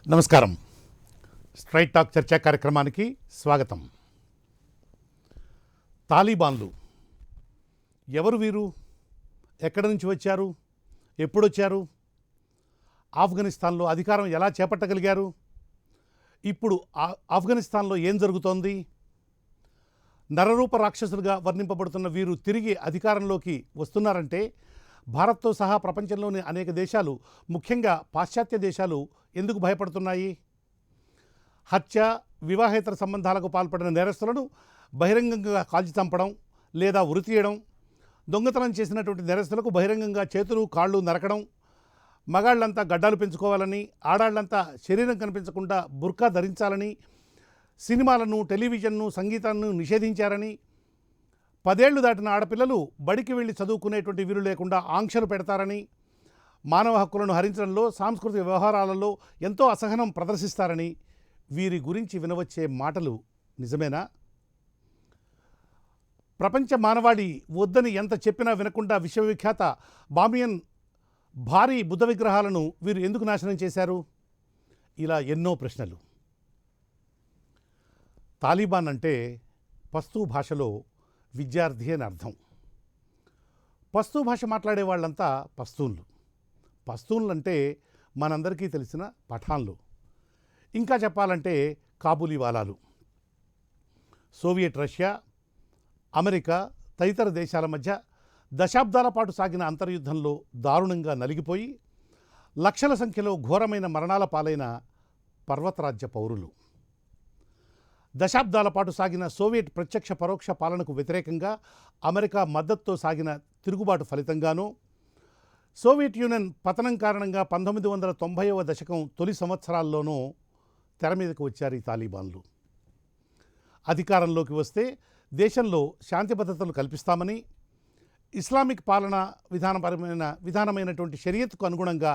నమస్కారం. Straight talk చర్చా కార్యక్రమానికి స్వాగతం. తాలిబాన్లు ఎవరు? వీరు ఎక్కడి నుంచి వచ్చారు? ఎప్పుడొచ్చారు? ఆఫ్ఘనిస్తాన్లో అధికారం ఎలా చేపట్టగలిగారు? ఇప్పుడు ఆఫ్ఘనిస్తాన్లో ఏం జరుగుతోంది? నరరూప రాక్షసులుగా వర్ణింపబడుతున్న వీరు తిరిగి అధికారంలోకి వస్తున్నారంటే భారత్తో సహా ప్రపంచంలోని అనేక దేశాలు, ముఖ్యంగా పాశ్చాత్య దేశాలు ఎందుకు భయపడుతున్నాయి? హత్య, వివాహేతర సంబంధాలకు పాల్పడిన నేరస్తులను బహిరంగంగా కాల్చి చంపడం లేదా ఉరి తీయడం, దొంగతనం చేసినటువంటి నేరస్తులకు బహిరంగంగా చేతులు కాళ్ళు నరకడం, మగాళ్లంతా గడ్డాలు పెంచుకోవాలని, ఆడాళ్లంతా శరీరం కనిపించకుండా బుర్కా ధరించాలని, సినిమాలను, టెలివిజన్ను, సంగీతాన్ని నిషేధించారని, 10 ఏళ్లు దాటిన ఆడపిల్లలు బడికి వెళ్ళి చదువుకునేటువంటి వీలు లేకుండా ఆంక్షలు పెడతారని, మానవ హక్కులను హరించడంలో, సాంస్కృతిక వ్యవహారాలలో ఎంతో అసహనం ప్రదర్శిస్తారని వీరి గురించి వినవచ్చే మాటలు నిజమేనా? ప్రపంచ మానవాళి వద్దని ఎంత చెప్పినా వినకుండా విశ్వవిఖ్యాత బామియన్ భారీ బుద్ధ విగ్రహాలను వీరు ఎందుకు నాశనం చేశారు? ఇలా ఎన్నో ప్రశ్నలు. తాలిబాన్ అంటే పస్తూ భాషలో విద్యార్థి అని అర్థం. పస్తూ భాష మాట్లాడే వాళ్ళంతా పస్తూన్లు. పస్తూన్లు అంటే మనందరికీ తెలిసిన పఠాన్లు. ఇంకా చెప్పాలంటే కాబూలీ వాలాలు. సోవియట్ రష్యా, అమెరికా తదితర దేశాల మధ్య దశాబ్దాల పాటు సాగిన అంతర్యుద్ధంలో దారుణంగా నలిగిపోయి లక్షల సంఖ్యలో ఘోరమైన మరణాల పాలైన పర్వతరాజ్య పౌరులు. దశాబ్దాల పాటు సాగిన సోవియట్ ప్రత్యక్ష పరోక్ష పాలనకు వ్యతిరేకంగా అమెరికా మద్దతుతో సాగిన తిరుగుబాటు ఫలితంగానూ, సోవియట్ యూనియన్ పతనం కారణంగా 1990వ దశకం తొలి సంవత్సరాల్లోనూ తెర మీదకు వచ్చారు ఈ తాలిబాన్లు. అధికారంలోకి వస్తే దేశంలో శాంతి భద్రతలు కల్పిస్తామని, ఇస్లామిక్ పాలన విధానమైనటువంటి షరియత్కు అనుగుణంగా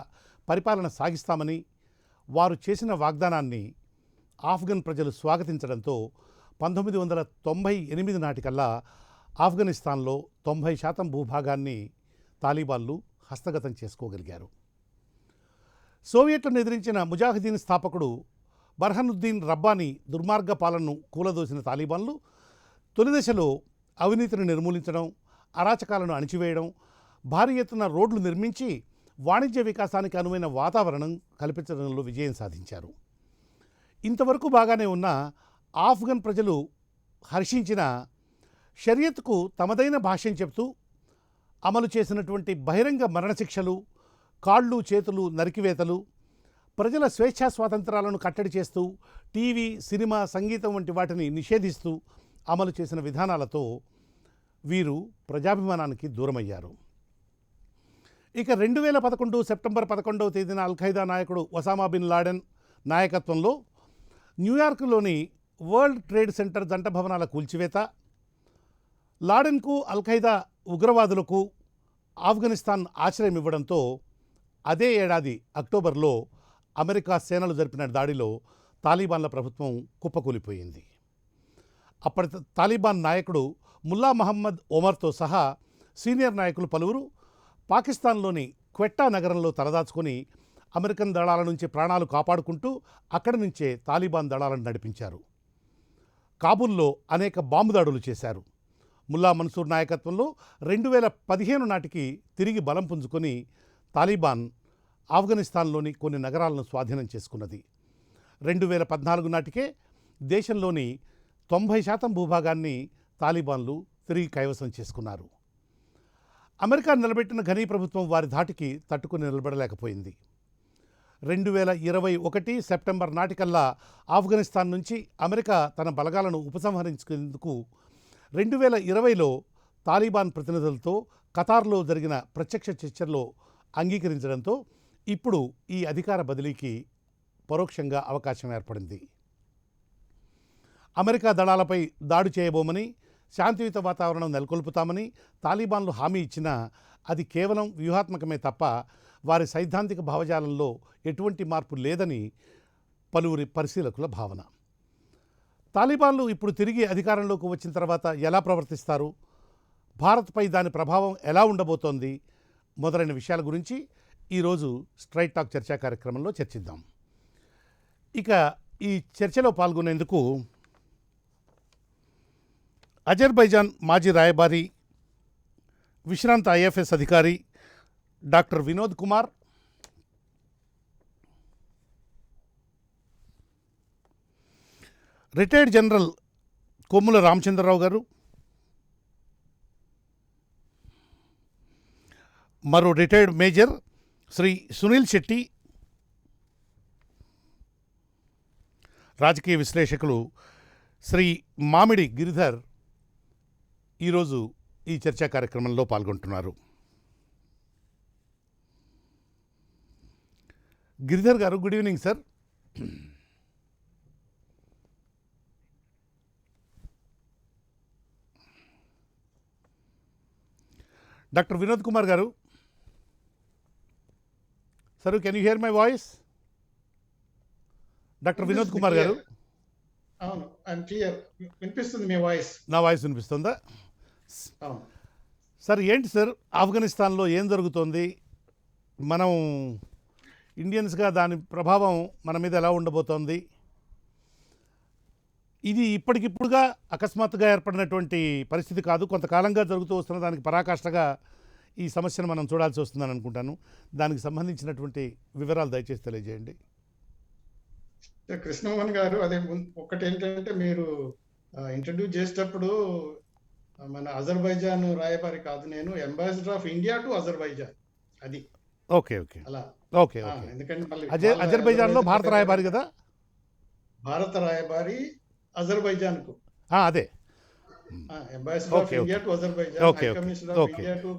పరిపాలన సాగిస్తామని వారు చేసిన వాగ్దానాన్ని ఆఫ్ఘన్ ప్రజలు స్వాగతించడంతో 1998 నాటికల్లా ఆఫ్ఘనిస్తాన్లో 90% భూభాగాన్ని తాలిబాన్లు హస్తగతం చేసుకోగలిగారు. సోవియట్లను ఎదిరించిన ముజాహిదీన్ స్థాపకుడు బర్హనుద్దీన్ రబ్బానీ దుర్మార్గ పాలనను కూలదోసిన తాలిబాన్లు తొలి దశలో అవినీతిని నిర్మూలించడం, అరాచకాలను అణిచివేయడం, భారీ ఎత్తున రోడ్లు నిర్మించి వాణిజ్య వికాసానికి అనువైన వాతావరణం కల్పించడంలో విజయం సాధించారు. ఇంతవరకు బాగానే ఉన్న ఆఫ్ఘన్ ప్రజలు హర్షించిన షరియత్కు తమదైన భాష్యం చెప్తూ అమలు చేసినటువంటి బహిరంగ మరణశిక్షలు, కాళ్ళు చేతులు నరికివేతలు, ప్రజల స్వేచ్ఛా స్వాతంత్రాలను కట్టడి చేస్తూ టీవీ, సినిమా, సంగీతం వంటి వాటిని నిషేధిస్తూ అమలు చేసిన విధానాలతో వీరు ప్రజాభిమానానికి దూరమయ్యారు. ఇక 2011 సెప్టెంబర్ 11వ తేదీన అల్-ఖైదా నాయకుడు ఒసామా బిన్ లాడెన్ నాయకత్వంలో న్యూయార్క్లోని వరల్డ్ ట్రేడ్ సెంటర్ జంట భవనాల కూల్చివేత, లాడెన్కు, అల్-ఖైదా ఉగ్రవాదులకు ఆఫ్ఘనిస్తాన్ ఆశ్రయం ఇవ్వడంతో అదే ఏడాది అక్టోబర్లో అమెరికా సేనలు జరిపిన దాడిలో తాలిబాన్ల ప్రభుత్వం కుప్పకూలిపోయింది. అప్పటి తాలిబాన్ నాయకుడు ముల్లా మహమ్మద్ ఒమర్తో సహా సీనియర్ నాయకులు పలువురు పాకిస్తాన్లోని క్వెట్టా నగరంలో తలదాచుకొని అమెరికన్ దళాల నుంచి ప్రాణాలు కాపాడుకుంటూ అక్కడి నుంచే తాలిబాన్ దళాలను నడిపించారు. కాబూల్లో అనేక బాంబు దాడులు చేశారు. ముల్లా మన్సూర్ నాయకత్వంలో 2015 నాటికి తిరిగి బలం పుంజుకొని తాలిబాన్ ఆఫ్ఘనిస్తాన్లోని కొన్ని నగరాలను స్వాధీనం చేసుకున్నది. 2014 నాటికే దేశంలోని 90% భూభాగాన్ని తాలిబాన్లు తిరిగి కైవసం చేసుకున్నారు. అమెరికా నిలబెట్టిన ఘనీ ప్రభుత్వం వారి ధాటికి తట్టుకుని నిలబడలేకపోయింది. 2021 సెప్టెంబర్ నాటికల్లా ఆఫ్ఘనిస్తాన్ నుంచి అమెరికా తన బలగాలను ఉపసంహరించుకునేందుకు 2020లో తాలిబాన్ ప్రతినిధులతో ఖతార్లో జరిగిన ప్రత్యక్ష చర్చల్లో అంగీకరించడంతో ఇప్పుడు ఈ అధికార బదిలీకి పరోక్షంగా అవకాశం ఏర్పడింది. అమెరికా దళాలపై దాడి చేయబోమని, శాంతియుత వాతావరణం నెలకొల్పుతామని తాలిబాన్లు హామీ ఇచ్చినా అది కేవలం వ్యూహాత్మకమే తప్ప వారి సైద్ధాంతిక భావజాలంలో ఎటువంటి మార్పు లేదని పలువురి పరిశీలకుల భావన. తాలిబాన్లు ఇప్పుడు తిరిగి అధికారంలోకి వచ్చిన తర్వాత ఎలా ప్రవర్తిస్తారు, భారత్పై దాని ప్రభావం ఎలా ఉండబోతోంది మొదలైన విషయాల గురించి ఈరోజు స్ట్రైట్ టాక్ చర్చా కార్యక్రమంలో చర్చిద్దాం. ఇక ఈ చర్చలో పాల్గొనేందుకు అజర్బైజాన్ మాజీ రాయబారి, విశ్రాంత ఐఎఫ్ఎస్ అధికారి doctor Vinod Kumar, retired general Kommula Ramachandrarao గారు, మరో రిటైర్డ్ మేజర్ శ్రీ సునీల్ శెట్టి, రాజకీయ విశ్లేషకులు శ్రీ మామిడి గిరిధర్ ఈరోజు ఈ చర్చా కార్యక్రమంలో పాల్గొంటున్నారు. గిరిధర్ గారు, good evening sir. Doctor Vinod Kumar గారు, sir can you hear my voice? Doctor Vinod Kumar గారు, అవును, ఐఎమ్ క్లియర్. వినిపిస్తుంది మీ వాయిస్? నా వాయిస్ వినిపిస్తుందా? అవును సార్, ఏంటి సార్ ఆఫ్ఘనిస్తాన్లో ఏం జరుగుతోంది? మనం ఇండియన్స్గా దాని ప్రభావం మన మీద ఎలా ఉండబోతోంది? ఇది ఇప్పటికిప్పుడుగా అకస్మాత్తుగా ఏర్పడినటువంటి పరిస్థితి కాదు, కొంతకాలంగా జరుగుతూ వస్తున్న దానికి పరాకాష్ఠగా ఈ సమస్యను మనం చూడాల్సి వస్తుందని అనుకుంటాను. దానికి సంబంధించినటువంటి వివరాలు దయచేసి తెలియజేయండి. కృష్ణమోహన్ గారు, అదే ఒకటి ఏంటంటే, మీరు ఇంట్రడ్యూస్ చేసేటప్పుడు మన అజర్బైజాన్ రాయబారి కాదు, నేను ambassador of India to Azerbaijan, అది ఓకే ఓకే అలా. ఓకే ఓకే ఎందుకంటే మళ్ళీ అజర్బైజాన్లో భారత రాయబారి కదా? భారత రాయబారి అజర్బైజాన్ కు అదే ambassador of India to Azerbaijan, high commissioner of India to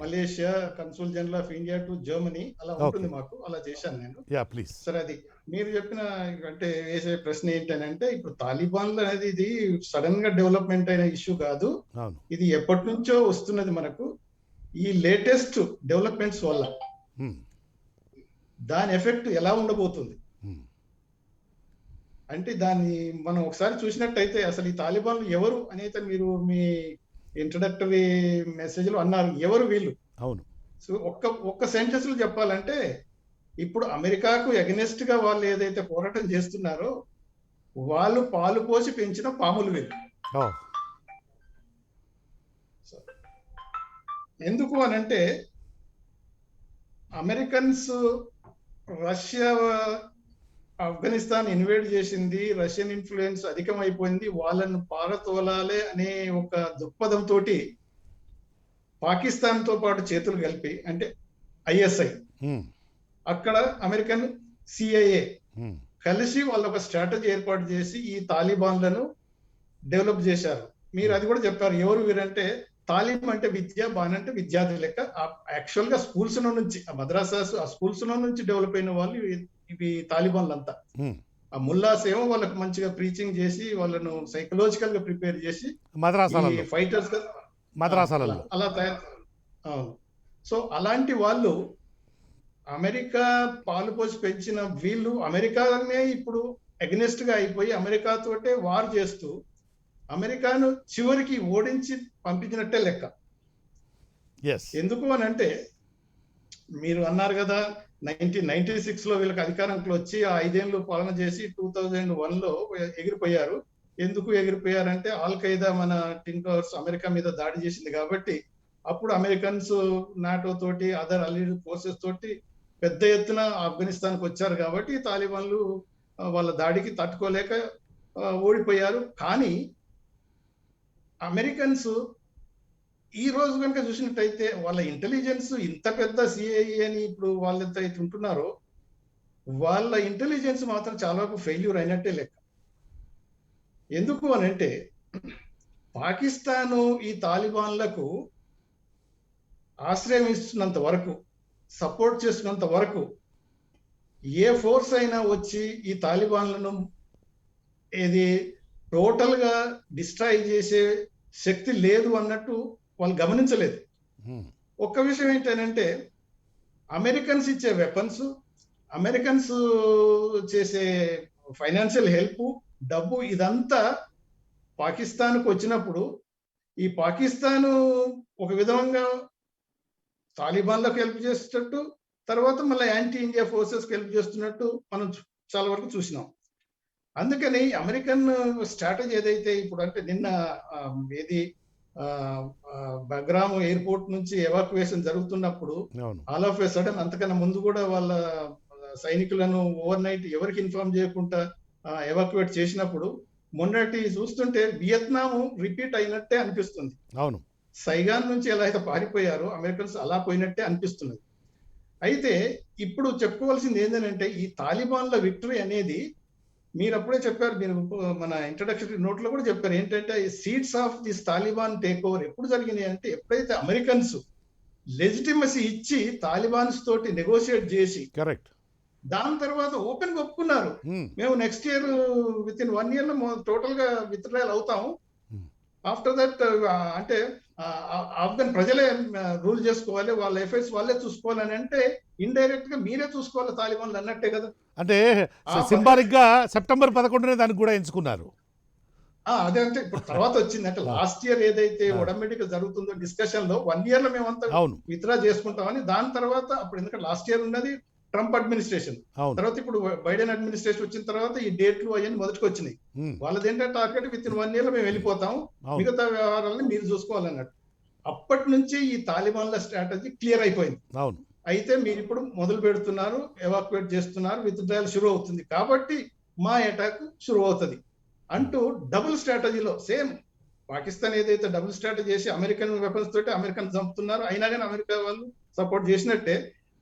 Malaysia, consul general of India to Germany, అలా ఉంటుంది మాకు. అలా చేశాను నేను. Yeah please. సరే, అది మీరు చెప్పిన అంటే వేసే ప్రశ్న ఏంటంటే, ఇప్పుడు తాలిబాన్లు అనేది ఇది సడన్ గా డెవలప్మెంట్ అయిన ఇష్యూ కాదు. ఇది ఎప్పటి నుంచో వస్తున్నది మనకు. ఈ లేటెస్ట్ డెవలప్మెంట్స్ వల్ల దాని ఎఫెక్ట్ ఎలా ఉండబోతుంది అంటే, దాన్ని మనం ఒకసారి చూసినట్టయితే అసలు ఈ తాలిబాన్లు ఎవరు అనేది మీరు మీ ఇంట్రడక్టరీ మెసేజ్ లో అన్నారు. ఎవరు వీళ్ళు? అవును. సో ఒక్క సెంటెన్స్ లో చెప్పాలంటే, ఇప్పుడు అమెరికాకు ఎగనెస్ట్ గా వాళ్ళు ఏదైతే పోరాటం చేస్తున్నారో వాళ్ళు పాలు పోసి పెంచిన పాములు వీళ్ళు. ఎందుకు అనంటే, అమెరికన్స్ రష్యా ఆఫ్ఘనిస్తాన్ ఇన్వేడ్ చేసింది, రష్యన్ ఇన్ఫ్లుయెన్స్ అధికమైపోయింది, వాళ్ళను పారతోలాలే అనే ఒక దృక్పథంతో పాకిస్తాన్ తో పాటు చేతులు కలిపి, అంటే ఐఎస్ఐ, అక్కడ అమెరికన్ సిఐఏ కలిసి వాళ్ళు ఒక స్ట్రాటజీ ఏర్పాటు చేసి ఈ తాలిబాన్లను డెవలప్ చేశారు. మీరు అది కూడా చెప్పారు, ఎవరు వీరంటే తాలిబ్ అంటే విద్య, బాన్ అంటే విద్యార్థి లెక్క. యాక్చువల్ గా స్కూల్స్ నుంచి, మద్రాసాస్, ఆ స్కూల్స్ నుంచి డెవలప్ అయిన వాళ్ళు ఇవి తాలిబాన్లంతా. ఆ ముల్లాస్ ఏమో వాళ్ళకి మంచిగా ప్రీచింగ్ చేసి వాళ్ళను సైకలాజికల్ గా ప్రిపేర్ చేసి ఫైటర్స్ అలా తయారు. అవును. సో అలాంటి వాళ్ళు అమెరికా పాలు పోసి పెంచిన వీళ్ళు అమెరికానే ఇప్పుడు అగెనిస్ట్ గా అయిపోయి అమెరికాతోటే వార్ చేస్తూ అమెరికాను చివరికి ఓడించి పంపించినట్టే లెక్క. ఎందుకు అని అంటే, మీరు అన్నారు కదా 1996 లో వీళ్ళకి అధికారంలో వచ్చి ఆ 5 ఏళ్ళు పాలన చేసి 2001 లో ఎగిరిపోయారు. ఎందుకు ఎగిరిపోయారంటే, ఆల్ ఖైదా మన టిన్ టవర్స్ అమెరికా మీద దాడి చేసింది కాబట్టి, అప్పుడు అమెరికన్స్ నాటో తోటి, అదర్ అలీడ్ ఫోర్సెస్ తోటి పెద్ద ఎత్తున ఆఫ్ఘనిస్తాన్కి వచ్చారు కాబట్టి తాలిబాన్లు వాళ్ళ దాడికి తట్టుకోలేక ఓడిపోయారు. కానీ అమెరికన్స్ ఈ రోజు కనుక చూసినట్టయితే వాళ్ళ ఇంటెలిజెన్స్ ఇంత పెద్ద సిఐఏ అని ఇప్పుడు వాళ్ళంతా అయితే ఉంటున్నారో, వాళ్ళ ఇంటెలిజెన్స్ మాత్రం చాలా వరకు ఫెయిల్యూర్ అయినట్టే లెక్క. ఎందుకు అని అంటే, పాకిస్తాను ఈ తాలిబాన్లకు ఆశ్రయం ఇస్తున్నంత వరకు, సపోర్ట్ చేస్తున్నంత వరకు ఏ ఫోర్స్ అయినా వచ్చి ఈ తాలిబాన్లను ఇది టోటల్ గా డిస్ట్రాయ్ చేసే శక్తి లేదు అన్నట్టు వాళ్ళు గమనించలేదు. ఒక్క విషయం ఏంటంటే, అమెరికన్స్ ఇచ్చే వెపన్స్, అమెరికన్స్ చేసే ఫైనాన్షియల్ హెల్ప్, డబ్బు, ఇదంతా పాకిస్తాన్కు వచ్చినప్పుడు ఈ పాకిస్తాను ఒక విధంగా తాలిబాన్లకు హెల్ప్ చేసేటట్టు, తర్వాత మళ్ళీ యాంటీ ఇండియా ఫోర్సెస్కి హెల్ప్ చేస్తున్నట్టు మనం చాలా వరకు చూసినాం. అందుకని అమెరికన్ స్ట్రాటజీ ఏదైతే ఇప్పుడు అంటే నిన్న ఆ, ఏది బగ్రామ్ ఎయిర్పోర్ట్ నుంచి ఎవాక్యుయేషన్ జరుగుతున్నప్పుడు అవును. ఆల్ ఆఫ్ ఏ సడన్ అంతకన్నా ముందు కూడా వాళ్ళ సైనికులను ఓవర్ నైట్ ఎవరికి ఇన్ఫార్మ్ చేయకుండా ఎవాక్యుయేట్ చేసినప్పుడు మొన్నటి చూస్తుంటే వియత్నాం రిపీట్ అయినట్టే అనిపిస్తుంది. అవును. సైగాన్ నుంచి ఎలా అయితే పారిపోయారో అమెరికన్స్ అలా పోయినట్టే అనిపిస్తున్నది. అయితే ఇప్పుడు చెప్పుకోవాల్సింది ఏంటంటే ఈ తాలిబాన్ల విక్టరీ అనేది మీరు అప్పుడే చెప్పారు, మీరు మన ఇంట్రడక్షన్ నోట్ లో కూడా చెప్పారు ఏంటంటే seeds of this Taliban take over ఎప్పుడు జరిగినాయి అంటే ఎప్పుడైతే అమెరికన్స్ లెజిటిమసీ ఇచ్చి తాలిబాన్స్ తోటి నెగోషియేట్ చేసి కరెక్ట్. దాని తర్వాత ఓపెన్ గా ఒప్పుకున్నారు, మేము next year with in 1 year లో టోటల్ గా విత్డ్రాయల్ అవుతాము. ఆఫ్టర్ దట్ అంటే ఆఫ్ఘన్ ప్రజలే రూల్ చేసుకోవాలి, వాళ్ళ ఎఫెక్ట్స్ వాళ్ళే చూసుకోవాలని అంటే ఇండైరెక్ట్ గా మీరే చూసుకోవాలి తాలిబాన్లు అన్నట్టే కదా. అంటే ఆ సింబాలిక్ గా సెప్టెంబర్ 11నే దానికి కూడా ఎంచుకున్నారు. అదే అంటే ఇప్పుడు తర్వాత వచ్చింది అంటే లాస్ట్ ఇయర్ ఏదైతే ఒడమెటిక్ జరుగుతుందో డిస్కషన్ లో 1 year లో మేమంతా అవును. విత్డ్రా చేసుకుంటామని, దాని తర్వాత అప్పుడు ఎందుకంటే లాస్ట్ ఇయర్ ఉన్నది ట్రంప్ అడ్మినిస్ట్రేషన్, అవును. తర్వాత ఇప్పుడు బైడెన్ అడ్మినిస్ట్రేషన్ వచ్చిన తర్వాత ఈ డేట్లు అవన్నీ మొదటికి వచ్చినాయి. వాళ్ళది ఏంటంటే టార్గెట్ విత్ ఇన్ 1 year లో మేము వెళ్ళిపోతాం, అవును. మిగతా వ్యవహారాలను మీరు చూసుకోవాలన్నట్టు. అప్పటి నుంచి ఈ తాలిబాన్ల స్ట్రాటజీ క్లియర్ అయిపోయింది. అవును. అయితే మీరు ఇప్పుడు మొదలు పెడుతున్నారు, ఎవాక్యుయేట్ చేస్తున్నారు, విత్డ్రాయల్ షురూ అవుతుంది కాబట్టి మా అటాక్ షురూ అవుతుంది అంటూ డబుల్ స్ట్రాటజీలో సేమ్ పాకిస్తాన్ ఏదైతే డబుల్ స్ట్రాటజీ చేసి అమెరికన్ వెపన్స్ తోటి అమెరికన్ చంపుతున్నారు, అయినా కానీ అమెరికా వాళ్ళు సపోర్ట్ చేసినట్టే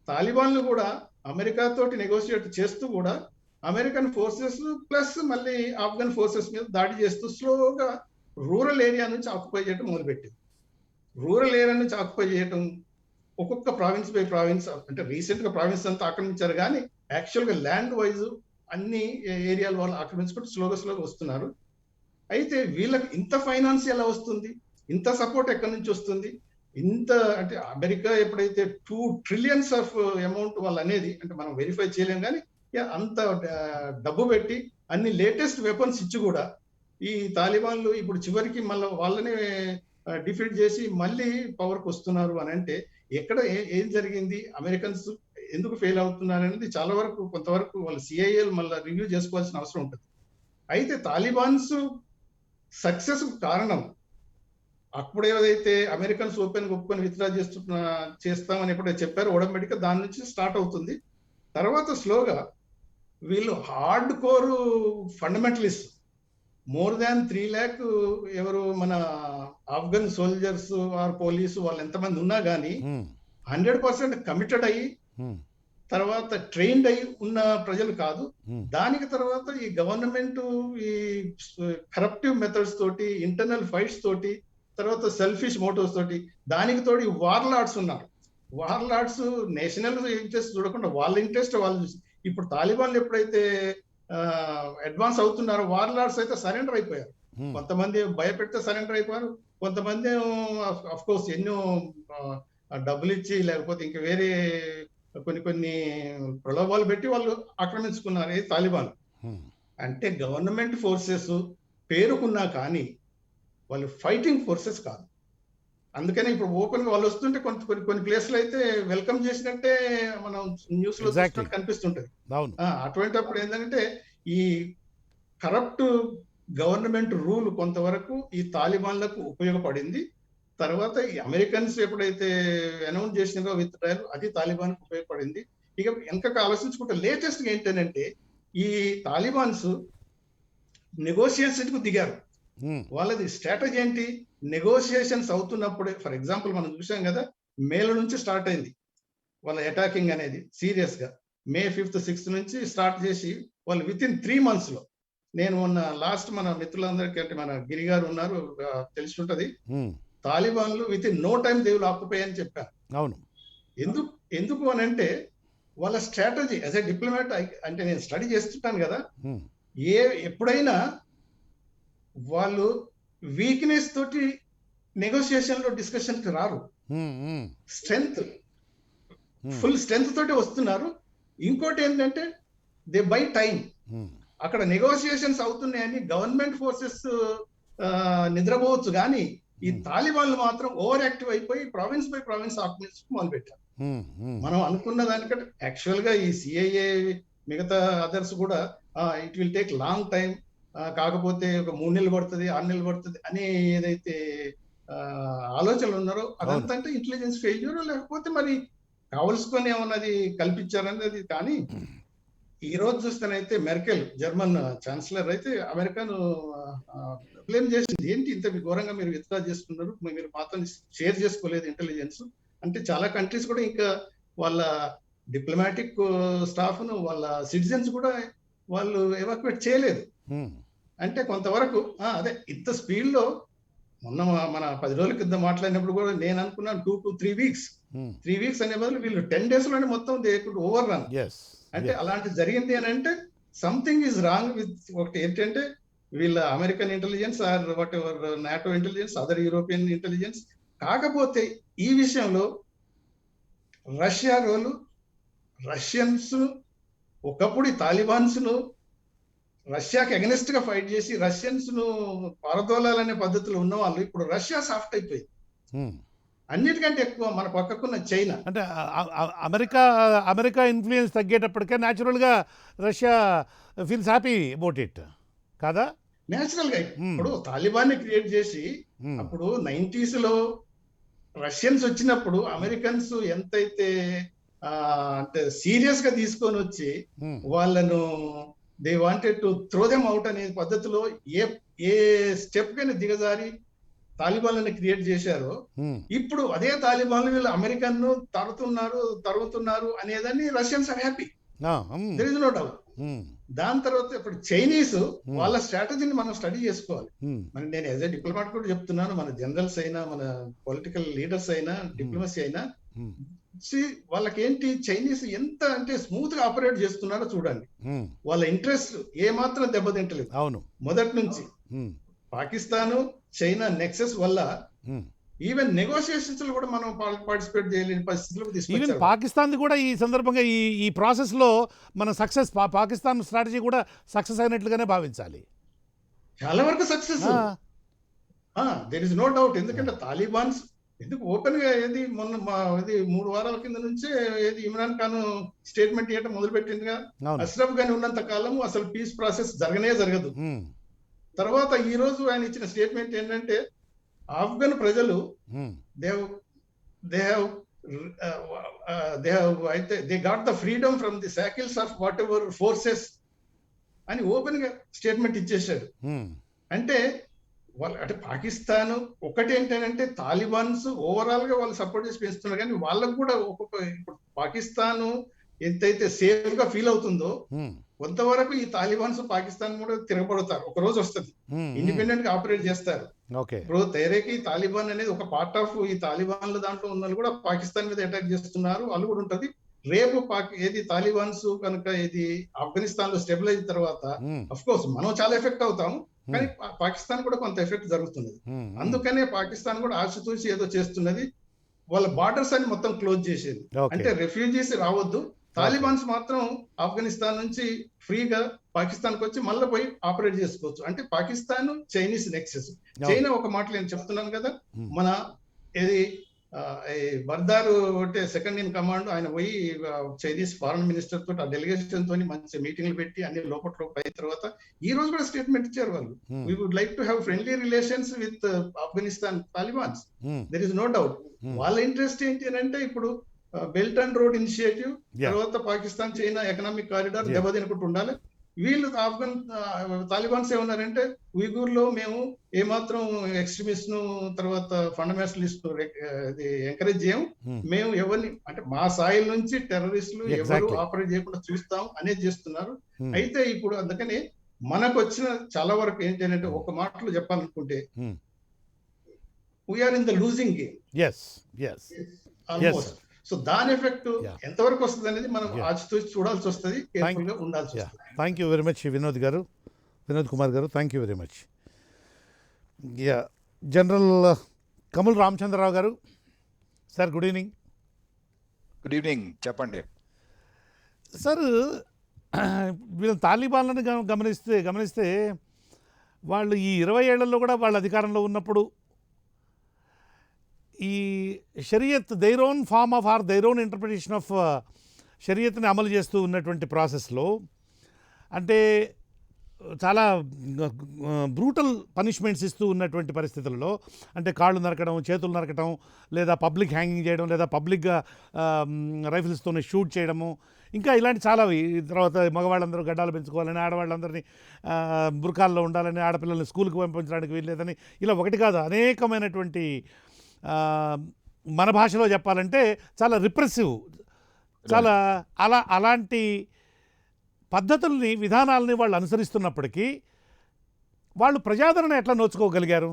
తాలిబాన్లు కూడా అమెరికా తోటి నెగోషియేట్ చేస్తూ కూడా అమెరికన్ ఫోర్సెస్ ప్లస్ మళ్ళీ ఆఫ్ఘన్ ఫోర్సెస్ మీద దాడి చేస్తూ స్లోగా రూరల్ ఏరియా నుంచి ఆక్యుపై చేయడం మొదలుపెట్టింది. రూరల్ ఏరియా నుంచి ఆక్యుపై చేయడం ఒక్కొక్క ప్రావిన్స్ బై ప్రావిన్స్ అంటే రీసెంట్ గా ప్రావిన్స్ అంతా ఆక్రమించారు, కానీ యాక్చువల్ గా ల్యాండ్ వైజ్ అన్ని ఏరియాల వాళ్ళు ఆక్రమించుకుంటూ స్లోగా వస్తున్నారు. అయితే వీళ్ళకి ఇంత ఫైనాన్స్ ఎలా వస్తుంది, ఇంత సపోర్ట్ ఎక్కడి నుంచి వస్తుంది, ఇంత అంటే అమెరికా ఎప్పుడైతే 2 trillion ఆఫ్ అమౌంట్ వాళ్ళు అనేది అంటే మనం వెరిఫై చేయలేం, కానీ అంత డబ్బు పెట్టి అన్ని లేటెస్ట్ వెపన్స్ ఇచ్చి కూడా ఈ తాలిబాన్లు ఇప్పుడు చివరికి మళ్ళీ వాళ్ళనే డిఫీట్ చేసి మళ్ళీ పవర్కి వస్తున్నారు అని అంటే ఎక్కడ ఏం జరిగింది, అమెరికన్స్ ఎందుకు ఫెయిల్ అవుతున్నారు అనేది చాలా వరకు కొంతవరకు వాళ్ళు సిఐఏలు మళ్ళీ రివ్యూ చేసుకోవాల్సిన అవసరం ఉంటుంది. అయితే తాలిబాన్స్ సక్సెస్ కారణం అప్పుడు ఏదైతే అమెరికన్స్ ఓపెన్ ఒప్పుకొని విత్డ్రా చేస్తామని ఎప్పుడైతే చెప్పారో ఆటోమేటిక్గా దాని నుంచి స్టార్ట్ అవుతుంది. తర్వాత స్లోగా వీళ్ళు hard core fundamentalist more than 3 lakh ఎవరు మన ఆఫ్ఘన్ సోల్జర్స్ ఆర్ పోలీసు వాళ్ళు ఎంతమంది ఉన్నా కానీ 100% కమిటెడ్ అయ్యి తర్వాత ట్రైన్డ్ అయి ఉన్న ప్రజలు కాదు. దానికి తర్వాత ఈ గవర్నమెంట్ ఈ కరప్టివ్ మెథడ్స్ తోటి, ఇంటర్నల్ ఫైట్స్ తోటి, తర్వాత సెల్ఫిష్ మోటివ్స్ తోటి, దానికి తోడు ఈ వార్ లార్డ్స్ ఉన్నారు. వార్ లార్డ్స్ నేషనల్ ఇంట్రెస్ట్ చూడకుండా వాళ్ళ ఇంట్రెస్ట్ వాళ్ళు చూసి ఇప్పుడు తాలిబాన్లు ఎప్పుడైతే అడ్వాన్స్ అవుతున్నారో వార్ లార్డ్స్ అయితే సరెండర్ అయిపోయారు. కొంతమంది భయపెడితే సరెండర్ అయిపోయారు, కొంతమంది అఫ్ కోర్స్ ఎన్నో డబ్బులు ఇచ్చి లేకపోతే ఇంకా వేరే కొన్ని ప్రలోభాలు పెట్టి వాళ్ళు ఆక్రమించుకున్నారు ఈ తాలిబాన్. అంటే గవర్నమెంట్ ఫోర్సెస్ పేరుకున్నా కానీ వాళ్ళు ఫైటింగ్ ఫోర్సెస్ కాదు. అందుకని ఇప్పుడు ఓపెన్ గా వాళ్ళు వస్తుంటే కొన్ని ప్లేస్లు అయితే వెల్కమ్ చేసినట్టే మనం న్యూస్ లో కనిపిస్తుంటది. అటువంటిప్పుడు ఏంటంటే ఈ కరప్ట్ గవర్నమెంట్ రూల్ కొంతవరకు ఈ తాలిబాన్లకు ఉపయోగపడింది. తర్వాత ఈ అమెరికన్స్ ఎప్పుడైతే అనౌన్స్ చేసినారో విత్డ్రాయల్ అది తాలిబాన్ కు ఉపయోగపడింది. ఇక వెనక ఆలోచించుకుంటే లేటెస్ట్ గా ఏంటంటే ఈ తాలిబాన్స్ నెగోషియేషన్ కు దిగారు. వాళ్ళది స్ట్రాటజీ ఏంటి, నెగోషియేషన్స్ అవుతున్నప్పుడే ఫర్ ఎగ్జాంపుల్ మనం చూసాం కదా, మేల నుంచి స్టార్ట్ అయింది వాళ్ళ అటాకింగ్ అనేది సీరియస్ గా. May 5th 6th నుంచి స్టార్ట్ చేసి వాళ్ళు విత్ ఇన్ 3 months లో, నేను మొన్న లాస్ట్ మన మిత్రులందరికీ అంటే మన గిరి గారు ఉన్నారు తెలిసి ఉంటది, తాలిబాన్లు with in no time they will occupy అని చెప్పారు. అవును. ఎందుకు అని అంటే వాళ్ళ స్ట్రాటజీ యాజ్ ఎ డిప్లొమాట్ అంటే నేను స్టడీ చేస్తుంటాను కదా, ఎప్పుడైనా వాళ్ళు వీక్నెస్ తోటి నెగోషియేషన్ లో డిస్కషన్ కి రారు, స్ట్రెంగ్త్ ఫుల్ స్ట్రెంగ్త్ తోటి వస్తున్నారు. ఇంకోటి ఏంటంటే దే బై టైం. అక్కడ నెగోషియేషన్స్ అవుతున్నాయని గవర్నమెంట్ ఫోర్సెస్ నిద్రపోవచ్చు, కానీ ఈ తాలిబాన్లు మాత్రం ఓవర్ యాక్టివ్ అయిపోయి ప్రావిన్స్ బై ప్రావిన్స్ ఆక్రమించడం మొదలు పెట్టారు. మనం అనుకున్న దానికంటే యాక్చువల్ గా ఈ సిఐఏ మిగతా అదర్స్ కూడా it will take long time, కాకపోతే ఒక 3 నెలలు పడుతుంది, 6 నెలలు పడుతుంది అనే ఏదైతే ఆ, ఆలోచనలు ఉన్నారో అదంతా అంటే ఇంటెలిజెన్స్ ఫెయిల్యూర్, లేకపోతే మరి కావలసుకొని ఏమన్నది కల్పించారనేది. కానీ ఈ రోజు చూస్తేనైతే మెర్కెల్ జర్మన్ ఛాన్సలర్ అయితే అమెరికాను బ్లేమ్ చేసింది. ఏంటి ఇంత ఘోరంగా మీరు విత్డ్రా చేసుకున్నారు, మీరు మాతో షేర్ చేసుకోలేదు ఇంటెలిజెన్స్ అంటే. చాలా కంట్రీస్ కూడా ఇంకా వాళ్ళ డిప్లొమాటిక్ స్టాఫ్ ను, వాళ్ళ సిటిజన్స్ కూడా వాళ్ళు ఎవాక్యుయేట్ చేయలేదు. అంటే కొంతవరకు అదే ఇంత స్పీడ్ లో మొన్న మన 10 రోజుల కింద మాట్లాడినప్పుడు కూడా నేను అనుకున్నాను 2 to 3 weeks. 3 weeks అనే బదులు వీళ్ళు 10 days లోనే మొత్తం దే కుడ్ ఓవర్ రన్. అంటే అలాంటి జరిగింది అని అంటే సంథింగ్ ఈజ్ రాంగ్ విత్. ఒకటి ఏంటంటే వీళ్ళ American intelligence or whatever NATO intelligence, other European intelligence. కాకపోతే ఈ విషయంలో రష్యా రోలు, రష్యన్స్ ఒకప్పుడు ఈ తాలిబాన్స్ ను రష్యాకి అగెనిస్ట్ గా ఫైట్ చేసి రష్యన్స్ ను పారదోలాలనే పద్ధతిలో ఉన్న వాళ్ళు ఇప్పుడు రష్యా సాఫ్ట్ అయిపోయింది. అన్నిటికంటే ఎక్కువ మన పక్కకున్న చైనా. అంటే అమెరికా ఇన్ఫ్లుయెన్స్ తగ్గేటప్పటికే న్యాచురల్గా Russia feels happy about it కాదా? నేచురల్ గా ఇప్పుడు తాలిబాన్ ని క్రియేట్ చేసి అప్పుడు 90s లో రష్యన్స్ వచ్చినప్పుడు అమెరికన్స్ ఎంతైతే అంటే సీరియస్ గా తీసుకొని వచ్చి వాళ్ళను they wanted to throw them out అనే పద్ధతిలో ఏ స్టెప్ కైనా దిగజారి తాలిబాన్లను క్రియేట్ చేశారో, ఇప్పుడు అదే తాలిబాన్లు వీళ్ళు అమెరికన్ ను తరుగుతున్నారు అనేదాన్ని Russians are happy. There is no doubt. దాని తర్వాత ఇప్పుడు చైనీస్ వాళ్ళ స్ట్రాటజీని మనం స్టడీ చేసుకోవాలి. మరి నేను యాజ్ ఎ డిప్లొమాట్ కూడా చెప్తున్నాను, మన జనరల్స్ అయినా, మన పొలిటికల్ లీడర్స్ అయినా, డిప్లొమసీ అయినా, వాళ్ళకేంటి చైనీస్ ఎంత అంటే స్మూత్ గా ఆపరేట్ చేస్తున్నారో చూడండి. వాళ్ళ ఇంట్రెస్ట్ ఏ మాత్రం దెబ్బతింటలేదు. అవును, మొదటి నుంచి పాకిస్తాన్ చైనా నెక్సెస్ వల్ల ఈవెన్ నెగోషియేషన్స్ లో కూడా మనం పార్టిసిపేట్ చేయలేని పరిస్థితులకు ఈవెన్ తీసుకొచ్చారు. పాకిస్తాన్ కూడా ఈ సందర్భంగా ఈ ప్రాసెస్ లో మన సక్సెస్, పాకిస్తాన్ స్ట్రాటజీ కూడా సక్సెస్ అయినట్లుగానే భావించాలి. చాలా వరకు success, there is no doubt. ఎందుకంటే తాలిబాన్స్ ఎందుకు ఓపెన్ గా ఏది మొన్న ఇది 3 వారాల కింద నుంచే ఏది ఇమ్రాన్ ఖాన్ స్టేట్మెంట్ ఇవ్వడం మొదలు పెట్టిందిగా. అష్రఫ్ గాని ఉన్నంత కాలము అసలు పీస్ ప్రాసెస్ జరగదు. తర్వాత ఈ రోజు ఆయన ఇచ్చిన స్టేట్మెంట్ ఏంటంటే ఆఫ్ఘన్ ప్రజలు they got the freedom from the shackles of what forces అని ఓపెన్ గా స్టేట్మెంట్ ఇచ్చేసాడు. అంటే వాళ్ళు అంటే పాకిస్తాన్ ఒకటి ఏంటంటే తాలిబాన్స్ ఓవరాల్ గా వాళ్ళు సపోర్ట్ చేసి పెంచుతున్నారు, కానీ వాళ్ళకు కూడా ఇప్పుడు పాకిస్తాన్ ఎంతైతే సేఫ్ గా ఫీల్ అవుతుందో కొంతవరకు ఈ తాలిబాన్స్ పాకిస్తాన్ కూడా తిరగబడతారు. ఒక రోజు వస్తుంది, ఇండిపెండెంట్ గా ఆపరేట్ చేస్తారు. ఇప్పుడు తెహరీక్ తాలిబాన్ అనేది ఒక పార్ట్ ఆఫ్ ఈ తాలిబాన్ల దాంట్లో ఉన్న వాళ్ళు కూడా పాకిస్తాన్ మీద అటాక్ చేస్తున్నారు, వాళ్ళు కూడా ఉంటది. రేపు ఏది తాలిబాన్స్ కనుక ఇది ఆఫ్ఘనిస్తాన్ లో స్టెబిలైజ్ తర్వాత అఫ్ కోర్స్ మనం చాలా ఎఫెక్ట్ అవుతాము, కానీ పాకిస్తాన్ కూడా కొంత ఎఫెక్ట్ జరుగుతున్నది. అందుకనే పాకిస్తాన్ కూడా ఆశతూసి ఏదో చేస్తున్నది. వాళ్ళ బార్డర్స్ అని మొత్తం క్లోజ్ చేసేది, అంటే రెఫ్యూజీస్ రావద్దు, తాలిబాన్స్ మాత్రం ఆఫ్ఘనిస్తాన్ నుంచి ఫ్రీగా పాకిస్తాన్ కు వచ్చి మళ్ళీ పోయి ఆపరేట్ చేసుకోవచ్చు. అంటే పాకిస్తాన్ చైనీస్ నెక్సెస్. చైనా ఒక మాట నేను చెప్తున్నాను కదా, మన ఏది బర్దారు అంటే సెకండ్ ఇన్ కమాండ్ ఆయన పోయి చైనీస్ ఫారెన్ మినిస్టర్ తోటి ఆ డెలిగేషన్ తోని మంచి మీటింగ్లు పెట్టి అన్ని లోపల అయిన తర్వాత ఈ రోజు కూడా స్టేట్మెంట్ ఇచ్చారు వాళ్ళు, we would like to have friendly relations with Afghanistan Talibans. There is no doubt. వాళ్ళ ఇంట్రెస్ట్ ఏంటి అని అంటే ఇప్పుడు బెల్ట్ అండ్ రోడ్ ఇనిషియేటివ్ తర్వాత పాకిస్తాన్ చైనా ఎకనామిక్ కారిడార్ దెబ్బతినకుండా ఉండాలి. వీళ్ళు తాలిబాన్స్ ఏమన్నారంటే ఉయ్గూర్ లో మేము ఏమాత్రం ఎక్స్ట్రీమిస్ట్ ను తర్వాత ఫండమెంటలిస్ట్ ఎంకరేజ్ చేయం, మేము ఎవరిని అంటే మా సాయిల్ నుంచి టెర్రరిస్టులు ఎవరు ఆపరేట్ చేయకుండా చూస్తాం అనేది చేస్తున్నారు. అయితే ఇప్పుడు అందుకని మనకు వచ్చిన చాలా వరకు ఏంటంటే ఒక మాటలో చెప్పాలనుకుంటే we are in the losing game almost. So దాని ఎఫెక్ట్ ఎంతవరకు వస్తుంది అనేది మనం ఆచితూచి చూడాల్సి వస్తుంది, కేర్ఫుల్ గా ఉండాల్సి వస్తుంది. Thank you very much Vinod Kumar గారు, thank you very much. General Kamal Ramachandrarao గారు, sir good evening. Good evening, చెప్పండి సార్. వీళ్ళ తాలిబాన్లను గమనిస్తే వాళ్ళు ఈ 20 ఏళ్లలో కూడా వాళ్ళ అధికారంలో ఉన్నప్పుడు ఈ షరియత్ their own form of their own interpretation of షరియత్ని అమలు చేస్తూ ఉన్నటువంటి ప్రాసెస్లో అంటే చాలా బ్రూటల్ పనిష్మెంట్స్ ఇస్తూ ఉన్నటువంటి పరిస్థితుల్లో, అంటే కాళ్ళు నరకడం, చేతులు నరకడం, లేదా పబ్లిక్ హ్యాంగింగ్ చేయడం, లేదా పబ్లిక్గా రైఫిల్స్తోనే షూట్ చేయడము, ఇంకా ఇలాంటి చాలా. తర్వాత మగవాళ్ళందరూ గడ్డాలు పెంచుకోవాలని, ఆడవాళ్ళందరినీ బుర్కాల్లో ఉండాలని, ఆడపిల్లల్ని స్కూల్కి పంపించడానికి వీల్లేదని, ఇలా ఒకటి కాదు అనేకమైనటువంటి, మన భాషలో చెప్పాలంటే చాలా రిప్రెసివ్, చాలా అలాంటి పద్ధతుల్ని, విధానాలని వాళ్ళు అనుసరిస్తున్నప్పటికీ వాళ్ళు ప్రజాదరణ ఎట్లా నోచుకోగలిగారు?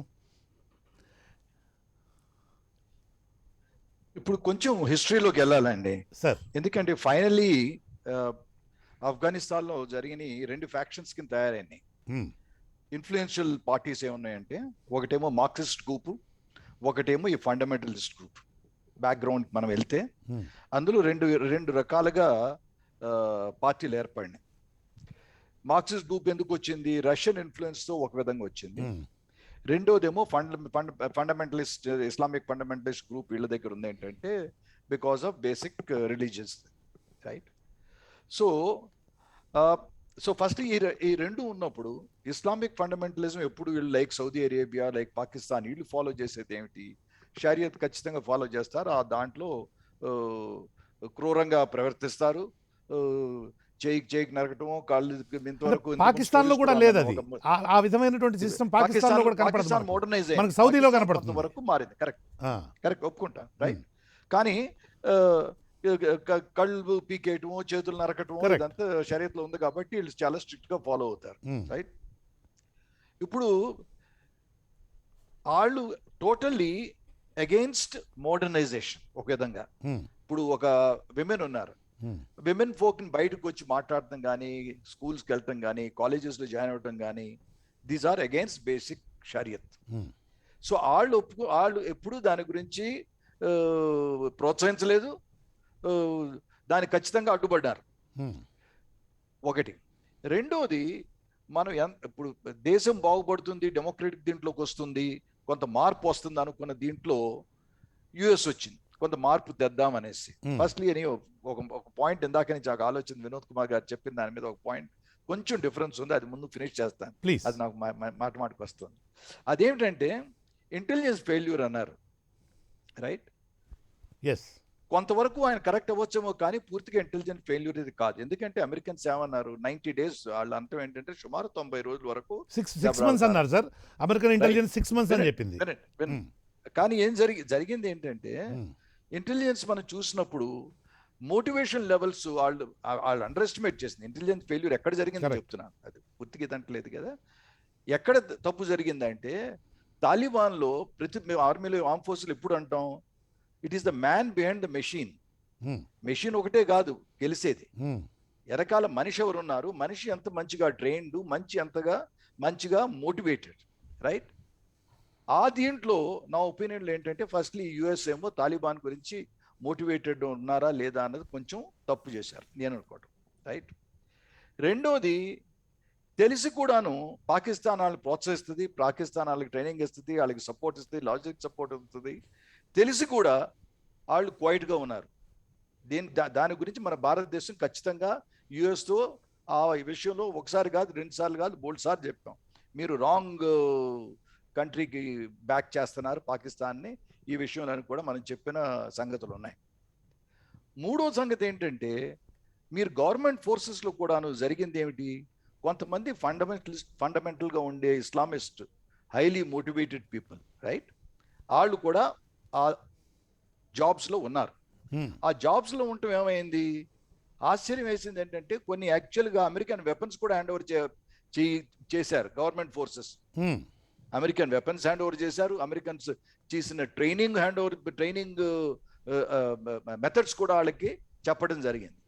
ఇప్పుడు కొంచెం హిస్టరీలోకి వెళ్ళాలండి సార్. ఎందుకంటే ఫైనల్లీ ఆఫ్ఘనిస్తాన్లో జరిగిన 2 ఫ్యాక్షన్స్ కింద తయారైనాయి. ఇన్ఫ్లుయెన్షియల్ పార్టీస్ ఏమున్నాయంటే, ఒకటేమో మార్క్సిస్ట్ గ్రూప్, ఒకటేమో ఈ ఫండమెంటలిస్ట్ గ్రూప్. బ్యాక్గ్రౌండ్ మనం వెళ్తే అందులో రెండు రకాలుగా పార్టీలు ఏర్పడినాయి. మార్క్సిస్ట్ గ్రూప్ ఎందుకు వచ్చింది? రష్యన్ ఇన్ఫ్లుయెన్స్ తో ఒక విధంగా వచ్చింది. రెండోదేమో ఫండమెంటలిస్ట్, ఇస్లామిక్ ఫండమెంటలిస్ట్ గ్రూప్ వీళ్ళ దగ్గర ఉంది ఏంటంటే because of basic religious, right? So first ఈ రెండు ఉన్నప్పుడు ఇస్లామిక్ ఫండమెంటలిజం ఎప్పుడు వీళ్ళు like Saudi Arabia, like Pakistan, వీళ్ళు ఫాలో చేసేది ఏమిటి? షరియత్ ఖచ్చితంగా ఫాలో చేస్తారు. ఆ దాంట్లో క్రూరంగా ప్రవర్తిస్తారు. చేయికి నరకటము, కాళ్ళు ఇంతవరకు. పాకిస్తాన్ లో కూడా లేదు అది, ఆ విధమైనటువంటి సిస్టమ్ పాకిస్తాన్ లో కూడా కనపడదు. పాకిస్తాన్ మోడర్నైజ్ మనకు సౌదీలో కనపడుతుంది. వరకు మారింది. కరెక్ట్ ఒప్పుకుంటా, రైట్? కానీ కళ్ళు పీకేయటము, చేతులు నరకటము ఇదంతా షరియత్ లో ఉంది కాబట్టి వీళ్ళు చాలా స్ట్రిక్ట్ గా ఫాలో అవుతారు, రైట్? ఇప్పుడు వాళ్ళు టోటల్లీ అగెయిన్స్ట్ మోడర్నైజేషన్ ఒక విధంగా. ఇప్పుడు ఒక విమెన్ ఉన్నారు, విమెన్ ఫోక్ ని బయటకు వచ్చి మాట్లాడటం కానీ, స్కూల్స్కి వెళ్ళటం కానీ, కాలేజెస్లో జాయిన్ అవ్వటం కానీ, దీస్ ఆర్ అగైన్స్ బేసిక్ షరియత్. సో వాళ్ళు ఎప్పుడు దాని గురించి ప్రోత్సహించలేదు, దానికి ఖచ్చితంగా అడ్డుపడ్డారు. ఒకటి. రెండోది, మనం ఇప్పుడు దేశం బాగుపడుతుంది, డెమోక్రటిక్ దీంట్లోకి వస్తుంది, కొంత మార్పు వస్తుంది అనుకున్న దీంట్లో యుఎస్ వచ్చింది, కొంత మార్పు తెద్దామనేసి. ఫస్ట్లీ అని ఒక పాయింట్ ఇందాక నుంచి నాకు ఆలోచన, వినోద్ కుమార్ గారు చెప్పిన దాని మీద ఒక పాయింట్ కొంచెం డిఫరెన్స్ ఉంది, అది ముందు ఫినిష్ చేస్తాను. అది నాకు మాటకు వస్తుంది. అదేమిటంటే ఇంటెలిజెన్స్ ఫెయిల్యూర్ అన్నారు, రైట్? కొంతవరకు ఆయన కరెక్ట్ అవ్వచ్చేమో, కానీ పూర్తిగా ఇంటెలిజెన్స్ ఫెయిల్యూర్ ఇది కాదు. ఎందుకంటే అమెరికన్స్ ఏమన్నారు, 90 days వాళ్ళ అంతం ఏంటంటే సుమారు 90 రోజుల వరకు 6 months అన్నారు సార్. అమెరికన్ ఇంటెలిజెన్స్ 6 months అని చెప్పింది. కానీ ఏం జరిగింది ఏంటంటే, ఇంటెలిజెన్స్ మనం చూసినప్పుడు మోటివేషన్ లెవెల్స్ వాళ్ళు అండర్ ఎస్టిమేట్ చేసింది. ఇంటెలిజెన్స్ ఫెయిల్యూర్ ఎక్కడ జరిగిందని చెప్తున్నాను, అది పూర్తిగా ఇదంటలేదు కదా. ఎక్కడ తప్పు జరిగిందంటే, తాలిబాన్లో ఆర్మీలో, ఆర్మ్ ఫోర్సులు ఎప్పుడు అంటాం, it is the man behind the machine. Machine ఒకటే కాదు గెలిసేది, వెనకాల మనిషి ఎవరు ఉన్నారు, మనిషి ఎంత మంచిగా ట్రైన్డ్, ఎంతగా మంచిగా మోటివేటెడ్, రైట్? ఆ దీంట్లో నా ఒపీనియన్లో ఏంటంటే, ఫస్ట్లీ యుఎస్ ఏమో తాలిబాన్ గురించి మోటివేటెడ్ ఉన్నారా లేదా అన్నది కొంచెం తప్పు చేశారు నేను అనుకోవటం, రైట్? రెండోది, తెలిసి కూడాను పాకిస్తాన్ వాళ్ళని ప్రోత్సహిస్తుంది, పాకిస్తాన్ వాళ్ళకి ట్రైనింగ్ ఇస్తుంది, వాళ్ళకి సపోర్ట్ ఇస్తుంది, లాజిస్టిక్ సపోర్ట్ ఇస్తుంది, తెలిసి కూడా వాళ్ళు క్వైట్గా ఉన్నారు. దాని గురించి మన భారతదేశం ఖచ్చితంగా యుఎస్తో ఆ విషయంలో ఒకసారి కాదు, 2 సార్లు కాదు, 3 సార్లు చెప్పాం, మీరు రాంగ్ కంట్రీకి బ్యాక్ చేస్తున్నారు పాకిస్తాన్ని, ఈ విషయంలో కూడా మనం చెప్పిన సంగతులు ఉన్నాయి. మూడో సంగతి ఏంటంటే, మీరు గవర్నమెంట్ ఫోర్సెస్లో కూడాను జరిగింది ఏమిటి, కొంతమంది ఫండమెంటల్గా ఉండే Islamist, highly motivated people, right? వాళ్ళు కూడా ఆ జాబ్స్లో ఉన్నారు. ఆ జాబ్స్లో ఉండటం ఏమైంది, ఆశ్చర్యం వేసింది ఏంటంటే, కొన్ని యాక్చువల్గా అమెరికన్ వెపన్స్ కూడా హ్యాండ్ ఓవర్ చేశారు government forces. American weapons hand over చేశారు, అమెరికన్స్ చేసిన ట్రైనింగ్ మెథడ్స్ కూడా వాళ్ళకి చెప్పడం జరిగింది,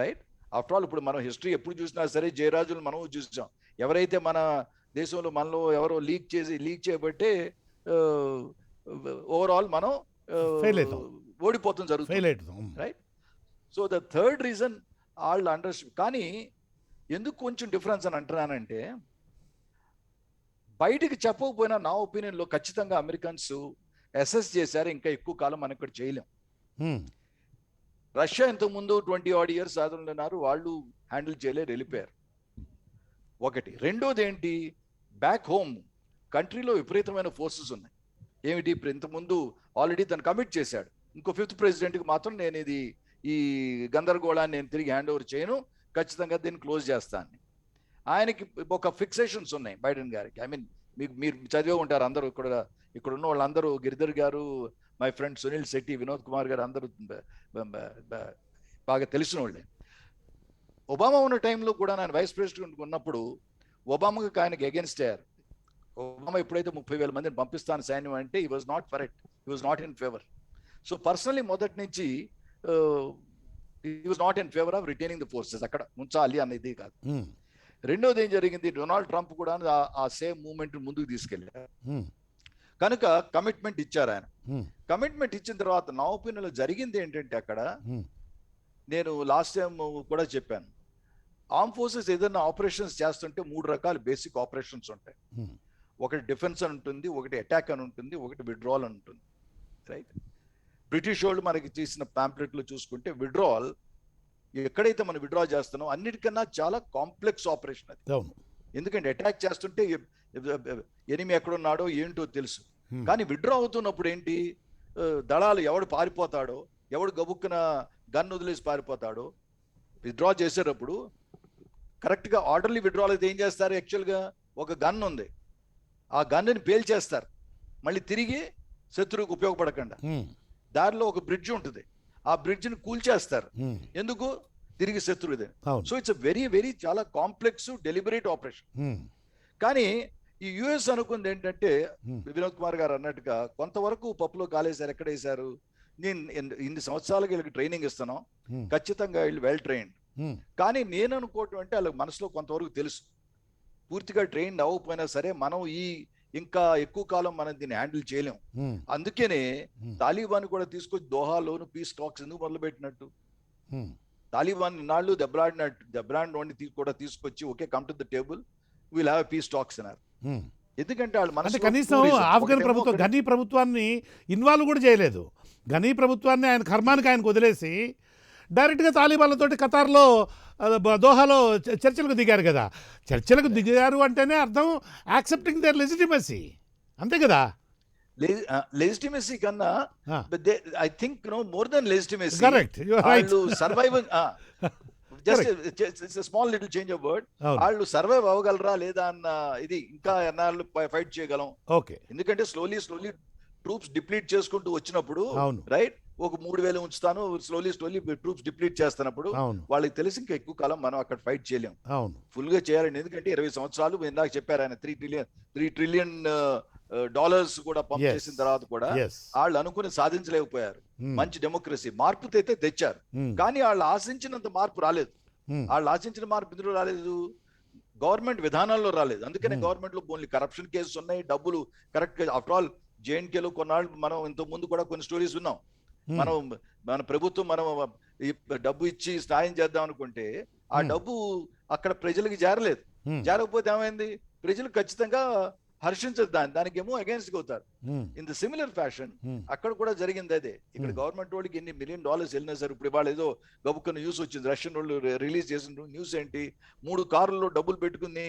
రైట్? ఆఫ్టర్ ఆల్ ఇప్పుడు మనం హిస్టరీ ఎప్పుడు చూసినా సరే, జయరాజులు మనం చూసాం. ఎవరైతే మన దేశంలో మనలో ఎవరో లీక్ చేయబట్టే ఓవరాల్ మనం ఓడిపోతాం జరుగుతుంది, right? So the third reason వాళ్ళు కానీ ఎందుకు కొంచెం డిఫరెన్స్ అని అంటున్నానంటే, బయటికి చెప్పకపోయినా నా ఒపీనియన్లో ఖచ్చితంగా అమెరికన్స్ అసెస్ చేశారు, ఇంకా ఎక్కువ కాలం మనం ఇక్కడ చేయలేం. రష్యా ఇంతకుముందు 20 odd years సాధనలు ఉన్నారు, వాళ్ళు హ్యాండిల్ చేయలేరు, వెళ్ళిపోయారు. ఒకటి. రెండోది ఏంటి, బ్యాక్ హోమ్ కంట్రీలో విపరీతమైన ఫోర్సెస్ ఉన్నాయి. ఏమిటి, ఇప్పుడు ఇంతకుముందు ఆల్రెడీ తను కమిట్ చేశాడు, ఇంకో 5th ప్రెసిడెంట్కి మాత్రం నేను ఈ గందరగోళాన్ని నేను తిరిగి హ్యాండ్ ఓవర్ చేయను, ఖచ్చితంగా దీన్ని క్లోజ్ చేస్తాను. ఆయనకి ఒక ఫిక్సేషన్స్ ఉన్నాయి బైడెన్ గారికి. ఐ మీన్ మీరు చదివే ఉంటారు అందరూ, ఇక్కడ ఉన్న వాళ్ళందరూ, గిరిధర్ గారు, మై ఫ్రెండ్ సునీల్ శెట్టి, వినోద్ కుమార్ గారు, అందరూ బాగా తెలిసిన వాళ్ళే. ఒబామా ఉన్న టైంలో కూడా ఆయన వైస్ ప్రెసిడెంట్ ఉన్నప్పుడు ఒబామాకి ఆయనకి అగేన్స్ట్ అయ్యారు. ఒబామా ఎప్పుడైతే 30,000 మందిని పంపిస్తాను సైన్యం అంటే he was not for it, he was not in favour. So personally మొదటి నుంచి he was not in favour of retaining the forces, అక్కడ ఉంచాలి అనేది కాదు. రెండోది ఏం జరిగింది, డొనాల్డ్ ట్రంప్ కూడా ఆ సేమ్ మూవ్మెంట్ ముందుకు తీసుకెళ్ళారు కనుక కమిట్మెంట్ ఇచ్చారు ఆయన. కమిట్మెంట్ ఇచ్చిన తర్వాత నా ఒపీనియన్లో జరిగింది ఏంటంటే, అక్కడ నేను లాస్ట్ టైం కూడా చెప్పాను, ఆర్మ్ ఫోర్సెస్ ఏదైనా ఆపరేషన్స్ చేస్తుంటే 3 రకాల బేసిక్ ఆపరేషన్స్ ఉంటాయి. ఒకటి డిఫెన్స్ అని ఉంటుంది, ఒకటి అటాక్ అని ఉంటుంది, ఒకటి విడ్రాల్ అని ఉంటుంది, రైట్? బ్రిటిష్ వాళ్ళు మనకి చేసిన ప్యాంప్లెట్లో చూసుకుంటే విడ్రాల్, ఎక్కడైతే మనం విడ్రా చేస్తున్నాం అన్నిటికన్నా చాలా కాంప్లెక్స్ ఆపరేషన్ అది. ఎందుకంటే అటాక్ చేస్తుంటే ఎనిమి ఎక్కడున్నాడో ఏంటో తెలుసు, కానీ విడ్రా అవుతున్నప్పుడు ఏంటి, దళాలు ఎవడు పారిపోతాడో, ఎవడు గబుక్కున గన్ వదిలేసి పారిపోతాడో, విత్డ్రా చేసేటప్పుడు కరెక్ట్గా ఆర్డర్లీ విత్డ్రాల్ అయితే ఏం చేస్తారు, యాక్చువల్గా ఒక గన్ ఉంది, ఆ గన్నుని పేల్చేస్తారు, మళ్ళీ తిరిగి శత్రువుకు ఉపయోగపడకుండా. దారిలో ఒక బ్రిడ్జ్ ఉంటుంది, ఆ బ్రిడ్జ్ని కూల్చేస్తారు, ఎందుకు, తిరిగి శత్రువుదే. సో ఇట్స్ వెరీ వెరీ చాలా కాంప్లెక్స్ డెలిబరేట్ ఆపరేషన్. కానీ ఈ యుఎస్ అనుకుంది ఏంటంటే, వినోద్ కుమార్ గారు అన్నట్టుగా కొంతవరకు పప్పులో కాలేశారు. ఎక్కడ వేశారు, నేను ఇన్ని సంవత్సరాలకి వీళ్ళకి ట్రైనింగ్ ఇస్తాను, ఖచ్చితంగా వీళ్ళు వెల్ ట్రైన్డ్. కానీ నేను అనుకోవటం అంటే వాళ్ళకి మనసులో కొంతవరకు తెలుసు, పూర్తిగా ట్రైన్డ్ అవ్వకపోయినా సరే మనం ఇంకా ఎక్కువ కాలం మనం దీన్ని హ్యాండిల్ చేయలేం. అందుకనే తాలిబాన్ కూడా తీసుకొచ్చి దోహాలోను పీస్ టాక్స్ ఎందుకు మొదలు పెట్టినట్టు, తాలిబాన్ నాళ్ళు దెబ్బలాడినోడిని కూడా తీసుకొచ్చి okay come to the table, will have piece talks అన్నారు. ఎందుకంటే వాళ్ళు మనసు కనీసం ఆఫ్ఘన్ ప్రభుత్వం ఘనీ ప్రభుత్వాన్ని ఇన్వాల్వ్ కూడా చేయలేదు. ఘనీ ప్రభుత్వాన్ని ఆయన కర్మానికి ఆయనకు వదిలేసి డైరెక్ట్గా తాలిబాన్లతోటి ఖతార్లో దోహాలో చర్చలకు దిగారు కదా. చర్చలకు దిగారు అంటేనే అర్థం యాక్సెప్టింగ్ దేర్ లెజిటిమసీ, అంతే కదా. లెజిటిమసీ కన్నా I think more than legitimacy, correct, వాళ్ళు surviving, just small little change of word, వాళ్ళు సర్వైవ్ అవ్వగలరా లేదా అన్న ఇది, ఇంకా ఎన్నాళ్ళు ఫైట్ చేయగలం. ఓకే, ఎందుకంటే స్లోలీ ట్రూప్స్ డిప్లీట్ చేసుకుంటూ వచ్చినప్పుడు, రైట్, ఒక 3,000 ఉంచుతాను, స్లోలీ ట్రూప్స్ డిప్లీట్ చేస్తున్నప్పుడు వాళ్ళకి తెలిసి ఇంకా ఎక్కువ కాలం మనం అక్కడ ఫైట్ చేయలేం, ఫుల్ గా చేయాలండి. ఎందుకంటే 20 సంవత్సరాలు ఇందాక చెప్పారు ఆయన, $3 ట్రిలియన్ కూడా పంప్ చేసిన తర్వాత కూడా వాళ్ళు అనుకుని సాధించలేకపోయారు. మంచి డెమోక్రసీ మార్పు అయితే తెచ్చారు, కానీ వాళ్ళు ఆశించినంత మార్పు రాలేదు. వాళ్ళు ఆశించిన మార్పు ఎందుకు రాలేదు, గవర్నమెంట్ విధానాల్లో రాలేదు. అందుకనే గవర్నమెంట్ లో ఓన్లీ కరప్షన్ కేసెస్ ఉన్నాయి, డబ్బులు కరెక్ట్ గా. ఆఫ్టర్ ఆల్ జేఎన్కేలో కొన్నాళ్ళు మనం ఇంత ముందు కూడా కొన్ని స్టోరీస్ విన్నాం, మన ప్రభుత్వం మనం డబ్బు ఇచ్చి సాయం చేద్దాం అనుకుంటే ఆ డబ్బు అక్కడ ప్రజలకి చేరలేదు. చేరకపోతే ఏమైంది, ప్రజలు ఖచ్చితంగా హర్షించదు, దానికేమో అగేన్స్ట్ అవుతారు. ఇన్ ద సిమిలర్ ఫ్యాషన్ అక్కడ కూడా జరిగింది అదే. ఇక్కడ గవర్నమెంట్ వాళ్ళకి ఎన్ని $1 million వెళ్ళినా సార్, ఇప్పుడు ఇవాళ ఏదో గబుక్కున్న న్యూస్ వచ్చింది, రష్యన్ వాళ్ళు రిలీజ్ చేసిన న్యూస్ ఏంటి, 3 కార్లలో డబ్బులు పెట్టుకుని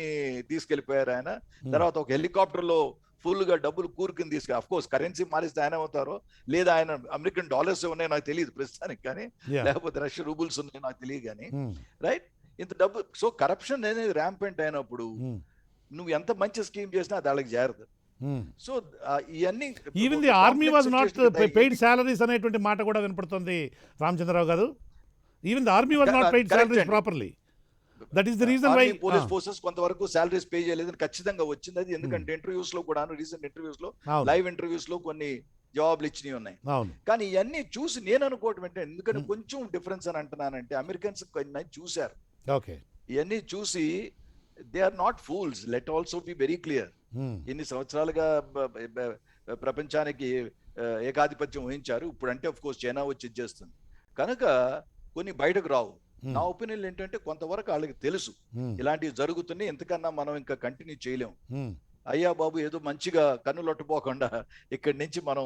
తీసుకెళ్లిపోయారు ఆయన. తర్వాత ఒక హెలికాప్టర్ లో ఫుల్ గా డబ్బులు కూరుకుని తీసుకెళ్ళి, అఫ్ కోర్స్ కరెన్సీ మారిస్తే ఆయన అవుతారో లేదా ఆయన అమెరికన్ డాలర్స్ ఉన్నాయో నాకు తెలియదు ప్రస్తుతానికి, కానీ లేకపోతే రష్యన్ రూబుల్స్ ఉన్నాయో నాకు తెలియదు కానీ, రైట్, ఇంత డబ్బు. సో కరప్షన్ అనేది ర్యాంపెంట్ అయినప్పుడు నువ్వు ఎంత మంచి స్కీమ్ చేసినా అది వాళ్ళకి చేరదు. సో ఇవన్నీ even the army was not paid salaries అనేటువంటి మాట కూడా వినపడుతుంది రామచంద్రరావు గారు. Even the army was not paid salaries properly. That is the reason why police forces కొంతవరకు సాలరీస్ పే చేయలేదని ఖచ్చితంగా వచ్చింది అది. ఎందుకంటే ఇంటర్వ్యూస్ లో కూడా, రీసెంట్ ఇంటర్వ్యూస్ లో, లైవ్ ఇంటర్వ్యూస్ లో కొన్ని జవాబులు ఇచ్చినవి ఉన్నాయి. కానీ ఇవన్నీ చూసి నేను అనుకోవటం అంటే, ఎందుకంటే కొంచెం డిఫరెన్స్ అని అంటున్నానంటే, అమెరికన్స్ కొన్ని చూశారు, ఇవన్నీ చూసి they are not fools, let also be very clear. ఎన్ని సంవత్సరాలుగా ప్రపంచానికి ఏకాధిపత్యం వహించారు, ఇప్పుడు అంటే ఆఫ్ కోర్స్ చైనా వచ్చి ఇచ్చేస్తుంది కనుక కొన్ని బయటకు రావు. నా ఒపీనియన్ ఏంటంటే కొంతవరకు వాళ్ళకి తెలుసు ఇలాంటివి జరుగుతున్నాయి, ఎంతకన్నా మనం ఇంకా కంటిన్యూ చేయలేము. అయ్యా బాబు ఏదో మంచిగా కన్నులొట్టపోకుండా ఇక్కడి నుంచి మనం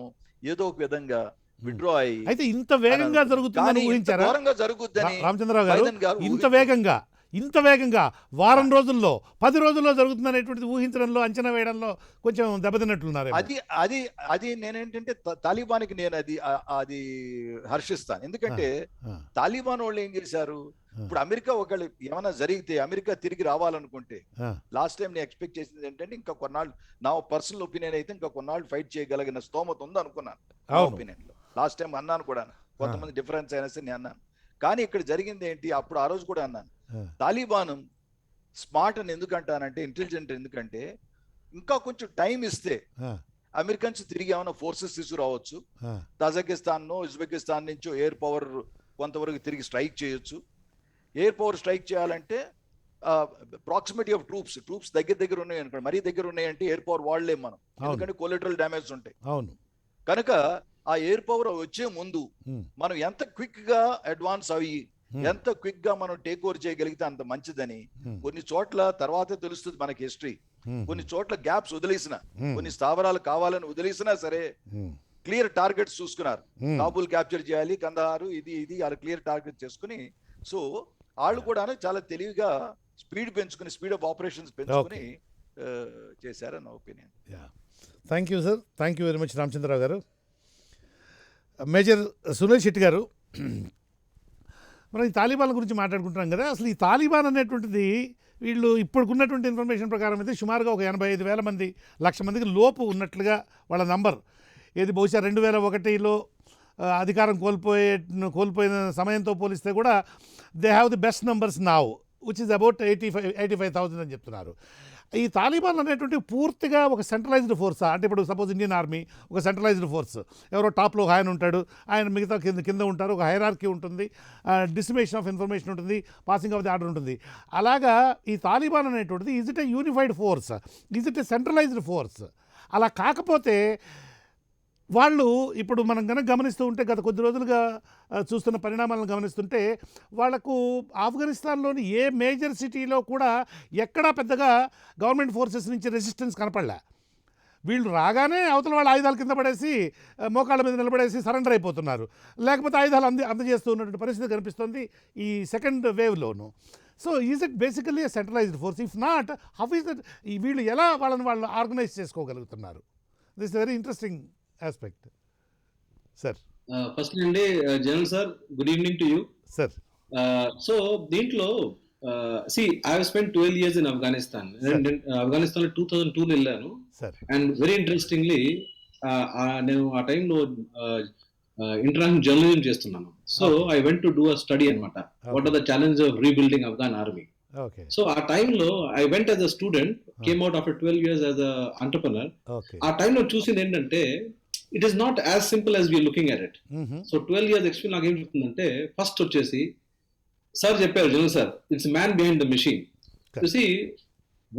ఏదో ఒక విధంగా విత్డ్రా అయ్యి, అయితే ఇంత వేగంగా జరుగుతుందని ఊహించారా జరుగుద్దని రామచంద్రరావు గారు? ఇంత వేగంగా ఇంత వేగంగా వారం రోజుల్లో 10 రోజుల్లో జరుగుతుందనేటువంటిది ఊహించడంలో, అంచనా వేయడంలో కొంచెం దెబ్బతిన్నట్లున్నారు. అది అది అది నేనేంటంటే తాలిబాన్కి నేను అది హర్షిస్తాను. ఎందుకంటే తాలిబాన్ వాళ్ళు ఏం చేశారు, ఇప్పుడు అమెరికా ఒకళ్ళు ఏమైనా జరిగితే అమెరికా తిరిగి రావాలనుకుంటే లాస్ట్ టైం నేను ఎక్స్పెక్ట్ చేసింది ఏంటంటే ఇంకా కొన్నాళ్ళు, నా పర్సనల్ ఒపీనియన్ అయితే ఇంకా కొన్నాళ్ళు ఫైట్ చేయగలిగిన స్తోమత ఉంది అనుకున్నాను. నా ఒపీనియన్ లో లాస్ట్ టైం అన్నాను కూడా, కొంతమంది డిఫరెన్స్ అయినా సరే నేను అన్నాను. కానీ ఇక్కడ జరిగింది ఏంటి, అప్పుడు ఆ రోజు కూడా అన్నాను, తాలిబాన్ స్మార్ట్ అని ఎందుకంటానంటే, ఇంటెలిజెంట్ ఎందుకంటే ఇంకా కొంచెం టైం ఇస్తే అమెరికన్స్ తిరిగి ఏమైనా ఫోర్సెస్ తీసుకురావచ్చు. తజకిస్తాన్ ఉజ్బెకిస్తాన్ నుంచో ఎయిర్ పవర్ కొంతవరకు తిరిగి స్ట్రైక్ చేయొచ్చు. ఎయిర్ పవర్ స్ట్రైక్ చేయాలంటే ప్రాక్సిమిటీ ఆఫ్ ట్రూప్స్ దగ్గర ఉన్నాయి అనుకోండి, మరీ దగ్గర ఉన్నాయంటే ఎయిర్ పవర్ వాడలేం మనం, ఎందుకంటే కొలెటరల్ డ్యామేజ్ ఉంటాయి. కనుక ఆ ఎయిర్ పవర్ వచ్చే ముందు మనం ఎంత క్విక్ గా అడ్వాన్స్ అయ్యి ఎంత క్విక్ గా మనం టేక్ ఓవర్ చేయగలిగితే అంత మంచిదని. కొన్ని చోట్ల తర్వాత తెలుస్తుంది మనకి హిస్టరీ, కొన్ని చోట్ల గ్యాప్స్ వదిలేసిన, కొన్ని స్థావరాలు కావాలని వదిలేసినా సరే క్లియర్ టార్గెట్స్ చూసుకున్నారు. కాబూల్ క్యాప్చర్ చేయాలి, కందహారు ఇది వాళ్ళు క్లియర్ టార్గెట్ చేసుకుని, సో వాళ్ళు కూడా చాలా తెలివిగా స్పీడ్ ఆఫ్ ఆపరేషన్స్ పెంచుకుని చేశారని నా opinion. Thank you sir, thank you very much Ramachandrarao గారు. మేజర్ సునీల్ శెట్టి గారు, మనం ఈ తాలిబాన్ గురించి మాట్లాడుకుంటున్నాం కదా, అసలు ఈ తాలిబాన్ అనేటువంటిది వీళ్ళు ఇప్పుడున్నటువంటి ఇన్ఫర్మేషన్ ప్రకారం అయితే సుమారుగా ఒక 85,000 మంది, 1,00,000 మందికి లోపు ఉన్నట్లుగా వాళ్ళ నంబర్. ఏది బహుశా 2001లో అధికారం కోల్పోయిన సమయంతో పోలిస్తే కూడా they have the best numbers now, which is about 85,000 అని చెప్తున్నారు. ఈ తాలిబాన్ అనేటువంటి పూర్తిగా ఒక సెంట్రలైజ్డ్ ఫోర్సా? అంటే ఇప్పుడు సపోజ్ ఇండియన్ ఆర్మీ ఒక సెంట్రలైజ్డ్ ఫోర్స్, ఎవరో టాప్లో ఒక ఆయన ఉంటాడు, ఆయన మిగతా కింద ఉంటారు, ఒక హైరార్కీ ఉంటుంది, డిస్ట్రిబ్యూషన్ ఆఫ్ ఇన్ఫర్మేషన్ ఉంటుంది, పాసింగ్ ఆఫ్ ది ఆర్డర్ ఉంటుంది. అలాగా ఈ తాలిబాన్ అనేటువంటిది is it a unified force, is it a centralised force? అలా కాకపోతే వాళ్ళు ఇప్పుడు మనం కనుక గమనిస్తూ ఉంటే, గత కొద్ది రోజులుగా చూస్తున్న పరిణామాలను గమనిస్తుంటే, వాళ్లకు ఆఫ్ఘనిస్తాన్లోని ఏ మేజర్ సిటీలో కూడా ఎక్కడా పెద్దగా గవర్నమెంట్ ఫోర్సెస్ నుంచి రెసిస్టెన్స్ కనపడలే. వీళ్ళు రాగానే అవతల వాళ్ళ ఆయుధాలు కింద పడేసి మోకాళ్ళ మీద నిలబడేసి సరెండర్ అయిపోతున్నారు, లేకపోతే ఆయుధాలు అందజేస్తూ ఉన్నటువంటి పరిస్థితి కనిపిస్తుంది ఈ సెకండ్ వేవ్లోను. So is it basically a centralised force? If not, how is that? వీళ్ళు ఎలా వాళ్ళు ఆర్గనైజ్ చేసుకోగలుగుతున్నారు? This is very interesting aspect. Sir. First అండి general sir, good evening to you sir. So దీంట్లో I have spent 12 years in Afghanistan. Afghanistan 2002 వెళ్ళాను. And very interestingly నేను ఆ టైంలో ఇంటర్నేషనల్ జర్నలిజం చేస్తున్నాను. So I went to do a study అనమాట, what are the challenge of rebuilding Afghan army. So ఆ టైంలో I went as a student, came out after 12 years as a entrepreneur. ఆ టైంలో చూసింది ఏంటంటే, it is not as simple as we are looking at it. So 12 years experience నాకు ఏం చెప్తుందంటే, first వచ్చేసి సార్ చెప్పారు, general sir, it's man behind the machine. You see,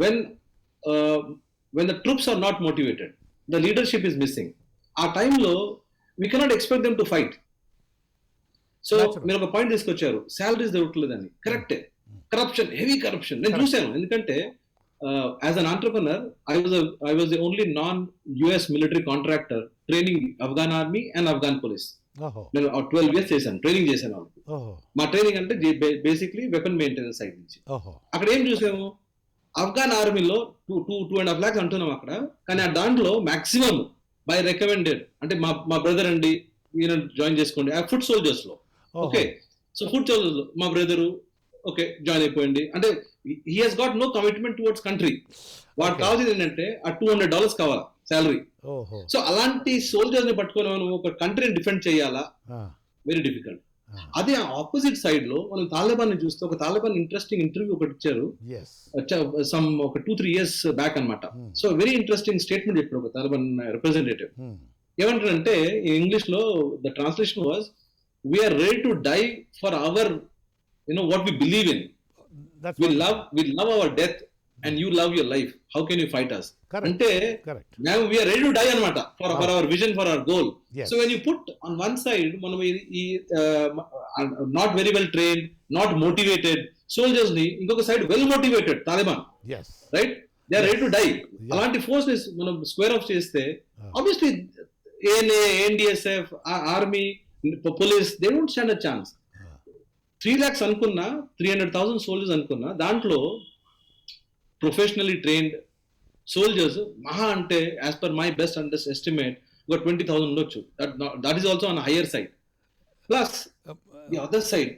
when the troops are not motivated, the leadership is missing. ఆ టైంలో we cannot expect them to fight. So మీరు ఒక point తీసుకొచ్చారు, శాలరీస్ దొరకలేదని. కరెక్టే, కరప్షన్, హెవీ కరప్షన్ నేను చూశాను. ఎందుకంటే as an entrepreneur I was the only non-US military contractor training Afghan army and Afghan police. నేను 12 years చేశాను, ట్రైనింగ్ చేశాను వాళ్ళకి. మా ట్రైనింగ్ అంటే బేసిక్లీ వెపన్ మెయింటెనెన్స్ సైడ్ నుంచి. అక్కడ ఏం చూసాము, ఆఫ్ఘాన్ ఆర్మీలో 2.5 lakhs అంటున్నాం అక్కడ, కానీ ఆ దాంట్లో మాక్సిమం బై రికమెండెడ్, అంటే మా బ్రదర్ అండి ఈయన జాయిన్ చేసుకోండి, ఆ ఫుడ్ సోల్జర్స్ లో. ఓకే, సో ఫుడ్ సోల్జర్స్ లో మా బ్రదరు ఓకే జాయిన్ అయిపోయింది. అంటే he he's got no commitment towards country. వాడు కావాల్సింది ఏంటంటే ఆ $200 కావాలా శాలరీ. సో అలాంటి సోల్జర్స్ ని పట్టుకొని మనం ఒక కంట్రీని డిఫెండ్ చేయాలా, వెరీ డిఫికల్ట్. అదే ఆపోజిట్ సైడ్ లో మనం తాలిబాన్ ని చూస్తే, ఒక తాలిబాన్ ఇంట్రెస్టింగ్ ఇంటర్వ్యూ ఒకటి ఇచ్చారు ఒక 2-3 years బ్యాక్ అనమాట. సో వెరీ ఇంట్రెస్టింగ్ స్టేట్మెంట్ చెప్పారు ఒక తాలిబాన్ రిప్రజెంటేటివ్. ఏమంటారంటే ఇంగ్లీష్ లో the translation was, we are ready to die for our what we believe in. We love our death and you love your life. How can you fight us? Ante now we are ready to die anamata for our vision, for our goal. So when you put on one side manam not very well trained, not motivated soldiers ni, inkoka side well motivated Taliban, right, they are ready to die. Alanti forces manam square off cheste, obviously ANA, NDSF, army, police, they don't stand a chance. 3 lakhs అనుకున్నా, 300,000 soldiers అనుకున్నా, దాంట్లో professionally trained soldiers మహా అంటే as per my best estimate ఒక 20,000 ఉండొచ్చు. That is also on hire side. Plus the other side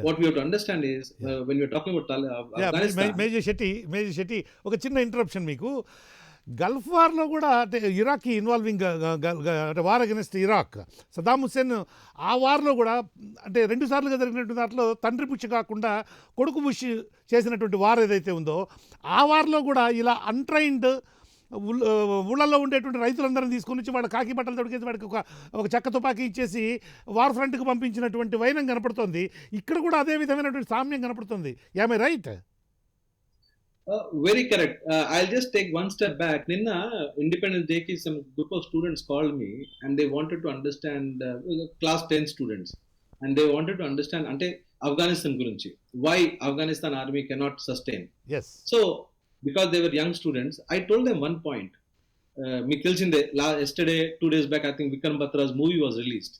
what we have to understand is when we are talking about Afghanistan. Major Shetty ఒక చిన్న interruption మీకు. Gulf వార్లో కూడా అంటే ఇరాక్కి involving అంటే war against Iraq, Saddam Hussain ఆ వార్లో కూడా అంటే 2 సార్లుగా జరిగినటువంటి దాంట్లో తండ్రి పుష్ కాకుండా కొడుకు పుష్ చేసినటువంటి వార్ ఏదైతే ఉందో ఆ వార్లో కూడా ఇలా అన్ట్రైన్డ్ ఊళ్ళల్లో ఉండేటువంటి రైతులందరినీ తీసుకొని వచ్చి వాడు కాకి బట్టలు తొడిగేసి వాడికి ఒక చెక్క తుపాకీ ఇచ్చేసి వార్ ఫ్రంట్కి పంపించినటువంటి వైనం కనపడుతుంది. ఇక్కడ కూడా అదే విధమైనటువంటి సామ్యం కనపడుతుంది. Am I right? Very correct. I'll just take one step back. Ninna Independence Day ki some group of students called me and they wanted to understand class 10 students and they wanted to understand ante Afghanistan gurinchi, why Afghanistan army cannot sustain. Yes. So because they were young students, I told them one point. Meeku telisinde yesterday 2 days back I think Vikram Batra's movie was released.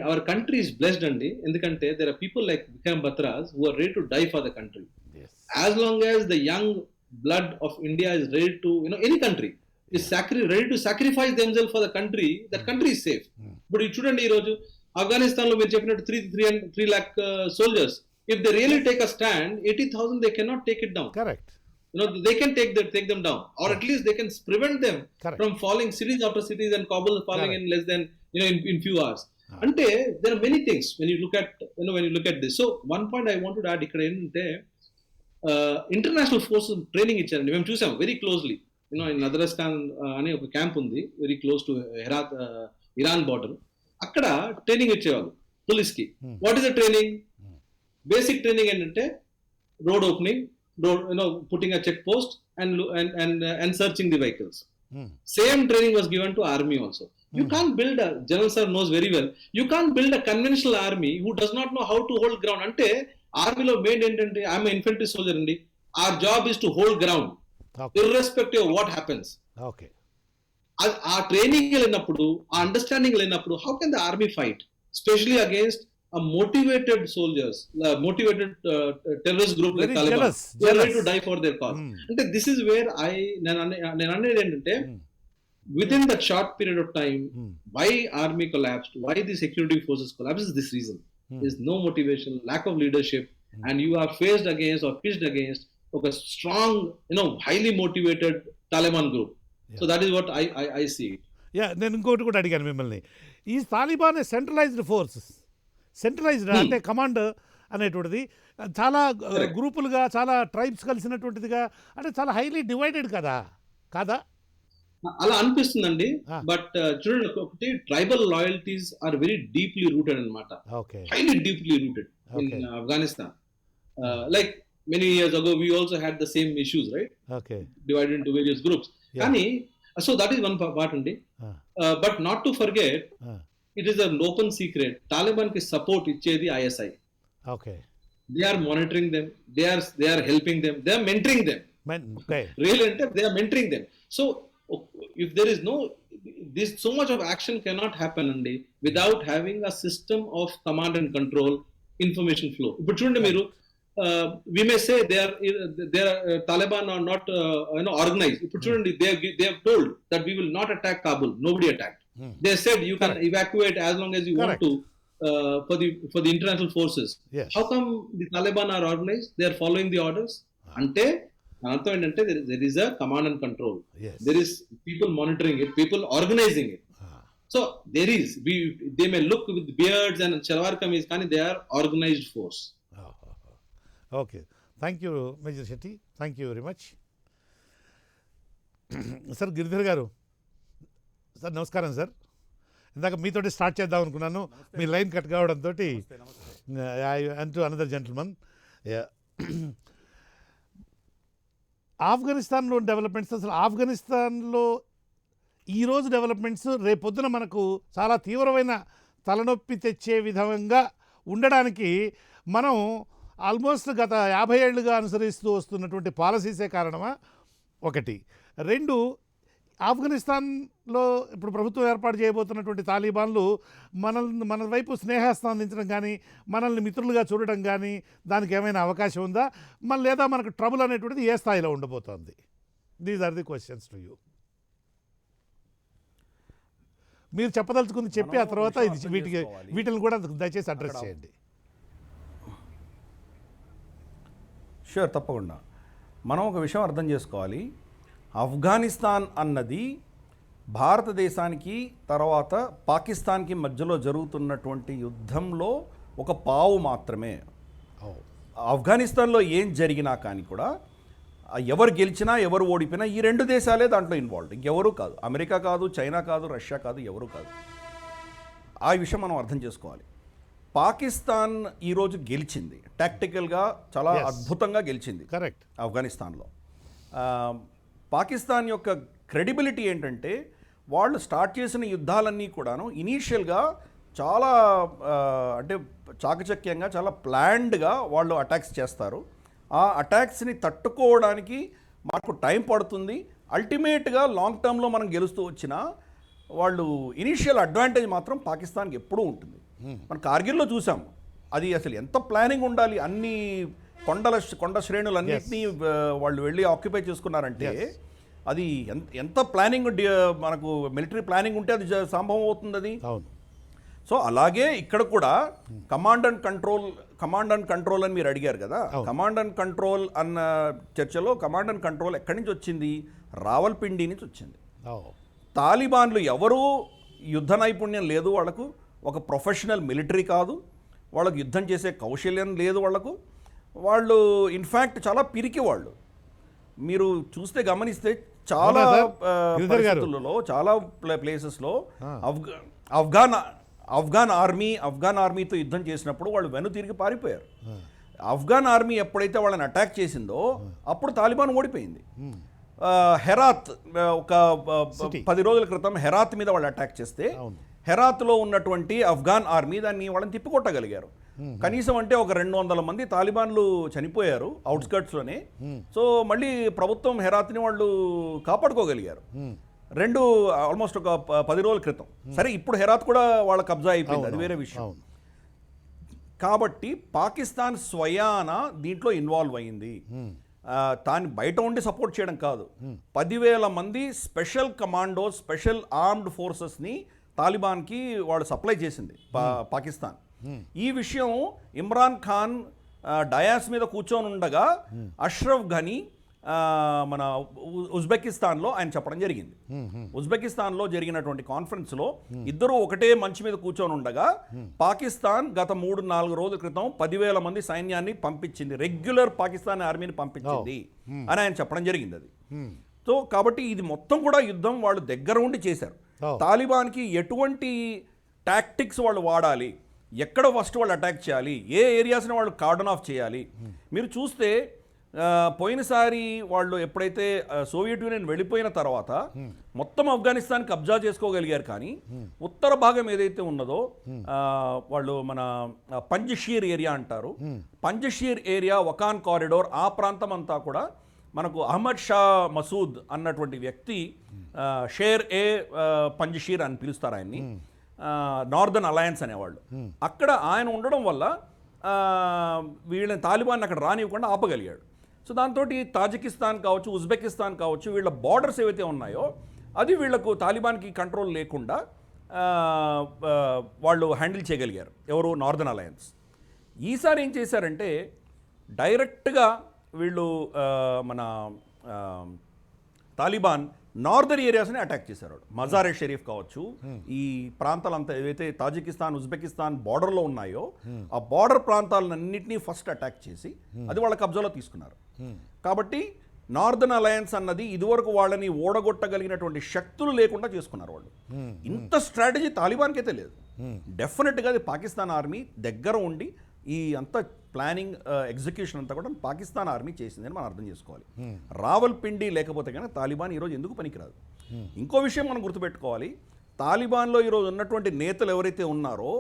Our country is blessed andi endukante there are people like Vikram Batras who are ready to die for the country. As long as the young blood of India is ready to, any country is ready to sacrifice themselves for the country, that country is safe. But you shouldn't, Afghanistan lo meer cheppinattu 3 lakh soldiers, if they really take a stand, 80,000 they cannot take it down. Correct. They can take them down, or at least they can prevent them from falling cities after cities and Kabul falling in less than in few hours. Ante there are many things when you look at this. So one point I wanted to add ikkada entante international force training ఇచ్చారండి. మేము చూసాం very closely. In నదరస్థాన్ అనే ఒక camp ఉంది very close to Herat, Iran border. అక్కడ training ఇచ్చేవాళ్ళు పోలీస్కి. What is the training? Basic training ఏంటంటే road opening, putting a check post and searching the vehicles. Same training was given to army also. You can't build General sir knows very well, you can't build a conventional army who does not know how to hold ground. Ante ఆర్మీలో main ఏంటంటే I'm infantry soldier అండి, our job is to hold ground irrespective of what happens. Okay, ఆ training లేనప్పుడు, ఆ understanding లేనప్పుడు how can the army fight specially against motivated soldiers, motivated terrorist group like Taliban who are ready to die for their cause. అంటే this is where నేను అనేది ఏంటంటే within that short period of time, why army collapsed, why the security forces collapsed is this reason. There's no motivation, lack of leadership, and you are faced against or pitched against a strong, highly motivated Taliban group. So that is what I see. నేను ఇంకోటి కూడా అడిగాను మిమ్మల్ని. ఈ Taliban centralised forces, centralised అంటే command అనేటువంటిది చాలా గ్రూపులుగా, చాలా ట్రైబ్స్ కలిసినటువంటిదిగా, అంటే చాలా హైలీ డివైడెడ్ కాదా? అలా అనిపిస్తుందండి. బట్ చూడండి, ఒకటి tribal loyalties are very deeply rooted అన్నమాట, highly deeply rooted in Afghanistan. Like many years ago we also had the same issues, right? Divided into various groups. కానీ so that is one part అండి. But not to forget, it is an open secret, Taliban కి support ఇచ్చేది ISI. They are monitoring them, they are helping them, they are mentoring them. Really, they are mentoring them. So if there is so much of action cannot happen without having a system of command and control, information flow. But chudandi meeru, we may say they are Taliban are not organized. But chudandi, they have told that we will not attack Kabul. Nobody attacked. They said you can evacuate as long as you want to for the international forces. How come the Taliban are organized? They are following the orders. Ante దాంతో ఏంటంటే there is a command and control. There is people monitoring it, people organizing it. So they may look with beards and shalwar kameez, కానీ they are organized force. Okay, thank you Major Shetty, thank you very much. Sir Giridhar గారు, sir నమస్కారం sir. ఇందాక మీతోటి start చేద్దాం అనుకున్నాను, మీ line cut కావడంతో అంటూ another gentleman. ఆఫ్ఘనిస్తాన్లో డెవలప్మెంట్స్, అసలు ఆఫ్ఘనిస్తాన్లో ఈరోజు డెవలప్మెంట్స్ రేపొద్దున మనకు చాలా తీవ్రమైన తలనొప్పి తెచ్చే విధంగా ఉండడానికి మనం ఆల్మోస్ట్ గత 50 ఏళ్ళుగా అనుసరిస్తూ వస్తున్నటువంటి పాలసీసే కారణమా? ఒకటి. 2, ఆఫ్ఘనిస్తాన్లో ఇప్పుడు ప్రభుత్వం ఏర్పాటు చేయబోతున్నటువంటి తాలిబాన్లు మన వైపు స్నేహాస్తం అందించడం కానీ మనల్ని మిత్రులుగా చూడడం కానీ దానికి ఏమైనా అవకాశం ఉందా, లేదా మనకు ట్రబుల్ అనేటువంటిది ఏ స్థాయిలో ఉండబోతోంది? These are the questions to you. మీరు చెప్పదలుచుకుంది చెప్పి ఆ తర్వాత వీటిని కూడా దయచేసి అడ్రస్ చేయండి. షూర్, తప్పకుండా. మనం ఒక విషయం అర్థం చేసుకోవాలి. ఆఫ్ఘనిస్తాన్ అన్నది భారతదేశానికి తర్వాత పాకిస్తాన్కి మధ్యలో జరుగుతున్నటువంటి యుద్ధంలో ఒక పావు మాత్రమే. ఆఫ్ఘనిస్తాన్లో ఏం జరిగినా కానీ కూడా ఎవరు గెలిచినా ఎవరు ఓడిపోయినా ఈ రెండు దేశాలే దాంట్లో ఇన్వాల్వ్, ఇంకెవరూ కాదు. అమెరికా కాదు, చైనా కాదు, రష్యా కాదు, ఎవరు కాదు. ఆ విషయం మనం అర్థం చేసుకోవాలి. పాకిస్తాన్ ఈరోజు గెలిచింది, టాక్టికల్గా చాలా అద్భుతంగా గెలిచింది కరెక్ట్ ఆఫ్ఘనిస్తాన్లో. పాకిస్తాన్ యొక్క క్రెడిబిలిటీ ఏంటంటే వాళ్ళు స్టార్ట్ చేసిన యుద్ధాలన్నీ కూడాను ఇనీషియల్గా చాలా అంటే చాకచక్యంగా చాలా ప్లాన్డ్గా వాళ్ళు అటాక్స్ చేస్తారు. ఆ అటాక్స్ని తట్టుకోవడానికి మాకు టైం పడుతుంది. అల్టిమేట్గా లాంగ్ టర్మ్లో మనం గెలుస్తూ వచ్చినా వాళ్ళు ఇనీషియల్ అడ్వాంటేజ్ మాత్రం పాకిస్తాన్కి ఎప్పుడూ ఉంటుంది. మనం కార్గిల్లో చూసాం, అది అసలు ఎంత ప్లానింగ్ ఉండాలి. అన్ని కొండ శ్రేణులన్నింటినీ వాళ్ళు వెళ్ళి ఆక్యుపై చేసుకున్నారంటే అది ఎంత ప్లానింగ్, మనకు మిలిటరీ ప్లానింగ్ ఉంటే అది సంభవం అవుతుంది అది. సో అలాగే ఇక్కడ కూడా కమాండ్ అండ్ కంట్రోల్ అని మీరు అడిగారు కదా. కమాండ్ అండ్ కంట్రోల్ అన్న చర్చలో కమాండ్ అండ్ కంట్రోల్ ఎక్కడి నుంచి వచ్చింది? రావల్పిండి నుంచి వచ్చింది. తాలిబాన్లు ఎవరూ యుద్ధ నైపుణ్యం లేదు వాళ్ళకు, ఒక ప్రొఫెషనల్ మిలిటరీ కాదు, వాళ్ళకు యుద్ధం చేసే కౌశల్యం లేదు వాళ్ళకు. వాళ్ళు ఇన్ఫ్యాక్ట్ చాలా పిరికి వాళ్ళు. మీరు చూస్తే గమనిస్తే చాలా పరిస్థితులలో చాలా ప్లేసెస్లో ఆఫ్ఘాన్ ఆర్మీతో యుద్ధం చేసినప్పుడు వాళ్ళు వెనుతిరిగి పారిపోయారు. ఆఫ్ఘాన్ ఆర్మీ ఎప్పుడైతే వాళ్ళని అటాక్ చేసిందో అప్పుడు తాలిబాన్ ఓడిపోయింది. హెరాత్ ఒక 10 రోజుల క్రితం హెరాత్ మీద వాళ్ళు అటాక్ చేస్తే హెరాత్లో ఉన్నటువంటి ఆఫ్ఘాన్ ఆర్మీ దాన్ని వాళ్ళని తిప్పికొట్టగలిగారు. కనీసం అంటే ఒక 200 మంది తాలిబాన్లు చనిపోయారు అవుట్స్కర్ట్స్లోనే. సో మళ్ళీ ప్రభుత్వం హెరాత్ని వాళ్ళు కాపాడుకోగలిగారు. ఆల్మోస్ట్ ఒక 10 రోజుల క్రితం. సరే, ఇప్పుడు హెరాత్ కూడా వాళ్ళ కబ్జా అయిపోయింది, అది వేరే విషయం. కాబట్టి పాకిస్తాన్ స్వయాన దీంట్లో ఇన్వాల్వ్ అయింది. దాన్ని బయట ఉండి సపోర్ట్ చేయడం కాదు. 10,000 మంది స్పెషల్ కమాండోస్, స్పెషల్ ఆర్మ్డ్ ఫోర్సెస్ని తాలిబాన్కి వాళ్ళు సప్లై చేసింది పాకిస్తాన్. ఈ విషయం ఇమ్రాన్ ఖాన్ డయాస్ మీద కూర్చొని ఉండగా అష్రఫ్ ఘనీ మన ఉజ్బెకిస్తాన్లో ఆయన చెప్పడం జరిగింది. ఉజ్బెకిస్తాన్లో జరిగినటువంటి కాన్ఫరెన్స్లో ఇద్దరు ఒకటే మంచి మీద కూర్చొని ఉండగా పాకిస్తాన్ గత 3-4 రోజుల క్రితం 10,000 మంది సైన్యాన్ని పంపించింది, రెగ్యులర్ పాకిస్తాన్ ఆర్మీని పంపించింది అని ఆయన చెప్పడం జరిగింది. అది సో కాబట్టి ఇది మొత్తం కూడా యుద్ధం వాళ్ళు దగ్గర ఉండి చేశారు. తాలిబాన్కి ఎటువంటి టాక్టిక్స్ వాళ్ళు వాడాలి, ఎక్కడ ఫస్ట్ వాళ్ళు అటాక్ చేయాలి, ఏ ఏరియాస్ని వాళ్ళు కార్డన్ ఆఫ్ చేయాలి. మీరు చూస్తే పోయినసారి వాళ్ళు ఎప్పుడైతే సోవియట్ యూనియన్ వెళ్ళిపోయిన తర్వాత మొత్తం ఆఫ్ఘనిస్తాన్ కబ్జా చేసుకోగలిగారు, కానీ ఉత్తర భాగం ఏదైతే ఉన్నదో వాళ్ళు మన పంజషీర్ ఏరియా అంటారు, పంజషీర్ ఏరియా, వకాన్ కారిడోర్, ఆ ప్రాంతం అంతా కూడా మనకు అహ్మద్ షా మసూద్ అన్నటువంటి వ్యక్తి షేర్ ఏ పంజషీర్ అని పిలుస్తారు ఆయన్ని, నార్దర్న్ అలయన్స్ అనేవాళ్ళు. అక్కడ ఆయన ఉండడం వల్ల వీళ్ళని తాలిబాన్ అక్కడ రానివ్వకుండా ఆపగలిగాడు. సో దాంతో తాజికిస్తాన్ కావచ్చు, ఉజ్బెకిస్తాన్ కావచ్చు, వీళ్ళ బార్డర్స్ ఏవైతే ఉన్నాయో అది వీళ్లకు తాలిబాన్కి కంట్రోల్ లేకుండా వాళ్ళు హ్యాండిల్ చేయగలిగారు, ఎవరు, నార్దర్న్ అలయన్స్. ఈసారి ఏం చేశారంటే డైరెక్ట్గా వీళ్ళు మన తాలిబాన్ నార్దర్ ఏరియాస్ని అటాక్ చేశారు. మజారే షరీఫ్ కావచ్చు, ఈ ప్రాంతాలంతా ఏవైతే తాజికిస్తాన్, ఉజ్బెకిస్తాన్ బార్డర్లో ఉన్నాయో ఆ బార్డర్ ప్రాంతాలన్నింటినీ ఫస్ట్ అటాక్ చేసి అది వాళ్ళ కబ్జాలో తీసుకున్నారు. కాబట్టి నార్దర్న్ అలయన్స్ అన్నది ఇదివరకు వాళ్ళని ఓడగొట్టగలిగినటువంటి శక్తులు లేకుండా చేసుకున్నారు వాళ్ళు. ఇంత స్ట్రాటజీ తాలిబాన్కి అయితే లేదు. డెఫినెట్గా అది పాకిస్తాన్ ఆర్మీ దగ్గర ఉండి ఈ అంత ప్లానింగ్ ఎగ్జిక్యూషన్ అంతా కూడా పాకిస్తాన్ ఆర్మీ చేసిందని మనం అర్థం చేసుకోవాలి. రావల్పిండి లేకపోతే కనుక తాలిబాన్ ఈరోజు ఎందుకు పనికిరాదు. ఇంకో విషయం మనం గుర్తుపెట్టుకోవాలి, తాలిబాన్లో ఈరోజు ఉన్నటువంటి నేతలు ఎవరైతే ఉన్నారో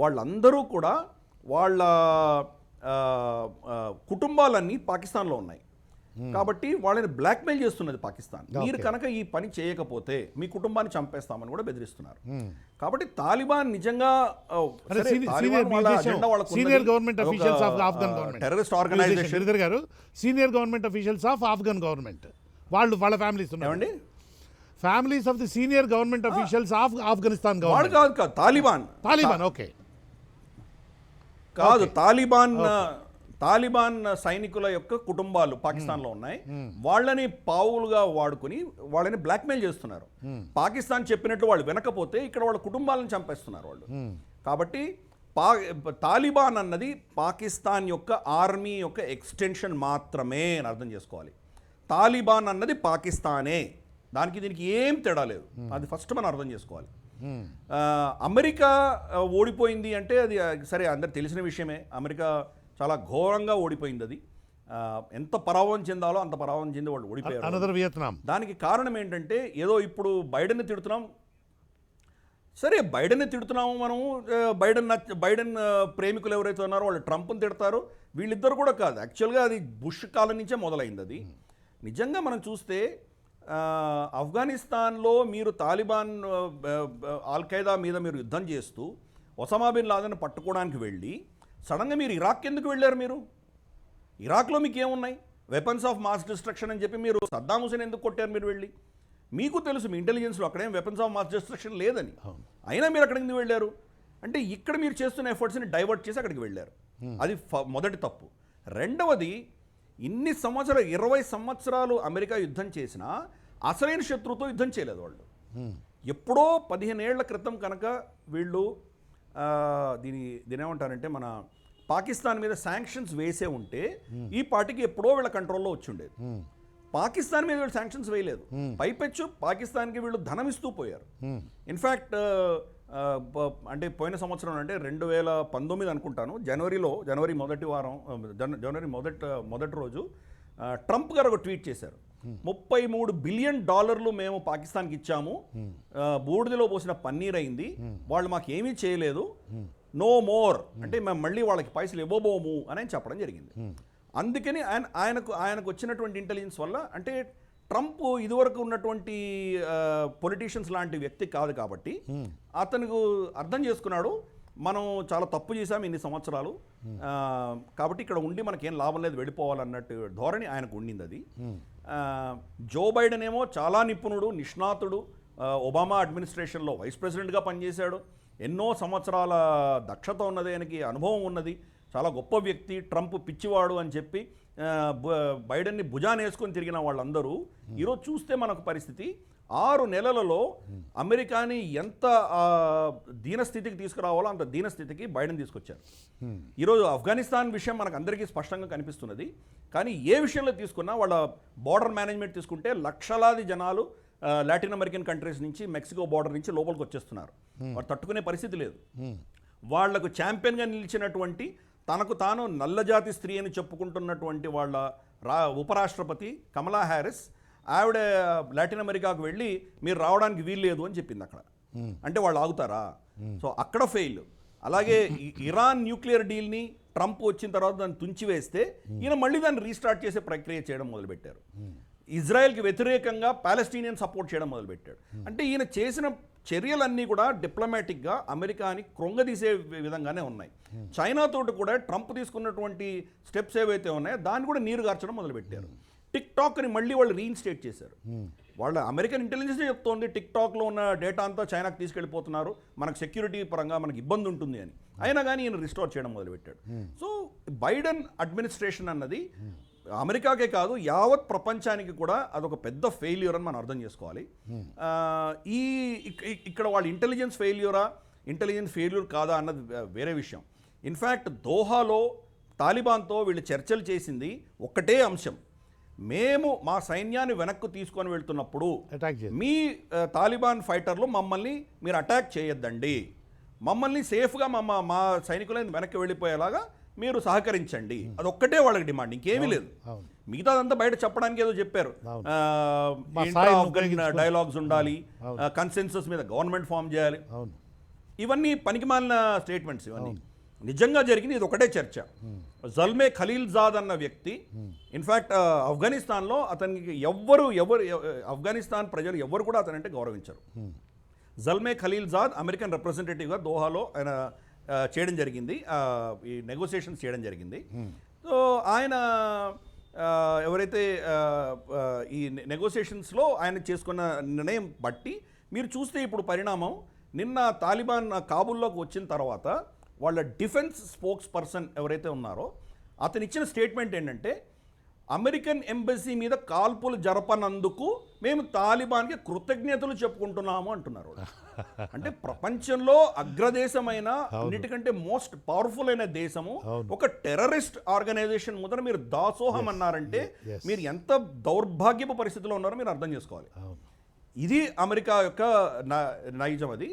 వాళ్ళందరూ కూడా వాళ్ళ కుటుంబాలన్నీ పాకిస్తాన్లో ఉన్నాయి. కాబట్టి వాళ్ళని బ్లాక్మెయిల్ చేస్తున్నది పాకిస్తాన్. మీరు కనుక ఈ పని చేయకపోతే మీ కుటుంబాన్ని చంపేస్తామని కూడా బెదిరిస్తున్నారు. కాబట్టి తాలిబాన్ నిజంగా senior government officials of Afghan government, terrorist organisation Sridhar గారు, senior government officials of Afghan government, వాళ్ళ ఫ్యామిలీస్ ఏమండి, families of the senior government officials of Afghanistan వాళ్ళు గవర్నమెంట్. కాదు తాలిబాన్ ఓకే కాదు, తాలిబాన్ సైనికుల యొక్క కుటుంబాలు పాకిస్తాన్లో ఉన్నాయి. వాళ్ళని పావులుగా వాడుకుని వాళ్ళని బ్లాక్మెయిల్ చేస్తున్నారు. పాకిస్తాన్ చెప్పినట్టు వాళ్ళు వినకపోతే ఇక్కడ వాళ్ళ కుటుంబాలను చంపేస్తున్నారు వాళ్ళు. కాబట్టి తాలిబాన్ అన్నది పాకిస్తాన్ యొక్క ఆర్మీ యొక్క ఎక్స్టెన్షన్ మాత్రమే అని అర్థం చేసుకోవాలి. తాలిబాన్ అన్నది పాకిస్తానే, దానికి దీనికి ఏం తేడా లేదు. అది ఫస్ట్ మనం అర్థం చేసుకోవాలి. అమెరికా ఓడిపోయింది అంటే అది సరే అందరు తెలిసిన విషయమే. అమెరికా చాలా ఘోరంగా ఓడిపోయింది. అది ఎంత పరాభవం చెందాలో అంత పరాభవం చెంది వాళ్ళు ఓడిపోయారు. వియత్నాం. దానికి కారణం ఏంటంటే ఏదో ఇప్పుడు బైడెన్ని తిడుతున్నాం, సరే బైడెన్ని తిడుతున్నాము మనము, బైడెన్ ప్రేమికులు ఎవరైతే ఉన్నారో వాళ్ళు ట్రంప్ని తిడతారు. వీళ్ళిద్దరు కూడా కాదు, యాక్చువల్గా అది బుష్ కాలం నుంచే మొదలైంది. అది నిజంగా మనం చూస్తే ఆఫ్ఘనిస్తాన్లో మీరు తాలిబాన్ ఆల్ఖైదా మీద మీరు యుద్ధం చేస్తూ ఒసామా బిన్ లాదెన్ పట్టుకోవడానికి వెళ్ళి సడన్గా మీరు ఇరాక్ ఎందుకు వెళ్ళారు? మీరు ఇరాక్లో మీకు ఏమున్నాయి? వెపన్స్ ఆఫ్ మాస్ డిస్ట్రక్షన్ అని చెప్పి మీరు సద్దాం హుసేన్ ఎందుకు కొట్టారు మీరు వెళ్ళి? మీకు తెలుసు మీ ఇంటెలిజెన్స్లో అక్కడేం వెపన్స్ ఆఫ్ మాస్ డిస్ట్రక్షన్ లేదని, అయినా మీరు అక్కడికి ఎందుకు వెళ్ళారు? అంటే ఇక్కడ మీరు చేస్తున్న ఎఫర్ట్స్ని డైవర్ట్ చేసి అక్కడికి వెళ్ళారు. అది మొదటి తప్పు. రెండవది, ఇన్ని సంవత్సరాలు 20 సంవత్సరాలు అమెరికా యుద్ధం చేసినా అసలైన శత్రువుతో యుద్ధం చేయలేదు వాళ్ళు. ఎప్పుడో 15 ఏళ్ల క్రితం కనుక వీళ్ళు దీని ఏమంటారంటే మన పాకిస్తాన్ మీద శాంక్షన్స్ వేసే ఉంటే ఈ పార్టీకి ఎప్పుడో వీళ్ళ కంట్రోల్లో వచ్చి ఉండేది. పాకిస్తాన్ మీద వీళ్ళు శాంక్షన్స్ వేయలేదు. పైపెచ్చు పాకిస్తాన్కి వీళ్ళు ధనం ఇస్తూ పోయారు. ఇన్ఫ్యాక్ట్ అంటే పోయిన సంవత్సరం అంటే 2019 అనుకుంటాను, జనవరి మొదటి రోజు ట్రంప్ గారు ఒక ట్వీట్ చేశారు. $33 బిలియన్ మేము పాకిస్తాన్కి ఇచ్చాము, బూడిదలో పోసిన పన్నీర్ అయింది, వాళ్ళు మాకు ఏమీ చేయలేదు, నో మోర్ అంటే మేము మళ్ళీ వాళ్ళకి పైసలు ఇవ్వబోము అని చెప్పడం జరిగింది. అందుకని ఆయనకు వచ్చినటువంటి ఇంటెలిజెన్స్ వల్ల, అంటే ట్రంప్ ఇదివరకు ఉన్నటువంటి పొలిటీషియన్స్ లాంటి వ్యక్తి కాదు కాబట్టి అతనికి అర్థం చేసుకున్నాడు మనం చాలా తప్పు చేశాం ఇన్ని సంవత్సరాలు, కాబట్టి ఇక్కడ ఉండి మనకేం లాభం లేదు, వెళ్ళిపోవాలన్నట్టు ధోరణి ఆయనకు ఉండింది. అది జో బైడెన్ ఏమో చాలా నిపుణుడు, నిష్ణాతుడు, ఒబామా అడ్మినిస్ట్రేషన్లో వైస్ ప్రెసిడెంట్గా పనిచేశాడు, ఎన్నో సంవత్సరాల దక్షత ఉన్నది, ఆయనకి అనుభవం ఉన్నది, చాలా గొప్ప వ్యక్తి. ట్రంప్ పిచ్చివాడు అని చెప్పి బైడెన్ని భుజాన్ని వేసుకొని తిరిగిన వాళ్ళందరూ ఈరోజు చూస్తే మనకు పరిస్థితి 6 నెలలలో అమెరికాని ఎంత దీనస్థితికి తీసుకురావాలో అంత దీనస్థితికి బైడెన్ తీసుకొచ్చారు. ఈరోజు ఆఫ్ఘనిస్తాన్ విషయం మనకు అందరికీ స్పష్టంగా కనిపిస్తున్నది. కానీ ఏ విషయంలో తీసుకున్నా వాళ్ళ బార్డర్ మేనేజ్మెంట్ తీసుకుంటే లక్షలాది జనాలు లాటిన్ అమెరికన్ కంట్రీస్ నుంచి మెక్సికో బార్డర్ నుంచి లోపలికి వచ్చేస్తున్నారు. వారు తట్టుకునే పరిస్థితి లేదు. వాళ్లకు ఛాంపియన్గా నిలిచినటువంటి తనకు తాను నల్లజాతి స్త్రీ అని చెప్పుకుంటున్నటువంటి వాళ్ళ ఉపరాష్ట్రపతి కమలా హ్యారిస్, ఆవిడ లాటిన్ అమెరికాకు వెళ్ళి మీరు రావడానికి వీల్లేదు అని చెప్పింది అక్కడ. అంటే వాళ్ళు ఆగుతారా? సో అక్కడ ఫెయిల్. అలాగే ఇరాన్ న్యూక్లియర్ డీల్ని ట్రంప్ వచ్చిన తర్వాత దాన్ని తుంచివేస్తే ఈయన మళ్ళీ దాన్ని రీస్టార్ట్ చేసే ప్రక్రియ చేయడం మొదలుపెట్టారు. ఇజ్రాయెల్కి వ్యతిరేకంగా పాలెస్టీనియన్ సపోర్ట్ చేయడం మొదలుపెట్టాడు. అంటే ఈయన చేసిన చర్యలన్నీ కూడా డిప్లొమాటిక్గా అమెరికాని కృంగదీసే విధంగానే ఉన్నాయి. చైనాతోటి కూడా ట్రంప్ తీసుకున్నటువంటి స్టెప్స్ ఏవైతే ఉన్నాయో దాన్ని కూడా నీరు గార్చడం మొదలుపెట్టారు. టిక్ టాక్ని మళ్ళీ వాళ్ళు రీఇన్స్టేట్ చేశారు. వాళ్ళ అమెరికన్ ఇంటెలిజెన్స్ చెప్తోంది టిక్ టాక్లో ఉన్న డేటా అంతా చైనాకి తీసుకెళ్ళిపోతున్నారు, మనకు సెక్యూరిటీ పరంగా మనకు ఇబ్బంది ఉంటుంది అని. అయినా కానీ ఈయన రిస్టోర్ చేయడం మొదలుపెట్టాడు. సో బైడెన్ అడ్మినిస్ట్రేషన్ అన్నది అమెరికాకే కాదు యావత్ ప్రపంచానికి కూడా అదొక పెద్ద ఫెయిల్యూర్ అని మనం అర్థం చేసుకోవాలి. ఇక్కడ వాళ్ళ ఇంటెలిజెన్స్ ఫెయిల్యూర్ కాదా అన్నది వేరే విషయం. ఇన్ఫ్యాక్ట్ దోహాలో తాలిబాన్తో వీళ్ళు చర్చలు చేసింది ఒక్కటే అంశం, మేము మా సైన్యాన్ని వెనక్కు తీసుకొని వెళ్తున్నప్పుడు మీ తాలిబాన్ ఫైటర్లు మమ్మల్ని మీరు అటాక్ చేయొద్దండి, మమ్మల్ని సేఫ్గా మా సైనికులను వెనక్కి వెళ్ళిపోయేలాగా మీరు సహకరించండి. అదొక్కటే వాళ్ళకి డిమాండ్, ఇంకేమీ లేదు. మిగతాదంతా బయట చెప్పడానికి ఏదో చెప్పారు, డైలాగ్స్ ఉండాలి, కన్సెన్సస్ మీద గవర్నమెంట్ ఫామ్ చేయాలి, ఇవన్నీ పనికిమాలిన స్టేట్మెంట్స్ ఇవన్నీ. నిజంగా జరిగింది ఇది ఒకటే చర్చ. జల్మే ఖలీల్జాద్ అన్న వ్యక్తి ఇన్ఫ్యాక్ట్ ఆఫ్ఘనిస్తాన్లో అతనికి ఎవరు ఆఫ్ఘనిస్తాన్ ప్రజలు ఎవరు కూడా అతనంటే గౌరవించరు. జల్మే ఖలీల్జాద్ అమెరికన్ రిప్రజెంటేటివ్గా దోహాలో ఆయన చేయడం జరిగింది, ఈ నెగోసియేషన్స్ చేయడం జరిగింది. సో ఆయన ఎవరైతే ఈ నెగోసియేషన్స్లో ఆయన చేసుకున్న నిర్ణయం బట్టి మీరు చూస్తే ఇప్పుడు పరిణామం, నిన్న తాలిబాన్ కాబూల్లోకి వచ్చిన తర్వాత వాళ్ళ డిఫెన్స్ స్పోక్స్ పర్సన్ ఎవరైతే ఉన్నారో అతను ఇచ్చిన స్టేట్మెంట్ ఏంటంటే, అమెరికన్ ఎంబసీ మీద కాల్పులు జరపనందుకు మేము తాలిబాన్కి కృతజ్ఞతలు చెప్పుకుంటున్నాము అంటున్నారు. అంటే ప్రపంచంలో అగ్రదేశమైన అన్నిటికంటే మోస్ట్ పవర్ఫుల్ అయిన దేశము ఒక టెర్రరిస్ట్ ఆర్గనైజేషన్ ముందర మీరు దాసోహం అన్నారంటే మీరు ఎంత దౌర్భాగ్యపు పరిస్థితిలో ఉన్నారో మీరు అర్థం చేసుకోవాలి. ఇది అమెరికా యొక్క నైజం. అది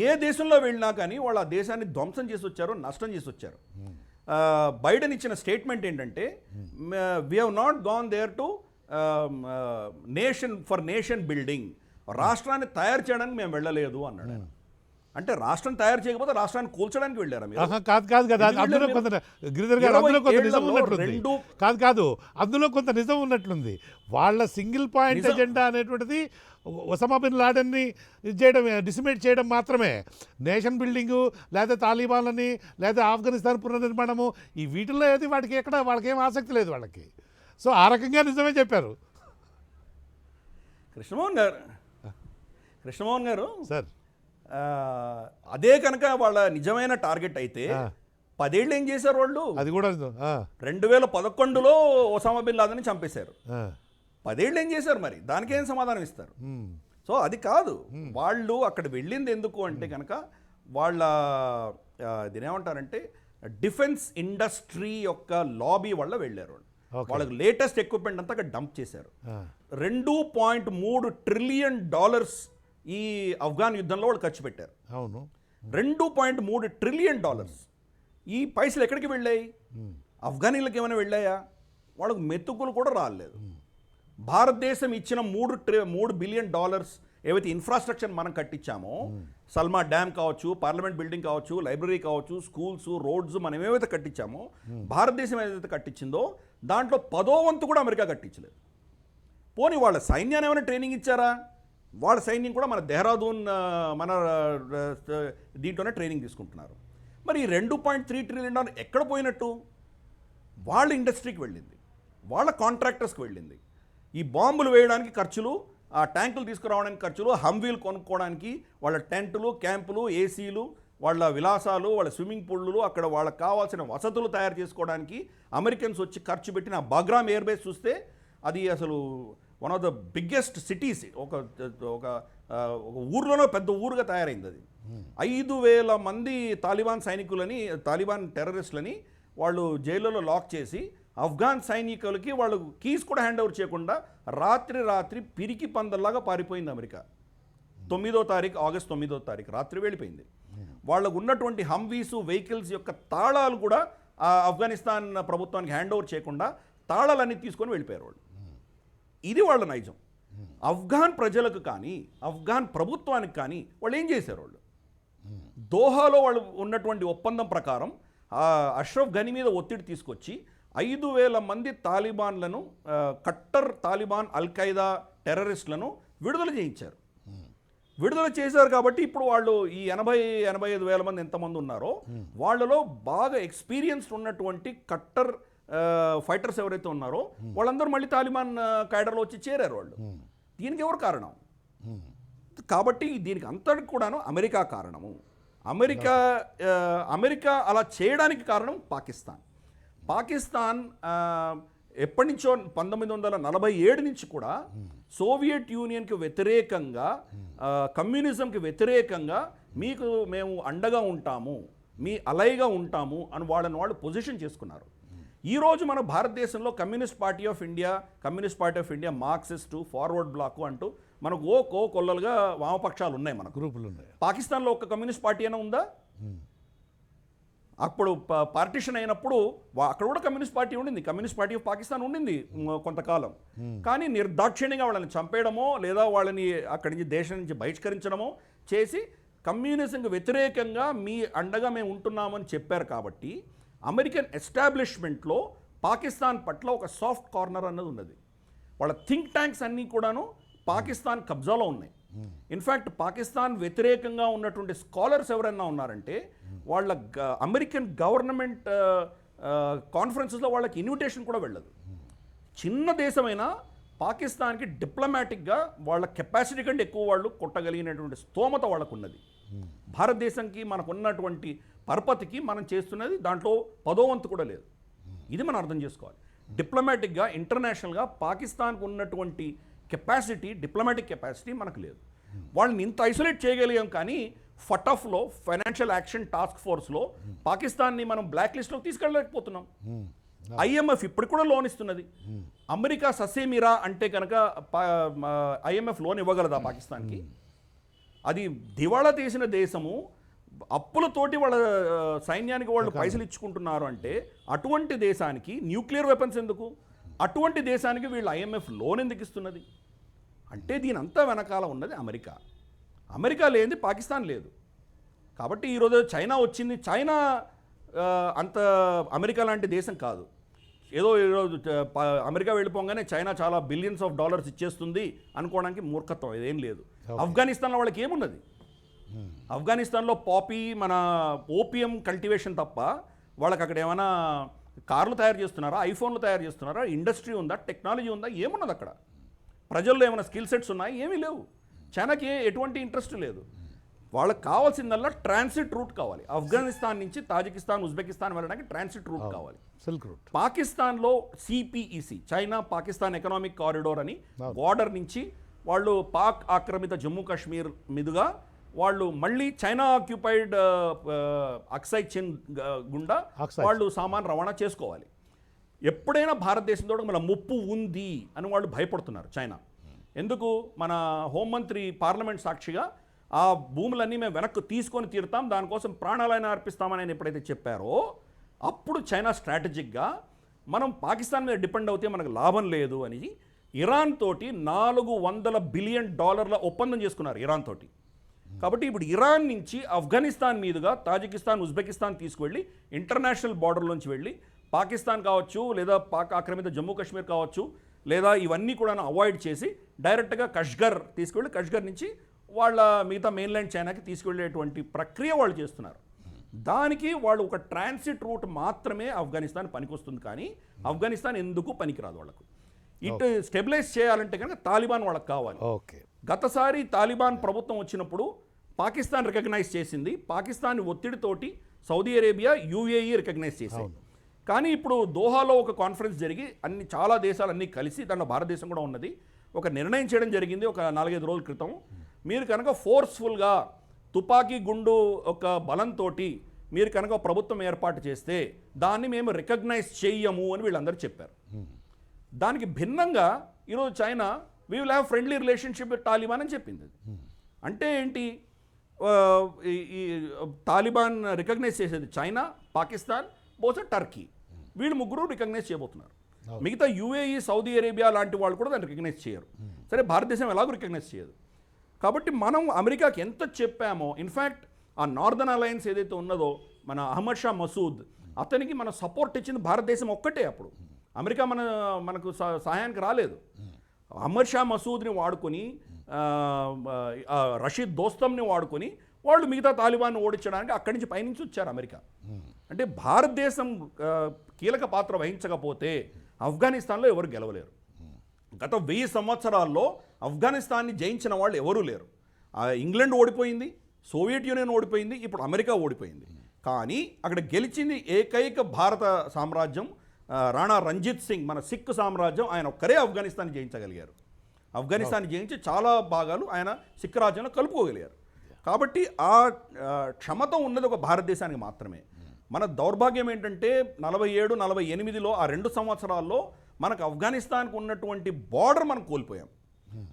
ఏ దేశంలో వెళ్ళినా కానీ వాళ్ళు ఆ దేశాన్ని ధ్వంసం చేసి వచ్చారు, నష్టం చేసి వచ్చారు. బైడెన్ ఇచ్చిన స్టేట్మెంట్ ఏంటంటే, we have not gone there to nation building, రాష్ట్రాన్ని తయారు చేయడానికి మేము వెళ్ళలేదు అన్నాడు. అంటే రాష్ట్రం తయారు చేయకపోతే రాష్ట్రాన్ని కూల్చడానికి వెళ్ళారా మీరు? కాదు కదా, అందులో కొంత గిరిధర్ గారు అందులో కొంత నిజం ఉన్నట్లుంది. కాదు అందులో కొంత నిజం ఉన్నట్లుంది. వాళ్ళ సింగిల్ పాయింట్ ఎజెండా అనేటువంటిది ఒసామా బిన్ లాడెన్ని ఇది చేయడం, డిసిమేట్ చేయడం మాత్రమే. నేషన్ బిల్డింగు లేదా తాలిబాన్లని లేదా ఆఫ్ఘనిస్తాన్ పునర్నిర్మాణము ఈ వీటిల్లో ఏది వాటికి ఎక్కడ వాళ్ళకేం ఆసక్తి లేదు వాళ్ళకి. సో ఆ రకంగా నిజమే చెప్పారు కృష్ణమోహన్ గారు సార్. అదే కనుక వాళ్ళ నిజమైన టార్గెట్ అయితే 10 ఏళ్ళు ఏం చేశారు వాళ్ళు? అది కూడా 2011లో ఒసామా బిన్ లాదెన్ని చంపేశారు. 10 ఏళ్ళు ఏం చేశారు? మరి దానికేం సమాధానం ఇస్తారు? సో అది కాదు, వాళ్ళు అక్కడ వెళ్ళింది ఎందుకు అంటే కనుక వాళ్ళ దీనేమంటారంటే డిఫెన్స్ ఇండస్ట్రీ యొక్క లాబీ వల్ల వెళ్ళారు. వాళ్ళకి లేటెస్ట్ ఎక్విప్మెంట్ అంతా అక్కడ డంప్ చేశారు. $2.3 ట్రిలియన్ ఈ ఆఫ్ఘాన్ యుద్ధంలో వాళ్ళు ఖర్చు పెట్టారు. అవును, $2.3 ట్రిలియన్. ఈ పైసలు ఎక్కడికి వెళ్ళాయి? ఆఫ్ఘనీలకు ఏమైనా వెళ్ళాయా? వాళ్ళకు మెతుకులు కూడా రాలేదు. భారతదేశం ఇచ్చిన $3 బిలియన్ ఏవైతే ఇన్ఫ్రాస్ట్రక్చర్ మనం కట్టించామో, సల్మా డ్యామ్ కావచ్చు, పార్లమెంట్ బిల్డింగ్ కావచ్చు, లైబ్రరీ కావచ్చు, స్కూల్స్, రోడ్స్ మనం ఏవైతే కట్టించామో, భారతదేశం ఏదైతే కట్టించిందో దాంట్లో 10వ వంతు కూడా అమెరికా కట్టించలేదు. పోనీ వాళ్ళ సైన్యాన్ని ఏమైనా ట్రైనింగ్ ఇచ్చారా? వాళ్ళ సైన్యం కూడా మన దెహ్రాదూన్ మన దీంట్లోనే ట్రైనింగ్ తీసుకుంటున్నారు. మరి ఈ $2.3 ట్రిలియన్ ఎక్కడ పోయినట్టు? వాళ్ళ ఇండస్ట్రీకి వెళ్ళింది, వాళ్ళ కాంట్రాక్టర్స్కి వెళ్ళింది. ఈ బాంబులు వేయడానికి ఖర్చులు, ఆ ట్యాంకులు తీసుకురావడానికి ఖర్చులు, హంవీలు కొనుక్కోవడానికి, వాళ్ళ టెంటులు, క్యాంపులు, ఏసీలు, వాళ్ళ విలాసాలు, వాళ్ళ స్విమ్మింగ్ పూళ్ళు, అక్కడ వాళ్ళకి కావాల్సిన వసతులు తయారు చేసుకోవడానికి అమెరికన్స్ వచ్చి ఖర్చు పెట్టిన బాగ్రామ్ ఎయిర్ బేస్ చూస్తే అది అసలు one of the biggest cities, ఒక ఊర్లోనో పెద్ద ఊరుగా తయారైంది. అది 5,000 మంది తాలిబాన్ సైనికులని, తాలిబాన్ టెర్రరిస్టులని వాళ్ళు జైల్లో లాక్ చేసి ఆఫ్ఘాన్ సైనికులకి వాళ్ళు కీస్ కూడా హ్యాండ్ ఓవర్ చేయకుండా రాత్రి పిరికి పందల్లాగా పారిపోయింది అమెరికా. ఆగస్ట్ 9వ తారీఖు రాత్రి వెళ్ళిపోయింది. వాళ్ళకు ఉన్నటువంటి హంవీసు వెహికల్స్ యొక్క తాళాలు కూడా ఆఫ్ఘనిస్తాన్ ప్రభుత్వానికి హ్యాండ్ ఓవర్ చేయకుండా తాళాలన్నీ తీసుకొని వెళ్ళిపోయారు వాళ్ళు. ఇది వాళ్ళ నైజం. ఆఫ్ఘాన్ ప్రజలకు కానీ ఆఫ్ఘాన్ ప్రభుత్వానికి కానీ వాళ్ళు ఏం చేశారు? వాళ్ళు దోహాలో వాళ్ళు ఉన్నటువంటి ఒప్పందం ప్రకారం అష్రఫ్ ఘనీ మీద ఒత్తిడి తీసుకొచ్చి 5,000 మంది తాలిబాన్లను, కట్టర్ తాలిబాన్ అల్ఖైదా టెర్రరిస్టులను విడుదల చేయించారు. విడుదల చేశారు కాబట్టి ఇప్పుడు వాళ్ళు ఈ 80,000-85,000 మంది ఎంతమంది ఉన్నారో వాళ్ళలో బాగా ఎక్స్పీరియన్స్డ్ ఉన్నటువంటి కట్టర్ ఫైటర్స్ ఎవరైతే ఉన్నారో వాళ్ళందరూ మళ్ళీ తాలిబాన్ క్యాడర్లో వచ్చి చేరారు వాళ్ళు. దీనికి ఎవరు కారణం? కాబట్టి దీనికి అంతటికి కూడాను అమెరికా కారణము. అమెరికా అలా చేయడానికి కారణం పాకిస్తాన్ ఎప్పటి నుంచో 1947 నుంచి కూడా సోవియట్ యూనియన్కి వ్యతిరేకంగా, కమ్యూనిజంకి వ్యతిరేకంగా మేము అండగా ఉంటాము, మీ అలైగా ఉంటాము అని వాళ్ళు పొజిషన్ చేసుకున్నారు. ఈరోజు మన భారతదేశంలో communist party of India, Marxist, forward bloc అంటూ మనకు కొల్లలుగా వామపక్షాలు ఉన్నాయి, మన గ్రూపులు ఉన్నాయి. పాకిస్తాన్లో ఒక కమ్యూనిస్ట్ పార్టీ అయినా ఉందా? అప్పుడు పార్టిషన్ అయినప్పుడు అక్కడ కూడా కమ్యూనిస్ట్ పార్టీ ఉండింది, కమ్యూనిస్ట్ పార్టీ ఆఫ్ పాకిస్తాన్ ఉండింది కొంతకాలం. కానీ నిర్దాక్షిణ్యంగా వాళ్ళని చంపేయడమో లేదా వాళ్ళని అక్కడి నుంచి దేశం నుంచి బహిష్కరించడమో చేసి కమ్యూనిజంకి వ్యతిరేకంగా మీ అండగా మేము ఉంటున్నామని చెప్పారు కాబట్టి అమెరికన్ ఎస్టాబ్లిష్మెంట్లో పాకిస్తాన్ పట్ల ఒక సాఫ్ట్ కార్నర్ అన్నది ఉన్నది. వాళ్ళ థింక్ ట్యాంక్స్ అన్నీ కూడాను పాకిస్తాన్ కబ్జాలో ఉన్నాయి. ఇన్ఫ్యాక్ట్ పాకిస్తాన్ వ్యతిరేకంగా ఉన్నటువంటి స్కాలర్స్ ఎవరైనా ఉన్నారంటే వాళ్ళ అమెరికన్ గవర్నమెంట్ కాన్ఫరెన్సెస్లో వాళ్ళకి ఇన్విటేషన్ కూడా వెళ్ళదు. చిన్న దేశమైనా పాకిస్తాన్కి డిప్లొమాటిక్గా వాళ్ళ కెపాసిటీ కంటే ఎక్కువ వాళ్ళు కొట్టగలిగినటువంటి స్తోమత వాళ్ళకు ఉన్నది. భారతదేశంకి మనకున్నటువంటి పరపతికి మనం చేస్తున్నది దాంట్లో 10వ వంతు కూడా లేదు. ఇది మనం అర్థం చేసుకోవాలి. డిప్లొమాటిక్గా ఇంటర్నేషనల్గా పాకిస్తాన్కు ఉన్నటువంటి కెపాసిటీ, డిప్లొమాటిక్ కెపాసిటీ మనకు లేదు. వాళ్ళని ఇంత ఐసోలేట్ చేయగలిగాం, కానీ ఫటఫ్లో ఫైనాన్షియల్ యాక్షన్ టాస్క్ ఫోర్స్లో పాకిస్తాన్ని మనం బ్లాక్ లిస్ట్లోకి తీసుకెళ్ళలేకపోతున్నాం. ఐఎంఎఫ్ ఇప్పుడు కూడా లోన్ ఇస్తున్నది. అమెరికా ససేమిరా అంటే కనుక ఐఎంఎఫ్ లోన్ ఇవ్వగలదా పాకిస్తాన్కి? అది దివాళా తీసిన దేశము, అప్పులతోటి వాళ్ళ సైన్యానికి వాళ్ళు పైసలు ఇచ్చుకుంటున్నారు అంటే అటువంటి దేశానికి న్యూక్లియర్ వెపన్స్ ఎందుకు? అటువంటి దేశానికి వీళ్ళు ఐఎంఎఫ్ లోన్ ఎందుకు ఇస్తున్నది? అంటే దీని అంతా వెనకాల ఉన్నది అమెరికా. అమెరికా లేనిది పాకిస్తాన్ లేదు. కాబట్టి ఈరోజు చైనా వచ్చింది. చైనా అంత అమెరికా లాంటి దేశం కాదు. ఏదో ఈరోజు అమెరికా వెళ్ళిపోగానే చైనా చాలా బిలియన్స్ ఆఫ్ డాలర్స్ ఇచ్చేస్తుంది అనుకోవడానికి మూర్ఖత్వం, ఇదేం లేదు. ఆఫ్ఘనిస్తాన్లో వాళ్ళకి ఏమున్నది? ఆఫ్ఘనిస్తాన్లో పాపీ, మన ఓపియం కల్టివేషన్ తప్ప వాళ్ళకి అక్కడ ఏమైనా కార్లు తయారు చేస్తున్నారా, ఐఫోన్లు తయారు చేస్తున్నారా, ఇండస్ట్రీ ఉందా, టెక్నాలజీ ఉందా, ఏమున్నది అక్కడ? ప్రజల్లో ఏమైనా స్కిల్ సెట్స్ ఉన్నాయి? ఏమీ లేవు. చైనాకి ఎటువంటి ఇంట్రెస్ట్ లేదు. వాళ్ళకి కావాల్సిందల్లా ట్రాన్సిట్ రూట్ కావాలి. ఆఫ్ఘనిస్తాన్ నుంచి తాజికిస్తాన్, ఉజ్బెకిస్తాన్ వెళ్ళడానికి ట్రాన్సిట్ రూట్ కావాలి. Silk route. పాకిస్తాన్లో CPEC, China Pakistan economic corridor అని బార్డర్ నుంచి వాళ్ళు పాక్ ఆక్రమిత జమ్మూ కాశ్మీర్ మీదుగా వాళ్ళు మళ్ళీ చైనా ఆక్యుపైడ్ అక్సై చిన్ గుండా వాళ్ళు సామాన్ రవాణా చేసుకోవాలి. ఎప్పుడైనా భారతదేశంతో మన ముప్పు ఉంది అని వాళ్ళు భయపడుతున్నారు చైనా. ఎందుకు? మన హోంమంత్రి పార్లమెంట్ సాక్షిగా ఆ భూములన్నీ మేము వెనక్కు తీసుకొని తీరుతాం, దానికోసం ప్రాణాలైనా అర్పిస్తామని ఆయన ఎప్పుడైతే చెప్పారో అప్పుడు చైనా స్ట్రాటజిక్గా మనం పాకిస్తాన్ మీద డిపెండ్ అవుతే మనకు లాభం లేదు అని ఇరాన్ తోటి $400 బిలియన్ ఒప్పందం చేసుకున్నారు ఇరాన్ తోటి. కాబట్టి ఇప్పుడు ఇరాన్ నుంచి ఆఫ్ఘనిస్తాన్ మీదుగా తాజికిస్తాన్, ఉజ్బెకిస్తాన్ తీసుకువెళ్ళి ఇంటర్నేషనల్ బార్డర్లోంచి వెళ్ళి పాకిస్తాన్ కావచ్చు, లేదా పాక్ ఆక్రమిత జమ్మూ కాశ్మీర్ కావచ్చు, లేదా ఇవన్నీ కూడా అవాయిడ్ చేసి డైరెక్ట్గా కష్గర్ తీసుకువెళ్ళి కష్గర్ నుంచి వాళ్ళ మిగతా మెయిన్లాండ్ చైనాకి తీసుకువెళ్ళేటువంటి ప్రక్రియ వాళ్ళు చేస్తున్నారు. దానికి వాళ్ళు ఒక ట్రాన్సిట్ రూట్ మాత్రమే ఆఫ్ఘనిస్తాన్ పనికొస్తుంది, కానీ ఆఫ్ఘనిస్తాన్ ఎందుకు పనికిరాదు వాళ్ళకు. ఇటు స్టెబిలైజ్ చేయాలంటే కనుక తాలిబాన్ వాళ్ళకి కావాలి. గతసారి తాలిబాన్ ప్రభుత్వం వచ్చినప్పుడు పాకిస్తాన్ రికగ్నైజ్ చేసింది. పాకిస్తాన్ ఒత్తిడితోటి సౌదీ అరేబియా, యుఏఈ రికగ్నైజ్ చేశాయి. కానీ ఇప్పుడు దోహాలో ఒక కాన్ఫరెన్స్ జరిగి చాలా దేశాలన్నీ కలిసి, దాంట్లో భారతదేశం కూడా ఉన్నది, ఒక నిర్ణయం చేయడం జరిగింది ఒక 4-5 రోజుల క్రితం. మీరు కనుక ఫోర్స్ఫుల్గా తుపాకీ గుండు ఒక బలంతో మీరు కనుక ప్రభుత్వం ఏర్పాటు చేస్తే దాన్ని మేము రికగ్నైజ్ చెయ్యము అని వీళ్ళందరూ చెప్పారు. దానికి భిన్నంగా ఈరోజు China we will have friendly relationship with Taliban అని చెప్పింది. అంటే ఏంటి? ఈ తాలిబాన్ రికగ్నైజ్ చేసేది చైనా, పాకిస్తాన్, బహుశా టర్కీ, వీళ్ళు ముగ్గురు రికగ్నైజ్ చేయబోతున్నారు. మిగతా యుఏఈ, సౌదీ అరేబియా లాంటి వాళ్ళు కూడా దాన్ని రికగ్నైజ్ చేయరు. సరే, భారతదేశం ఎలాగో రికగ్నైజ్ చేయదు. కాబట్టి మనం అమెరికాకి ఎంత చెప్పామో, ఇన్ఫ్యాక్ట్ ఆ నార్దర్న్ అలయన్స్ ఏదైతే ఉన్నదో మన అహ్మద్ షా మసూద్, అతనికి మన సపోర్ట్ ఇచ్చింది భారతదేశం ఒక్కటే. అప్పుడు అమెరికా మనకు సహాయానికి రాలేదు. అహ్మద్ షా మసూద్ని వాడుకొని, రషీద్ దోస్తంని వాడుకొని వాళ్ళు మిగతా తాలిబాన్ ఓడించడానికి అక్కడి నుంచి పైనుంచి వచ్చారు అమెరికా. అంటే భారతదేశం కీలక పాత్ర వహించకపోతే ఆఫ్ఘనిస్తాన్లో ఎవరు గెలవలేరు. గత 1000 సంవత్సరాల్లో ఆఫ్ఘనిస్తాన్ని జయించిన వాళ్ళు ఎవరూ లేరు. ఇంగ్లాండ్ ఓడిపోయింది, సోవియట్ యూనియన్ ఓడిపోయింది, ఇప్పుడు అమెరికా ఓడిపోయింది. కానీ అక్కడ గెలిచింది ఏకైక భారత సామ్రాజ్యం, రాణా రంజిత్ సింగ్, మన సిక్ సామ్రాజ్యం. ఆయన ఒక్కరే ఆఫ్ఘనిస్తాన్ని జయించగలిగారు. ఆఫ్ఘనిస్తాన్ని జయించి చాలా భాగాలు ఆయన సిక్ రాజ్యంలో కలుపుకోగలిగారు. కాబట్టి ఆ క్షమత ఉన్నది ఒక భారతదేశానికి మాత్రమే. మన దౌర్భాగ్యం ఏంటంటే 47-48లో ఆ 2 సంవత్సరాల్లో మనకు ఆఫ్ఘనిస్తాన్కు ఉన్నటువంటి బార్డర్ మనం కోల్పోయాం.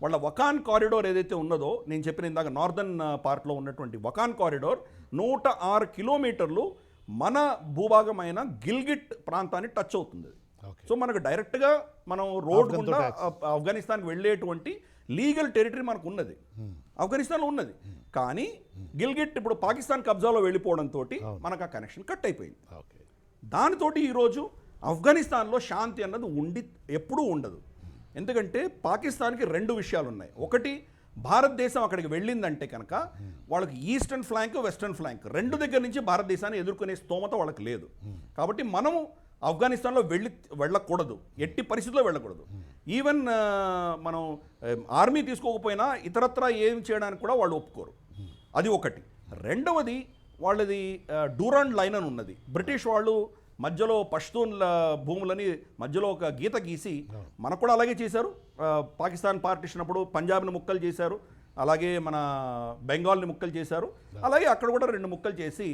వాళ్ళ వకాన్ కారిడోర్ ఏదైతే ఉన్నదో, నేను చెప్పిన ఇందాక నార్దర్న్ పార్ట్లో ఉన్నటువంటి వకాన్ కారిడోర్ 106 కిలోమీటర్లు మన భూభాగమైన గిల్గిట్ ప్రాంతాన్ని టచ్ అవుతుంది. సో మనకు డైరెక్ట్గా మనం రోడ్ గుండా ఆఫ్ఘనిస్తాన్కి వెళ్ళేటువంటి లీగల్ టెరిటరీ మనకు ఉన్నది, ఆఫ్ఘనిస్తాన్లో ఉన్నది. కానీ గిల్గిట్ ఇప్పుడు పాకిస్తాన్ కబ్జాలో వెళ్ళిపోవడంతో మనకు ఆ కనెక్షన్ కట్ అయిపోయింది. ఓకే. దానితోటి ఈరోజు ఆఫ్ఘనిస్తాన్లో శాంతి అన్నది ఎప్పుడూ ఉండదు. ఎందుకంటే పాకిస్తాన్కి 2 విషయాలు ఉన్నాయి. ఒకటి, భారతదేశం అక్కడికి వెళ్ళిందంటే కనుక వాళ్ళకి ఈస్టర్న్ ఫ్లాంక్, వెస్టర్న్ ఫ్లాంక్ 2 దగ్గర నుంచి భారతదేశాన్ని ఎదుర్కొనే స్తోమత వాళ్ళకి లేదు. కాబట్టి మనము ఆఫ్ఘనిస్తాన్లో వెళ్ళకూడదు, ఎట్టి పరిస్థితుల్లో వెళ్ళకూడదు. ఈవెన్ మనం ఆర్మీ తీసుకోకపోయినా ఇతరత్రా ఏం చేయడానికి కూడా వాళ్ళు ఒప్పుకోరు. అది ఒకటి. రెండవది, వాళ్ళది డూరాండ్ లైన్ అని ఉన్నది. బ్రిటిష్ వాళ్ళు మధ్యలో పష్తూన్ల భూములని మధ్యలో ఒక గీత గీసి, మనకు కూడా అలాగే చేశారు. పాకిస్తాన్ పార్టీషన్ అప్పుడు పంజాబ్ని ముక్కలు చేశారు, అలాగే మన బెంగాల్ని ముక్కలు చేశారు. అలాగే అక్కడ కూడా 2 ముక్కలు చేసి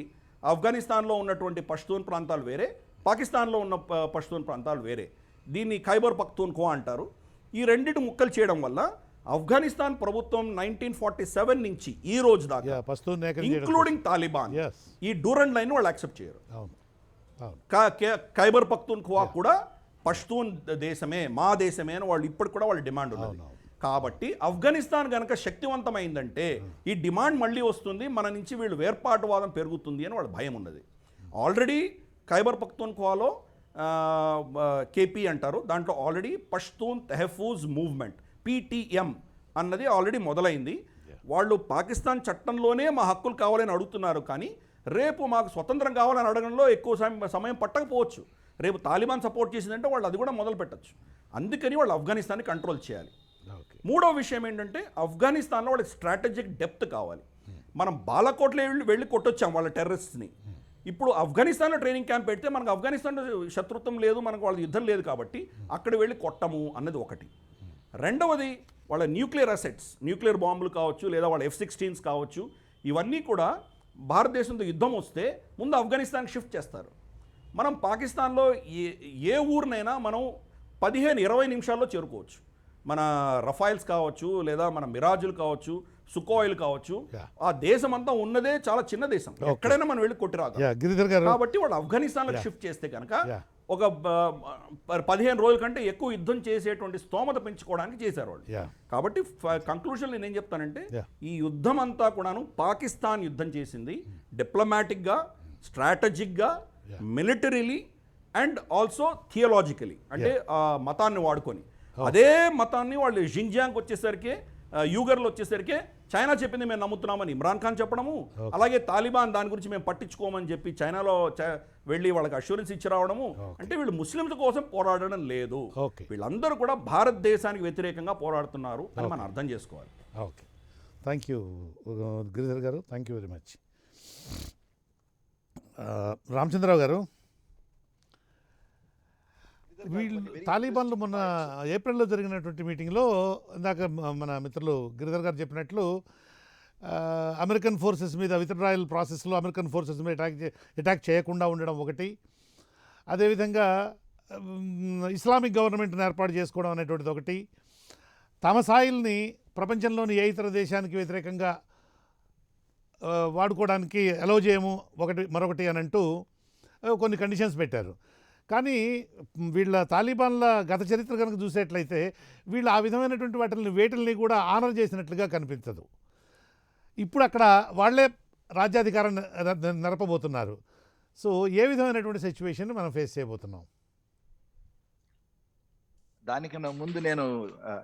ఆఫ్ఘనిస్తాన్లో ఉన్నటువంటి పష్తూన్ ప్రాంతాలు వేరే, పాకిస్తాన్లో ఉన్న పష్తూన్ ప్రాంతాలు వేరే. దీన్ని ఖైబర్ పఖ్తూన్ఖ్వా అంటారు. ఈ 2 ముక్కలు చేయడం వల్ల ఆఫ్ఘనిస్తాన్ ప్రభుత్వం 1947 నుంచి ఈ రోజు దాకా, ఇంక్లూడింగ్ తాలిబాన్, ఈ డూరండ్ లైన్ వాళ్ళు యాక్సెప్ట్ చేయరు. ఖైబర్ పఖ్తూన్ఖ్వా కూడా పష్తూన్ దేశమే, మా దేశమే అని వాళ్ళు ఇప్పటికి కూడా వాళ్ళ డిమాండ్ ఉన్నది. కాబట్టి ఆఫ్ఘనిస్తాన్ కనుక శక్తివంతమైందంటే ఈ డిమాండ్ మళ్ళీ వస్తుంది, మన నుంచి వీళ్ళు వేర్పాటువాదం పెరుగుతుంది అని వాళ్ళ భయం ఉన్నది. ఆల్రెడీ ఖైబర్ పఖ్తూన్ఖ్వాలో కేపీ అంటారు, దాంట్లో ఆల్రెడీ పష్తూన్ తెహఫూజ్ మూవ్మెంట్ PTM అన్నది ఆల్రెడీ మొదలైంది. వాళ్ళు పాకిస్తాన్ చట్టంలోనే మా హక్కులు కావాలని అడుగుతున్నారు, కానీ రేపు మాకు స్వతంత్రం కావాలని అడగడంలో ఎక్కువ సమయం పట్టకపోవచ్చు. రేపు తాలిబాన్ సపోర్ట్ చేసిందంటే వాళ్ళు అది కూడా మొదలు పెట్టచ్చు. అందుకని వాళ్ళు ఆఫ్ఘనిస్తాన్ని కంట్రోల్ చేయాలి. మూడో విషయం ఏంటంటే, ఆఫ్ఘనిస్తాన్లో వాళ్ళకి స్ట్రాటజిక్ డెప్త్ కావాలి. మనం బాలాకోట్లో వెళ్ళి కొట్టొచ్చాం వాళ్ళ టెర్రరిస్ట్ని. ఇప్పుడు ఆఫ్ఘనిస్తాన్లో ట్రైనింగ్ క్యాంప్ పెడితే మనకు ఆఫ్ఘనిస్తాన్లో శత్రుత్వం లేదు, మనకు వాళ్ళ యుద్ధం లేదు, కాబట్టి అక్కడ వెళ్ళి కొట్టము అన్నది ఒకటి. రెండవది, వాళ్ళ న్యూక్లియర్ అసెట్స్, న్యూక్లియర్ బాంబులు కావచ్చు, లేదా వాళ్ళ F-16s కావచ్చు, ఇవన్నీ కూడా భారతదేశంతో యుద్ధం వస్తే ముందు ఆఫ్ఘనిస్తాన్కి షిఫ్ట్ చేస్తారు. మనం పాకిస్తాన్లో ఏ ఊరినైనా మనం 15-20 నిమిషాల్లో చేరుకోవచ్చు. మన రఫైల్స్ కావచ్చు, లేదా మన మిరాజులు కావచ్చు, సుకోయిల్ కావచ్చు, ఆ దేశం అంతా ఉన్నదే చాలా చిన్న దేశం, ఎక్కడైనా మనం వెళ్ళి కొట్టిరాగలం. కాబట్టి వాళ్ళు ఆఫ్ఘనిస్తాన్లో షిఫ్ట్ చేస్తే కనుక ఒక 15 రోజుల కంటే ఎక్కువ యుద్ధం చేసేటువంటి స్తోమత పెంచుకోవడానికి చేశారు వాళ్ళు. కాబట్టి కంక్లూజన్ నేనేం చెప్తానంటే, ఈ యుద్ధం అంతా కూడాను పాకిస్తాన్ యుద్ధం చేసింది డిప్లొమాటిక్గా, స్ట్రాటజిక్గా, మిలిటరీలీ అండ్ ఆల్సో థియలాజికలీ, అంటే మతాన్ని వాడుకొని. అదే మతాన్ని వాళ్ళు జింజియాంగ్ వచ్చేసరికి, యూగర్లు వచ్చేసరికి చైనా చెప్పింది మేము నమ్ముతున్నామని ఇమ్రాన్ ఖాన్ చెప్పడము, అలాగే తాలిబాన్ దాని గురించి మేము పట్టించుకోమని చెప్పి చైనాలో వెళ్ళి వాళ్ళకి అష్యూరెన్స్ ఇచ్చి రావడము. అంటే వీళ్ళు ముస్లింల కోసం పోరాడడం లేదు, వీళ్ళందరూ కూడా భారతదేశానికి వ్యతిరేకంగా పోరాడుతున్నారు అని మనం అర్థం చేసుకోవాలి. ఓకే, థ్యాంక్ యూ గిరిధర్ గారు, thank you very much. Ramachandrarao గారు, వీళ్ళు తాలిబాన్లు మొన్న ఏప్రిల్లో జరిగినటువంటి మీటింగ్లో ఇందాక మన మిత్రులు గిరిధర్ గారు చెప్పినట్లు అమెరికన్ ఫోర్సెస్ మీద విత్డ్రాయల్ ప్రాసెస్లో అమెరికన్ ఫోర్సెస్ మీద అటాక్ చేయకుండా ఉండడం ఒకటి, అదేవిధంగా ఇస్లామిక్ గవర్నమెంట్ని ఏర్పాటు చేసుకోవడం అనేటువంటిది ఒకటి, తమ సాయిల్ని ప్రపంచంలోని ఏ ఇతర దేశానికి వ్యతిరేకంగా వాడుకోవడానికి అలౌ చేయము మరొకటి అని అంటూ కొన్ని కండిషన్స్ పెట్టారు. కానీ వీళ్ళ తాలిబాన్ల గత చరిత్ర కనుక చూసేట్లయితే వీళ్ళు ఆ విధమైనటువంటి వేటిల్ని కూడా ఆనర్ చేసినట్లుగా కనిపించదు. ఇప్పుడు అక్కడ వాళ్ళే రాజ్యాధికారం నడపబోతున్నారు. సో ఏ విధమైనటువంటి సిచ్యువేషన్ మనం ఫేస్ చేయబోతున్నాం? దానికన్నా ముందు నేను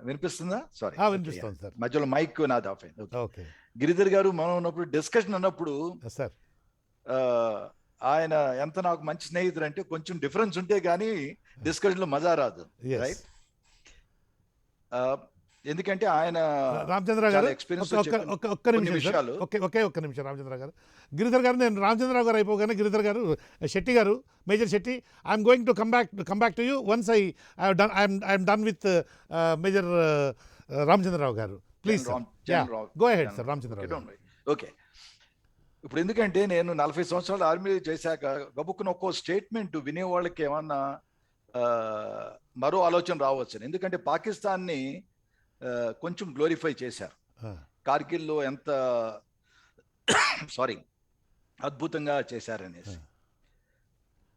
వినిపిస్తుందా? సారీ, వినిపిస్తుంది సార్. మధ్యలో మైక్ నాది ఆఫ్ అయింది. ఓకే. గిరిధర్ గారు, మనం ఉన్నప్పుడు డిస్కషన్ అన్నప్పుడు సార్ ఆయన ఎంత నాకు మంచి స్నేహితుడు అంటే, కొంచెం డిఫరెన్స్ ఉంటే గానీ డిస్కషన్ లో మజా రాదు, రైట్? ఎందుకంటే ఆయన రామచంద్ర గారు ఒక్క నిమిషం రామచంద్ర గారు, గిరిధర్ గారు, నేను రామచంద్రరావు గారు అయిపోగానే గిరిధర్ గారు, శెట్టి గారు, major Shetty, I'm going to come back to you once I'm done with major Ramachandrarao గారు. Please go ahead sir. Ramachandrarao గారు, ఓకే. ఇప్పుడు ఎందుకంటే నేను 40 సంవత్సరాలు ఆర్మీ చేశాక గబుక్కున ఒక్కో స్టేట్మెంట్ వినే వాళ్ళకి ఏమన్నా మరో ఆలోచన రావచ్చు. ఎందుకంటే పాకిస్తాన్ని కొంచెం గ్లోరిఫై చేశారు. కార్గిల్లో ఎంత అద్భుతంగా చేశారనేసి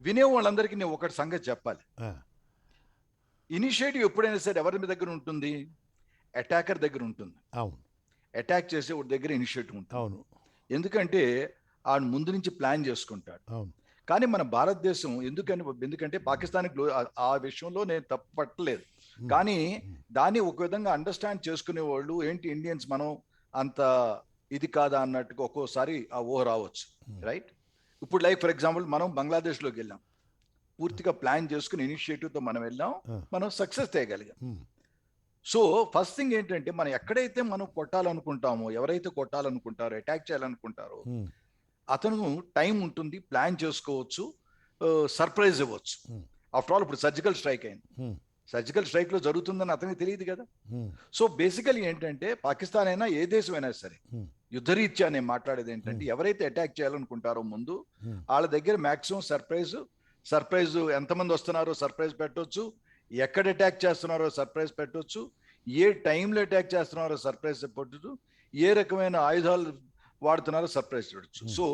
వినే వాళ్ళందరికీ నేను ఒకటి సంగతి చెప్పాలి. ఇనిషియేటివ్ ఎప్పుడైనా సరే ఎవరి దగ్గర ఉంటుంది? అటాకర్ దగ్గర ఉంటుంది. అటాక్ చేసే వాడి దగ్గర ఇనిషియేటివ్ ఉంటుంది. అవును ఎందుకంటే ఆడు ముందు నుంచి ప్లాన్ చేసుకుంటాడు. అవును కానీ మన భారతదేశం ఎందుకంటే పాకిస్తాన్కి ఆ విషయంలో నేను తప్పు పట్టలేదు, కానీ దాన్ని ఒక విధంగా అండర్స్టాండ్ చేసుకునే వాళ్ళు ఏంటి ఇండియన్స్ మనం అంత ఇది కాదా అన్నట్టుగా ఒక్కోసారి ఆ ఊహ రావచ్చు, రైట్? ఇప్పుడు లైక్ ఫర్ ఎగ్జాంపుల్ మనం బంగ్లాదేశ్లోకి వెళ్ళాం, పూర్తిగా ప్లాన్ చేసుకుని ఇనిషియేటివ్తో మనం వెళ్ళాం, మనం సక్సెస్ చేయగలిగాం. సో ఫస్ట్ థింగ్ ఏంటంటే మనం ఎక్కడైతే మనం కొట్టాలనుకుంటామో, ఎవరైతే కొట్టాలనుకుంటారో, అటాక్ చేయాలనుకుంటారో అతను టైం ఉంటుంది, ప్లాన్ చేసుకోవచ్చు, సర్ప్రైజ్ ఇవ్వచ్చు. ఆఫ్టర్ ఆల్ ఇప్పుడు సర్జికల్ స్ట్రైక్ అయింది, సర్జికల్ స్ట్రైక్ లో జరుగుతుందని అతనికి తెలియదు కదా. సో బేసికలీ ఏంటంటే పాకిస్తాన్ అయినా ఏ దేశం అయినా సరే యుద్ధరీత్యా నేను మాట్లాడేది ఏంటంటే ఎవరైతే అటాక్ చేయాలనుకుంటారో ముందు వాళ్ళ దగ్గర మాక్సిమం సర్ప్రైజ్ ఎంతమంది వస్తున్నారో సర్ప్రైజ్ పెట్టవచ్చు, ఎక్కడ అటాక్ చేస్తున్నారో సర్ప్రైజ్ పెట్టవచ్చు, ఏ టైంలో అటాక్ చేస్తున్నారో సర్ప్రైజ్ పెట్టవచ్చు, ఏ రకమైన ఆయుధాలు వాడుతున్నారో సర్ప్రైజ్ చూడొచ్చు. సో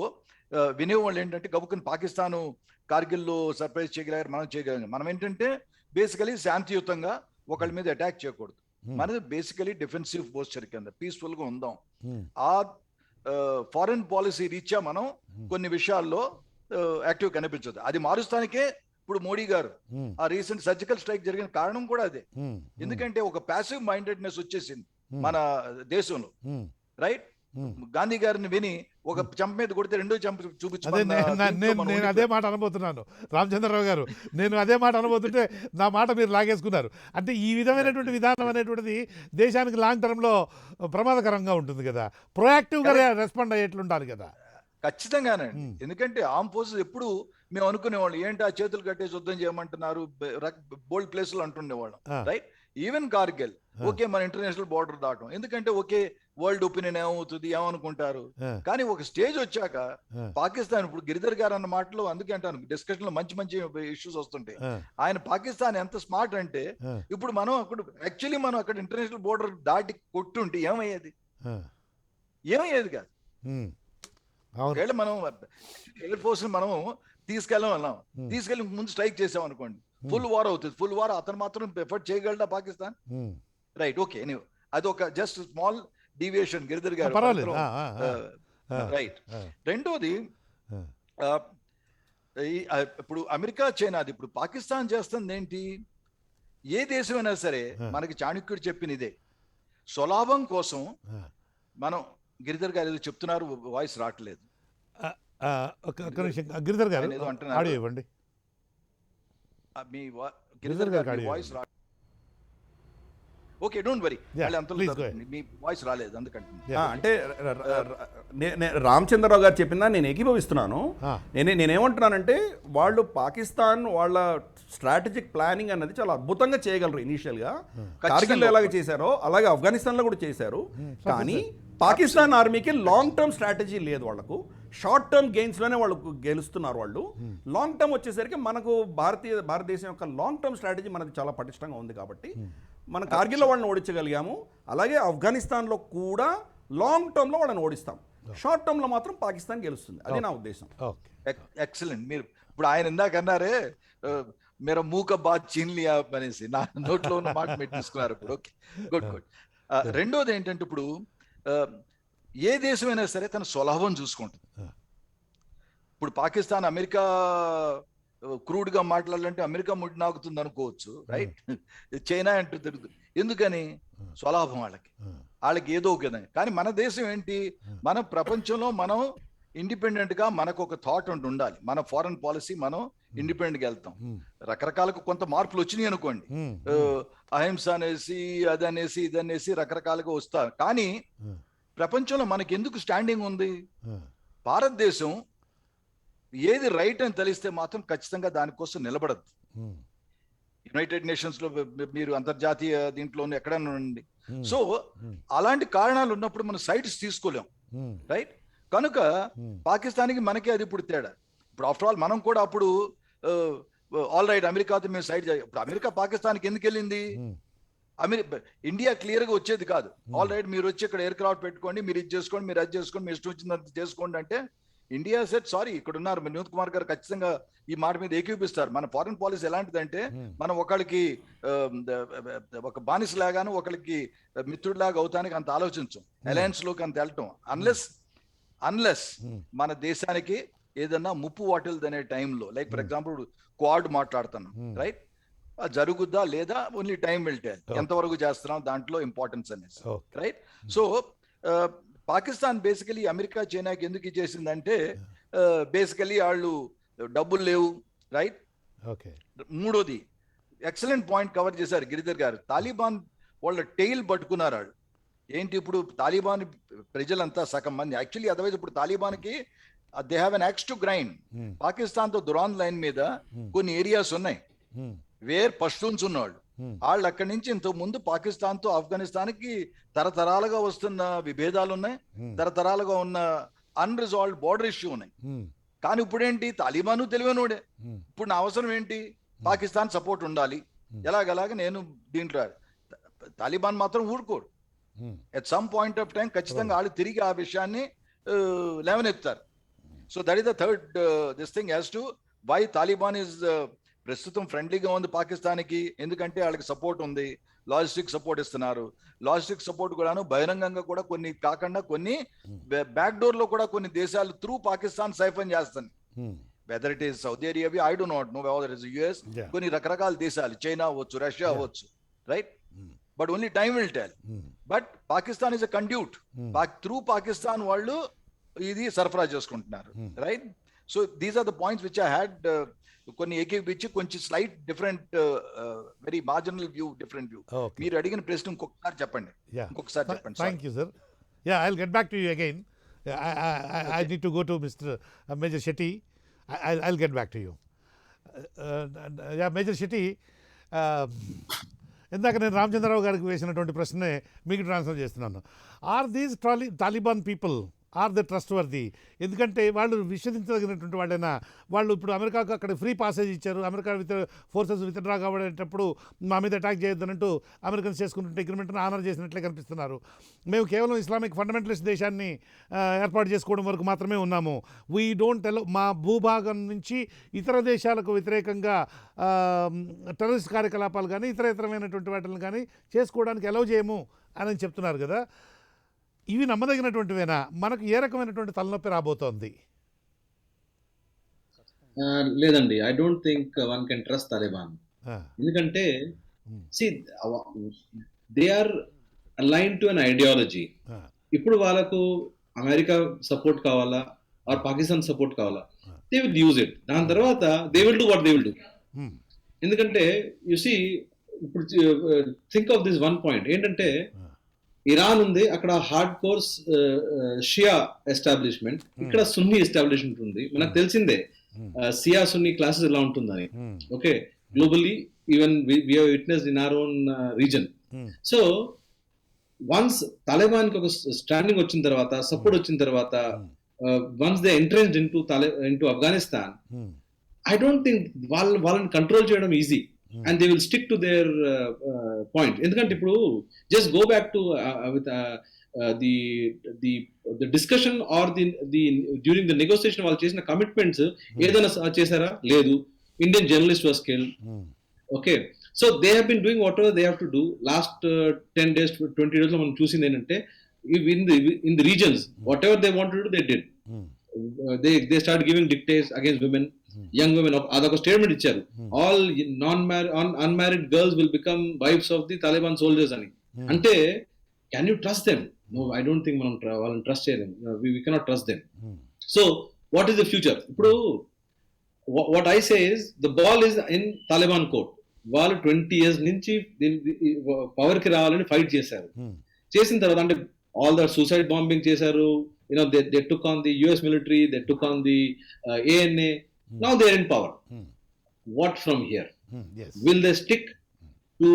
వినేవాళ్ళు ఏంటంటే గబుక్కుని పాకిస్తాన్ కార్గిల్లో సర్ప్రైజ్ చేయగలిగారు, మనం చేయగలిగాం. మనం ఏంటంటే బేసికలీ శాంతియుతంగా ఒకళ్ళ మీద అటాక్ చేయకూడదు, మనది బేసికలీ డిఫెన్సివ్ పోస్చర్ కింద పీస్ఫుల్ గా ఉందాం. ఆ ఫారెన్ పాలసీ రీత్యా మనం కొన్ని విషయాల్లో యాక్టివ్ కనిపించదు. అది మారుస్తానికే ఇప్పుడు మోడీ గారు ఆ రీసెంట్ సర్జికల్ స్ట్రైక్ జరిగిన కారణం కూడా అదే. ఎందుకంటే ఒక ప్యాసివ్ మైండెడ్నెస్ వచ్చేసింది మన దేశంలో, రైట్? గాంధీ గారిని విని ఒక చంప మీద కొడితే రెండో చంప నేను అదే మాట అనబోతున్నాను రామచంద్రరావు గారు, నేను అదే మాట అనబోతుంటే నా మాట మీరు లాగేసుకున్నారు. అంటే ఈ విధమైనటువంటి విధానం అనేటువంటిది దేశానికి లాంగ్ టర్మ్లో ప్రమాదకరంగా ఉంటుంది కదా, ప్రొయాక్టివ్గా రెస్పాండ్ అయ్యేట్లుండాలి కదా. ఖచ్చితంగానండి, ఎందుకంటే ఆర్మ్ ఫోర్సెస్ ఎప్పుడు మేము అనుకునేవాళ్ళు ఏంటి ఆ చేతులు కట్టేసి యుద్ధం చేయమంటున్నారు, బోల్డ్ ప్లేస్లు అంటుండేవాళ్ళం, రైట్? ఈవెన్ కార్గిల్ ఓకే మన ఇంటర్నేషనల్ బార్డర్ దాటం, ఎందుకంటే ఓకే వరల్డ్ ఒపీనియన్ ఏమవుతుంది ఏమనుకుంటారు. కానీ ఒక స్టేజ్ వచ్చాక పాకిస్తాన్, ఇప్పుడు గిరిధర్ గారు అన్న మాటలో అందుకే అంటాను డిస్కషన్ లో మంచి మంచి ఇష్యూస్ వస్తుంటాయి. ఆయన పాకిస్తాన్ ఎంత స్మార్ట్ అంటే ఇప్పుడు మనం అక్కడ ఇంటర్నేషనల్ బోర్డర్ దాటి కొట్టుంటే ఏమయ్యేది కాదు. ఒకవేళ మనం ఎయిర్ ఫోర్స్ మనం తీసుకెళ్ళి ముందు స్ట్రైక్ చేసాం అనుకోండి, ఫుల్ వార్ అవుతుంది. ఫుల్ వార్ అతను మాత్రం ఎఫర్ట్ చేయగలడా పాకిస్తాన్? రైట్, ఓకే, అది ఒక జస్ట్ స్మాల్ డీవియేషన్ గిరిధర్ గారు, రైట్. రెండోది ఇప్పుడు అమెరికా చైనాది, ఇప్పుడు పాకిస్తాన్ చేస్తుంది ఏంటి? ఏ దేశమైనా సరే మనకి చాణక్యుడు చెప్పిన ఇదే, స్వలాభం కోసం మనం, గిరిధర్ గారు ఏదో చెప్తున్నారు, వాయిస్ రావట్లేదు. గిరిధర్ గారు ఆడియో ఇవ్వండి. మీ గిరిధర్ గారి వాయిస్ రా, okay don't worry, me voice రాలేదు అందుకంటే. అంటే రామచంద్రరావు గారు చెప్పినా నేను ఏకీభవిస్తున్నాను. నేనేమంటున్నానంటే వాళ్ళు పాకిస్తాన్ వాళ్ళ స్ట్రాటజిక్ ప్లానింగ్ అన్నది చాలా అద్భుతంగా చేయగలరు. ఇనీషియల్గా కార్గిల్లో ఎలాగ చేశారో అలాగే ఆఫ్ఘనిస్తాన్లో కూడా చేశారు. కానీ పాకిస్తాన్ ఆర్మీకి లాంగ్ టర్మ్ స్ట్రాటజీ లేదు, వాళ్ళకు షార్ట్ టర్మ్ గెయిన్స్లోనే వాళ్ళు గెలుస్తున్నారు. వాళ్ళు లాంగ్ టర్మ్ వచ్చేసరికి మనకు భారతదేశం యొక్క లాంగ్ టర్మ్ స్ట్రాటజీ మనది చాలా పటిష్టంగా ఉంది. కాబట్టి మనం కార్గిల్లో వాళ్ళని ఓడించగలిగాము, అలాగే ఆఫ్ఘనిస్తాన్లో కూడా లాంగ్ టర్మ్లో వాళ్ళని ఓడిస్తాం, షార్ట్ టర్మ్లో మాత్రం పాకిస్తాన్ గెలుస్తుంది. అది నా ఉద్దేశం. ఎక్సలెంట్. మీరు ఇప్పుడు ఆయన ఇందాక అన్నారే మీరు మూక బాత్ చీన్ లియా అనేసి, నా నోట్లో ఉన్న మాట మీరు తీసుకున్నారు ఇప్పుడు. Okay, good good. రెండోది ఏంటంటే ఇప్పుడు ఏ దేశమైనా సరే తన స్వలాభం చూసుకుంటుంది. ఇప్పుడు పాకిస్తాన్ అమెరికా క్రూడ్ గా మాట్లాడాలంటే అమెరికా ముడి నాకుతుంది అనుకోవచ్చు, రైట్? చైనా అంటూ తిరుగుతుంది, ఎందుకని? స్వలాభం వాళ్ళకి ఏదో ఒక. కానీ మన దేశం ఏంటి, మన ప్రపంచంలో మనం ఇండిపెండెంట్ గా మనకు ఒక థాట్ ఉండాలి. మన ఫారెన్ పాలసీ మనం ఇండిపెండెంట్ గా వెళ్తాం. రకరకాల కొంత మార్పులు వచ్చినాయి అనుకోండి, అహింస అనేసి అదనేసి ఇదనేసి రకరకాలుగా వస్తారు. కానీ ప్రపంచంలో మనకి ఎందుకు స్టాండింగ్ ఉంది? భారతదేశం ఏది రైట్ అని తెలిస్తే మాత్రం ఖచ్చితంగా దానికోసం నిలబడద్దు. యునైటెడ్ నేషన్స్ లో మీరు అంతర్జాతీయ దీంట్లోనే ఎక్కడైనా ఉండండి. సో అలాంటి కారణాలు ఉన్నప్పుడు మనం సైడ్స్ తీసుకోలేం, రైట్? కనుక పాకిస్తాన్కి మనకి అది ఇప్పుడు తేడా. ఇప్పుడు ఆఫ్టర్ ఆల్ మనం కూడా అప్పుడు ఆల్ రైట్ అమెరికాతో మేము సైడ్ ఇప్పుడు అమెరికా పాకిస్తాన్కి ఎందుకు వెళ్ళింది? ఇండియా క్లియర్ గా వచ్చేది కాదు. ఆల్ రైట్ మీరు వచ్చి ఇక్కడ ఎయిర్ క్రాఫ్ట్ పెట్టుకోండి, మీరు ఇది చేసుకోండి, మీరు అది చేసుకోండి, మీ ఇష్టం వచ్చిందంత చేసుకోండి అంటే ఇండియా సెట్ సారీ, ఇక్కడ ఉన్నారు వినోద్ కుమార్ గారు ఖచ్చితంగా ఈ మాట మీద ఏకీపిస్తారు. మన ఫారెన్ పాలసీ ఎలాంటిదంటే మనం ఒకళ్ళకి ఒక బానిస లాగాను ఒకళ్ళకి మిత్రుడిలాగా అవుతానికి అంత ఆలోచించం, అలయన్స్ లోకి అంత వెళ్ళటం. అన్లెస్ మన దేశానికి ఏదన్నా ముప్పు వాటిల్ది అనే టైంలో, లైక్ ఫర్ ఎగ్జాంపుల్ క్వాడ్ మాట్లాడుతున్నాం, రైట్? జరుగుద్దా లేదా ఓన్లీ టైం వెళ్తే ఎంతవరకు చేస్తున్నాం దాంట్లో ఇంపార్టెన్స్ అనేది, right? So Pakistan basically America చైనాకి ఎందుకు ఇచ్చేసిందంటే బేసికలీ వాళ్ళు డబ్బులు లేవు, రైట్? మూడోది ఎక్సలెంట్ పాయింట్ కవర్ చేశారు గిరిధర్ గారు, తాలిబాన్ వాళ్ళ టెయిల్ పట్టుకున్నారు వాళ్ళు. ఏంటి ఇప్పుడు తాలిబాన్ ప్రజలంతా సగం మంది యాక్చువల్లీ అదర్వైజ్ ఇప్పుడు తాలిబాన్కి they have an axe to grind. Pakistan తో దురాన్ లైన్ మీద కొన్ని ఏరియాస్ ఉన్నాయి వేర్ పష్తూన్స్ ఉన్నవాళ్ళు. వాళ్ళు అక్కడి నుంచి ఇంతకు ముందు పాకిస్తాన్ తో ఆఫ్ఘనిస్తాన్ కి తరతరాలుగా వస్తున్న విభేదాలు ఉన్నాయి, తరతరాలుగా ఉన్న అన్రిజాల్వ్డ్ బార్డర్ ఇష్యూ ఉన్నాయి. కానీ ఇప్పుడేంటి తాలిబాను తెలివైనోడే, ఇప్పుడు నా అవసరం ఏంటి పాకిస్తాన్ సపోర్ట్ ఉండాలి, ఎలాగలాగా నేను దీంట్లో తాలిబాన్ మాత్రం ఊరుకోడు. At some point of time ఖచ్చితంగా వాళ్ళు తిరిగి ఆ విషయాన్ని లేవనెత్తారు. So that is the third this thing as to why Taliban is ప్రస్తుతం ఫ్రెండ్లీగా ఉంది పాకిస్తాన్కి, ఎందుకంటే వాళ్ళకి సపోర్ట్ ఉంది, లాజిస్టిక్ సపోర్ట్ ఇస్తున్నారు. లాజిస్టిక్ సపోర్ట్ కూడాను బహిరంగంగా కూడా కొన్ని కాకుండా కొన్ని బ్యాక్ డోర్ లో కూడా కొన్ని దేశాలు త్రూ పాకిస్తాన్ సైఫన్ చేస్తాయి. Whether it is Saudi Arabia, I do not know whether it is US, కొన్ని రకరకాల దేశాలు, చైనా అవ్వచ్చు, రష్యా అవ్వచ్చు, right? But only time will tell. But Pakistan is a conduit, through Pakistan వాళ్ళు ఇది సరఫరా చేసుకుంటున్నారు, right? So these are the points which I had కొన్ని ఏకీపించి కొంచెం slight different very marginal view, different view. మీరు అడిగిన ప్రశ్న ఇంకొకసారి చెప్పండి, ఇంకొకసారి చెప్పండి. Thank you sir. Yeah, I'll get back to you again. I need to go to Mr. Major Shetty. I'll get back to you. Yeah, Major Shetty, ఇందాక నేను రామచంద్రరావు గారికి వేసినటువంటి ప్రశ్నే మీకు ట్రాన్స్ఫర్ చేస్తున్నాను. Are these Taliban people are the trustworthy? ఎందుకంటే వాళ్ళు విశ్వసించదగినటువంటి వాళ్ళైనా, వాళ్ళు ఇప్పుడు అమెరికాకు అక్కడ ఫ్రీ పాసేజ్ ఇచ్చారు, అమెరికా ఫోర్సెస్ విత్డ్రా కాబడేటప్పుడు మా మీద అటాక్ చేయొద్దనంటూ అమెరికన్స్ చేసుకున్నట్టు అగ్రిమెంట్ని ఆనర్ చేసినట్లే కనిపిస్తున్నారు. మేము కేవలం ఇస్లామిక్ ఫండమెంటలిస్ట్ దేశాన్ని ఏర్పాటు చేసుకోవడం వరకు మాత్రమే ఉన్నాము. వీ డోంట్ అలౌ, మా భూభాగం నుంచి ఇతర దేశాలకు వ్యతిరేకంగా టెర్రరిస్ట్ కార్యకలాపాలు కానీ ఇతరమైనటువంటి వాటిని కానీ చేసుకోవడానికి అలౌ చేయము అని చెప్తున్నారు కదా. ఇవి నమ్మదగినటువంటివేనా? మనకు ఏ రకమైనటువంటి తలనొప్పి రాబోతోంది? లేదండి, I don't think one can trust Taliban. ఎందుకంటే they are aligned to an ideology. ఇప్పుడు వాళ్ళకు అమెరికా సపోర్ట్ కావాలా ఆర్ పాకిస్తాన్ సపోర్ట్ కావాలా, దే విల్ యూజ్ ఇట్. దాని తర్వాత they will do what they will do. ఎందుకంటే యు సీ, ఇప్పుడు think of this one point ఏంటంటే, ఇరాన్ ఉంది, అక్కడ హార్డ్ కోర్స్ షియా ఎస్టాబ్లిష్మెంట్, ఇక్కడ సున్నీ ఎస్టాబ్లిష్మెంట్ ఉంది. మనకు తెలిసిందే షియా సున్నీ క్లాసెస్ ఎలా ఉంటుందని. Okay, globally even we have witnessed in our own region. So once Taliban కి ఒక స్టాండింగ్ వచ్చిన తర్వాత, సపోర్ట్ వచ్చిన తర్వాత, once they entrenched into Afghanistan, I don't think వాళ్ళని కంట్రోల్ చేయడం easy. And they will stick to their point. ఎందుకంటే ఇప్పుడు just go back to with the discussion or the during the negotiation వాళ్ళు చేసిన కమిట్మెంట్స్ ఏదైనా చేశారా? లేదు. Indian journalist was killed. Okay, so they have been doing whatever they have to do. Last 10 days 20 days లో మనం చూసింది ఏంటంటే, in the regions whatever they wanted to do they did. They started giving dictates against women, young women. అదొక statement ఇచ్చారు, all unmarried girls will become wives of the Taliban soldiers అని. అంటే can you trust them? No, I don't think మనం వాళ్ళని trust చేయలేము. We cannot trust them. So what is the future? ఇప్పుడు what I say is the ball is in Taliban court. వాళ్ళు 20 years నుంచి power కి రావాలని ఫైట్ చేశారు. చేసిన తర్వాత అంటే ఆల్ ద సూసైడ్ బాంబింగ్ చేశారు. They took on the US military, they took on the ANA. Now they are in power. What from here? Yes. Will they stick to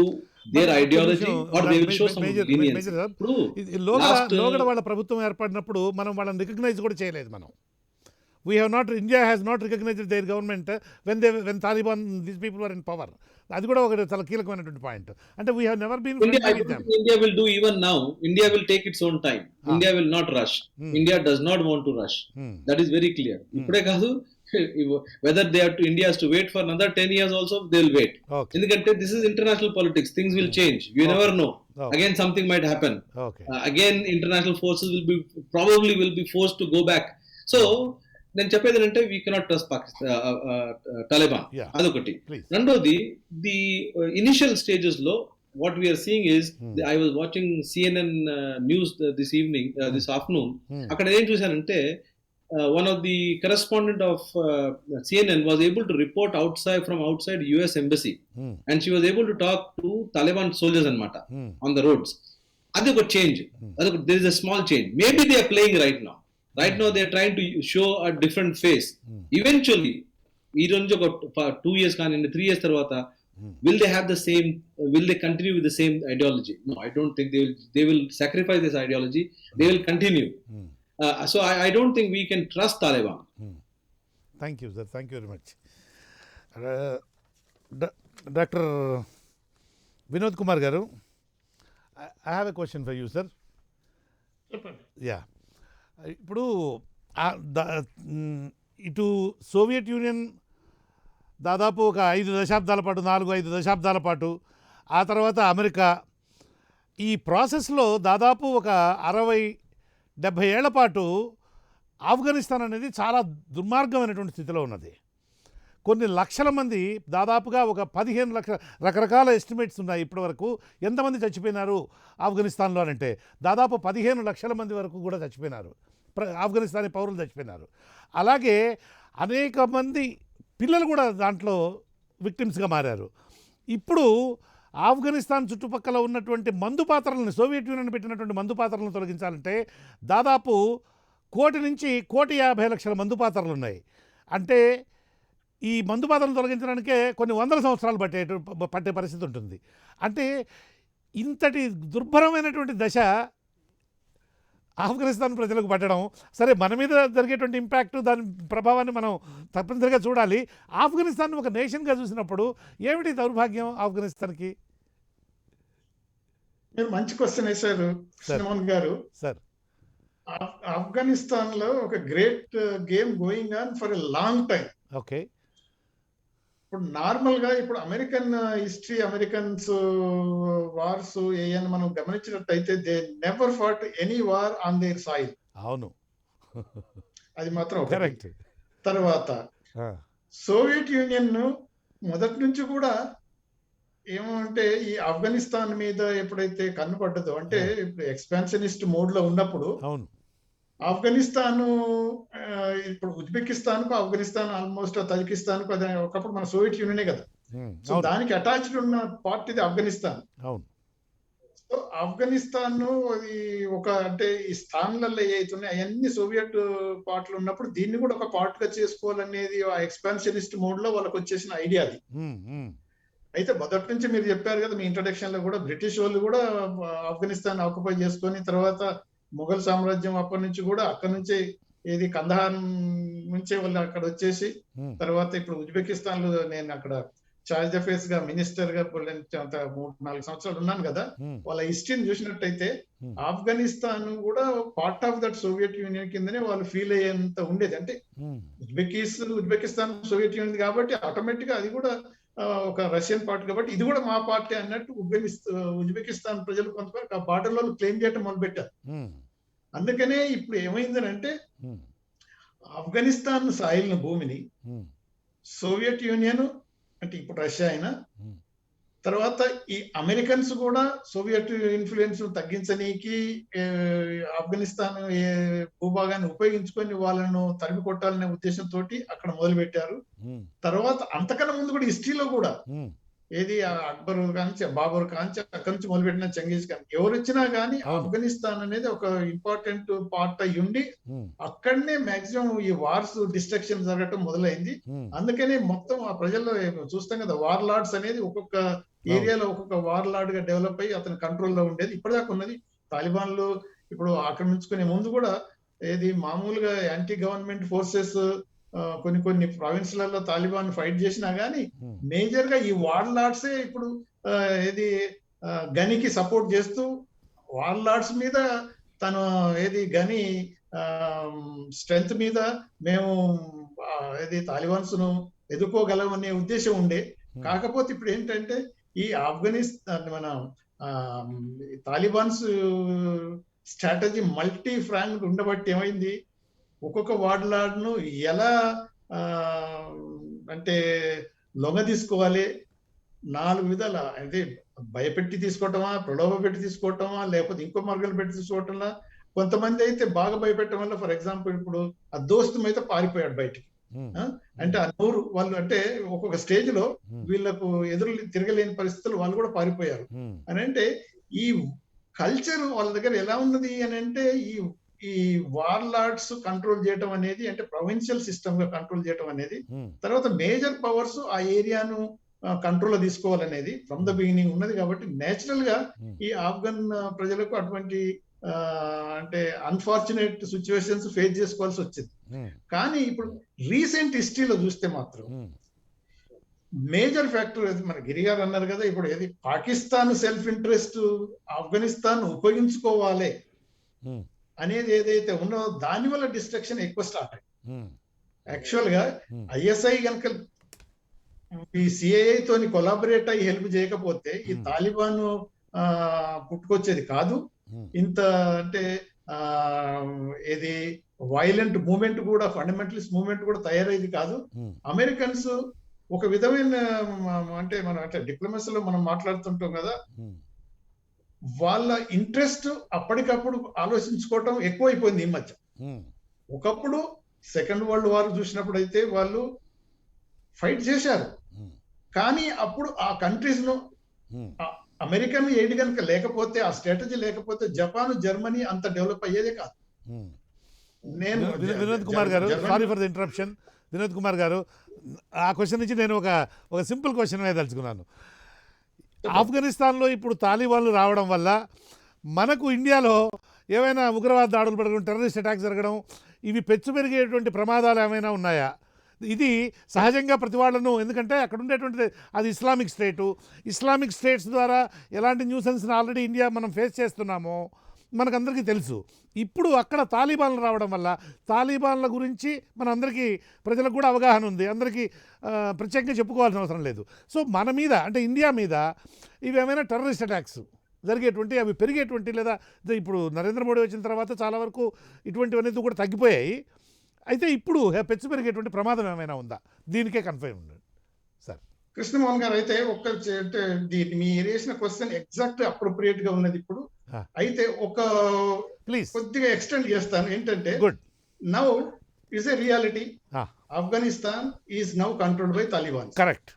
their ideology or they will show some leniency? లోగడ వాళ్ళ ప్రభుత్వం ఏర్పడినప్పుడు మనం వాళ్ళని recognise కూడా చేయలేదు. మనం India has not recognized their government when Taliban, these people were in power. అది కూడా ఒక చాలా కీలకమైనటువంటి పాయింట్. అంటే we have never been India, I don't think India will do even now. India will take its own time. India will not rush. India does not want to rush. That is very clear. ఇప్పుడే కాదు, whether they have to, India has to wait for another 10 years also, they will wait. ఎందుకంటే this is international politics. Things will change. You never know. Again something might happen. Again international forces will be forced to go back. So నేను చెప్పేది ఏంటంటే we cannot trust Taliban, అదొకటి. రెండోది, the initial stages లో what we are seeing is, I was watching CNN news this evening, this afternoon. అక్కడ ఏం చూశానంటే, one of the correspondent of CNN was able to report from outside US embassy, and she was able to talk to Taliban soldiers anamata on the roads. Adoko change, there is a small change. Maybe they are playing right now they are trying to show a different face. Eventually ee ronju 2 years kaani 3 years tarvata, will they continue with the same ideology? No, I don't think they will sacrifice this ideology. They will continue. So I don't think we can trust Taliban. Thank you, sir. Thank you very much. Dr. Vinod Kumar garu, I have a question for you, sir. Yeah. ఇప్పుడు ఇటు Soviet union దాదాపు ఒక 5 దశాబ్దాల పాటు, 4-5 దశాబ్దాల పాటు, ఆ తర్వాత అమెరికా, ఈ ప్రాసెస్లో దాదాపు ఒక 60-70 ఏళ్ల పాటు ఆఫ్ఘనిస్తాన్ అనేది చాలా దుర్మార్గమైనటువంటి స్థితిలో ఉన్నది. కొన్ని లక్షల మంది, దాదాపుగా ఒక 15 లక్షల, రకరకాల ఎస్టిమేట్స్ ఉన్నాయి ఇప్పటివరకు ఎంతమంది చచ్చిపోయినారు ఆఫ్ఘనిస్తాన్లో అంటే, దాదాపు 15 లక్షల మంది వరకు కూడా చచ్చిపోయినారు, ఆఫ్ఘనిస్తానీ పౌరులు చచ్చిపోయినారు. అలాగే అనేక మంది పిల్లలు కూడా దాంట్లో విక్టిమ్స్గా మారారు. ఇప్పుడు ఆఫ్ఘనిస్తాన్ చుట్టుపక్కల ఉన్నటువంటి మందు పాత్రలను, సోవియట్ యూనియన్ పెట్టినటువంటి మందు పాత్రలను తొలగించాలంటే దాదాపు 1 నుంచి 1,50,00,000 మందు పాత్రలు ఉన్నాయి. అంటే ఈ మందు పాత్రలను తొలగించడానికే కొన్ని 100 సంవత్సరాలు పట్టే పరిస్థితి ఉంటుంది. అంటే ఇంతటి దుర్భరమైనటువంటి దశ ఆఫ్ఘనిస్తాన్ ప్రజలకు పట్టడం, సరే మన మీద జరిగేటువంటి ఇంపాక్ట్, దాని ప్రభావాన్ని మనం తప్పనిసరిగా చూడాలి. ఆఫ్ఘనిస్తాన్ ఒక నేషన్గా చూసినప్పుడు ఏమిటి దౌర్భాగ్యం ఆఫ్ఘనిస్తాన్కి? మీరు మంచి క్వశ్చన్ వేశారు కృష్ణమోహన్ గారు. సార్, ఆఫ్ఘనిస్తాన్ లో ఒక great game going on for a long time. Okay. ఇప్పుడు నార్మల్ గా ఇప్పుడు అమెరికన్ హిస్టరీ, అమెరికన్స్ వార్స్ ఏయని మనం గమనించినట్టయితే they never fought any war on their soil. అవును, అది మాత్రం కరెక్ట్. తర్వాత సోవియట్ యూనియన్ మొదటి నుంచి కూడా ఏమంటే ఈ ఆఫ్ఘనిస్తాన్ మీద ఎప్పుడైతే కన్నుపడ్డదో, అంటే ఇప్పుడు ఎక్స్పాన్షనిస్ట్ మోడ్ లో ఉన్నప్పుడు, అవును, ఆఫ్ఘనిస్తాన్ ఇప్పుడు ఉజ్బెకిస్తాన్ కు ఆఫ్ఘనిస్తాన్ ఆల్మోస్ట్ తజికిస్తాన్ కు అదే ఒకప్పుడు మన సోవియట్ యూనియనే కదా. సో దానికి అటాచ్డ్ ఉన్న పార్ట్ ఇది ఆఫ్ఘనిస్తాన్. అవును. సో ఆఫ్ఘనిస్తాన్ అది ఒక, అంటే ఈ స్థానాలలో ఏవైతున్నాయి అవన్నీ సోవియట్ పార్ట్లు ఉన్నప్పుడు దీన్ని కూడా ఒక పార్ట్ గా చేసుకోవాలనేది ఆ ఎక్స్పాన్షనిస్ట్ మోడ్ లో వాళ్ళకి వచ్చేసిన ఐడియా అది. అయితే మొదటి నుంచి మీరు చెప్పారు కదా మీ ఇంట్రడక్షన్ లో కూడా, బ్రిటిష్ వాళ్ళు కూడా ఆఫ్ఘనిస్తాన్ ఆక్యుపై చేసుకొని, తర్వాత మొఘల్ సామ్రాజ్యం అప్పటి నుంచి కూడా అక్కడ నుంచే ఏది కందహార్ నుంచే వాళ్ళు అక్కడ వచ్చేసి, తర్వాత ఇప్పుడు ఉజ్బెకిస్తాన్ లో నేను అక్కడ చార్జ్ అఫేర్స్ గా మినిస్టర్ గా 3-4 సంవత్సరాలు ఉన్నాను కదా. వాళ్ళ హిస్టరీని చూసినట్టయితే ఆఫ్ఘనిస్తాన్ కూడా part of that Soviet union కిందనే వాళ్ళు ఫీల్ అయ్యేంత ఉండేది. అంటే ఉజ్బెకిస్తాన్ సోవియట్ యూనియన్ కాబట్టి ఆటోమేటిక్ గా అది కూడా ఒక రష్యన్ పార్ట్ కాబట్టి ఇది కూడా మా పార్టీ అన్నట్టు ఉజ్బెకిస్తాన్ ప్రజలు కొంతవరకు ఆ బార్డర్లో క్లెయిమ్ చేయడం మొదలుపెట్టారు. అందుకనే ఇప్పుడు ఏమైందనంటే ఆఫ్ఘనిస్తాన్ సాయిల్ భూమిని సోవియట్ యూనియన్, అంటే ఇప్పుడు రష్యా అయినా, తర్వాత ఈ అమెరికన్స్ కూడా సోవియట్ ఇన్ఫ్లుయెన్స్ తగ్గించనీకి ఆఫ్ఘనిస్తాన్ భూభాగాన్ని ఉపయోగించుకొని వాళ్ళను తరిమి కొట్టాలనే ఉద్దేశంతో అక్కడ మొదలు పెట్టారు. తర్వాత అంతకన్నా ముందు కూడా హిస్టరీలో కూడా ఏది అక్బర్ కాంచి, బాబర్ కాంచి, అక్కడి నుంచి మొదలుపెట్టిన చెంగీజ్ ఖాన్, ఎవరు వచ్చినా గానీ ఆఫ్ఘనిస్తాన్ అనేది ఒక ఇంపార్టెంట్ పార్ట్ అయ్యి ఉండి అక్కడనే మాక్సిమం ఈ వార్స్ డిస్ట్రక్షన్ జరగటం మొదలైంది. అందుకనే మొత్తం ఆ ప్రజల్లో చూస్తాం కదా, వార్ లార్డ్స్ అనేది ఒక్కొక్క ఏరియాలో ఒక్కొక్క వార్ లార్డ్ గా డెవలప్ అయ్యి అతని కంట్రోల్లో ఉండేది. ఇప్పటిదాకా ఉన్నది. తాలిబాన్లు ఇప్పుడు ఆక్రమించుకునే ముందు కూడా ఏది మామూలుగా యాంటీ గవర్నమెంట్ ఫోర్సెస్ కొన్ని కొన్ని ప్రావిన్స్లలో తాలిబాన్ ఫైట్ చేసినా గానీ మేజర్ గా ఈ వార్ లార్డ్సే ఇప్పుడు ఏది గనికి సపోర్ట్ చేస్తూ వార్ లార్డ్స్ మీద తను ఏది గని స్ట్రెంగ్త్ మీద మేము ఏది తాలిబాన్స్ ను ఎదుర్కోగలం అనే ఉద్దేశం ఉండే. కాకపోతే ఇప్పుడు ఏంటంటే ఈ ఆఫ్ఘనిస్తాన్ మన తాలిబాన్స్ స్ట్రాటజీ మల్టీ ఫ్రాంక్ ఉండబట్టి ఏమైంది, ఒక్కొక్క వార్డ్ ను ఎలా అంటే లొంగ తీసుకోవాలి, 4 విధాల అంటే భయపెట్టి తీసుకోవటమా, ప్రలోభ పెట్టి తీసుకోవటమా, లేకపోతే ఇంకో మార్గాలు పెట్టి తీసుకోవటంలా. కొంతమంది అయితే బాగా భయపెట్టడం వల్ల, ఫర్ ఎగ్జాంపుల్ ఇప్పుడు ఆ దోస్తు అయితే పారిపోయాడు బయటికి. అంటే ఆ నూరు వాళ్ళు అంటే ఒక్కొక్క స్టేజ్ లో వీళ్ళకు ఎదురు తిరగలేని పరిస్థితులు వాళ్ళు కూడా పారిపోయారు అని. అంటే ఈ కల్చర్ వాళ్ళ దగ్గర ఎలా ఉన్నది అని అంటే ఈ వార్ లార్డ్స్ కంట్రోల్ చేయటం అనేది, అంటే ప్రొవిన్షియల్ సిస్టమ్ గా కంట్రోల్ చేయటం అనేది, తర్వాత మేజర్ పవర్స్ ఆ ఏరియాను కంట్రోల్ లో తీసుకోవాలనేది ఫ్రమ్ ద బిగినింగ్ ఉన్నది. కాబట్టి నేచురల్ గా ఈ ఆఫ్ఘన్ ప్రజలకు అటువంటి అంటే అన్ఫార్చునేట్ సిచ్యువేషన్స్ ఫేస్ చేసుకోవాల్సి వచ్చింది. కానీ ఇప్పుడు రీసెంట్ హిస్టరీలో చూస్తే మాత్రం మేజర్ ఫ్యాక్టర్ మన గిరి గారు అన్నారు కదా, ఇప్పుడు ఏది పాకిస్తాన్ సెల్ఫ్ ఇంట్రెస్ట్ ఆఫ్ఘనిస్తాన్ ఉపయోగించుకోవాలి అనేది ఏదైతే ఉన్నదో దాని వల్ల డిస్ట్రక్షన్ ఎక్కువ స్టార్ట్ అయింది. యాక్చువల్ గా ఐఎస్ఐ కనుక ఈ సిఐఏ తోని కొలాబరేట్ అయ్యి హెల్ప్ చేయకపోతే ఈ తాలిబాన్ పుట్టుకొచ్చేది కాదు. ఇంత అంటే ఏది వైలెంట్ మూవ్మెంట్ కూడా, ఫండమెంటలిస్ట్ మూవ్మెంట్ కూడా తయారయ్యేది కాదు. అమెరికన్స్ ఒక విధమైన అంటే మనం అంటే డిప్లొమసీలో మనం మాట్లాడుతుంటాం కదా, వాళ్ళ ఇంట్రెస్ట్ అప్పటికప్పుడు ఆలోచించుకోవటం ఎక్కువైపోయింది ఈ మధ్య. ఒకప్పుడు సెకండ్ వరల్డ్ వార్ చూసినప్పుడు అయితే వాళ్ళు ఫైట్ చేశారు, కానీ అప్పుడు ఆ కంట్రీస్ ను అమెరికన్ ఎయిడ్ కనుక లేకపోతే, ఆ స్ట్రాటజీ లేకపోతే జపాన్, జర్మనీ అంత డెవలప్ అయ్యేదే కాదు. నేను వినోద్ కుమార్ గారు, sorry for the interruption. Vinod Kumar గారు, ఆ క్వశ్చన్ నుంచి నేను ఒక సింపుల్ క్వశ్చన్ దలుచుకున్నాను. ఆఫ్ఘనిస్తాన్లో ఇప్పుడు తాలిబాన్లు రావడం వల్ల మనకు ఇండియాలో ఏమైనా ఉగ్రవాద దాడులు జరగడం, టెర్రరిస్ట్ అటాక్స్ జరగడం, ఇవి పెచ్చు పెరిగేటువంటి ప్రమాదాలు ఏమైనా ఉన్నాయా? ఇది సహజంగా ప్రతి వాళ్ళను, ఎందుకంటే అక్కడ ఉండేటువంటిది అది ఇస్లామిక్ స్టేటు. ఇస్లామిక్ స్టేట్స్ ద్వారా ఎలాంటి న్యూసెన్స్ని ఆల్రెడీ ఇండియా మనం ఫేస్ చేస్తున్నామో మనకందరికీ తెలుసు. ఇప్పుడు అక్కడ తాలిబాన్లు రావడం వల్ల తాలిబాన్ల గురించి మన అందరికీ ప్రజలకు కూడా అవగాహన ఉంది, అందరికీ ప్రత్యేకంగా చెప్పుకోవాల్సిన అవసరం లేదు. సో మన మీద అంటే ఇండియా మీద ఇవి ఏమైనా టెర్రరిస్ట్ అటాక్స్ జరిగేటువంటి, అవి పెరిగేటువంటి, లేదా ఇప్పుడు నరేంద్ర మోడీ వచ్చిన తర్వాత చాలా వరకు ఇటువంటివన్నీ కూడా తగ్గిపోయాయి. అయితే ఇప్పుడు పెచ్చు పెరిగేటువంటి ప్రమాదం ఏమైనా ఉందా? దీనికే కన్ఫర్మ్ ఉండండి సార్. కృష్ణమోహన్ గారు, అయితే మీరు వేసిన క్వశ్చన్ ఎగ్జాక్ట్ అప్రోప్రియేట్ గా ఉన్నది ఇప్పుడు. అయితే ఒక ప్లీజ్ కొద్దిగా ఎక్స్టెండ్ చేస్తాను. ఏంటంటే now is a reality, Afghanistan is now controlled by Taliban. Correct.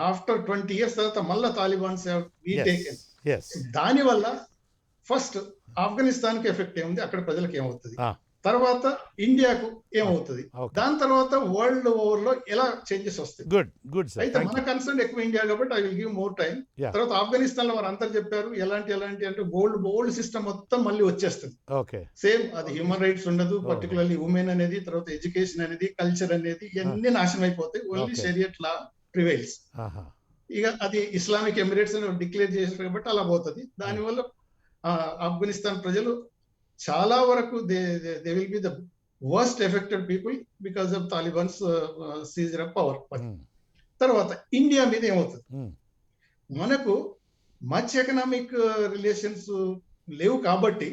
After 20 years తర్వాత మళ్ళా తాలిబాన్స్ రీటేకెన్. దాని వల్ల ఫస్ట్ ఆఫ్ఘనిస్తాన్ కి ఎఫెక్ట్ ఏముంది, అక్కడ ప్రజలకు ఏమవుతుంది, తర్వాత ఇండియాకు ఏమవుతుంది, దాని తర్వాత వరల్డ్ ఓవర్ లో ఎలా చేంజెస్ వస్తాయి. గుడ్. అయితే మన కన్సర్న్ ఎక్కువ ఇండియా కాబట్టి I will give more time. తర్వాత ఆఫ్ఘనిస్తాన్ లో వారు అంతా చెప్పారు ఎలాంటి అంటే ఓల్డ్ సిస్టమ్ మొత్తం మళ్ళీ వచ్చేస్తుంది. సేమ్ అది హ్యూమన్ రైట్స్ ఉండదు, పర్టికులర్లీ ఉమెన్ అనేది, తర్వాత ఎడ్యుకేషన్ అనేది, కల్చర్ అనేది ఇవన్నీ నాశనం అయిపోతాయి. ఓన్లీ షరియట్ లా ప్రివైల్స్. ఇక అది ఇస్లామిక్ ఎమిరేట్స్ అని డిక్లేర్ చేశారు కాబట్టి అలా పోతుంది. దానివల్ల ఆఫ్ఘనిస్తాన్ ప్రజలు చాలా వరకు they will be the worst affected people because of Talibans Caesar of power. తర్వాత ఇండియా మీద ఏమవుతుంది, మనకు మచ్ ఎకనామిక్ రిలేషన్స్ లేవు కాబట్టి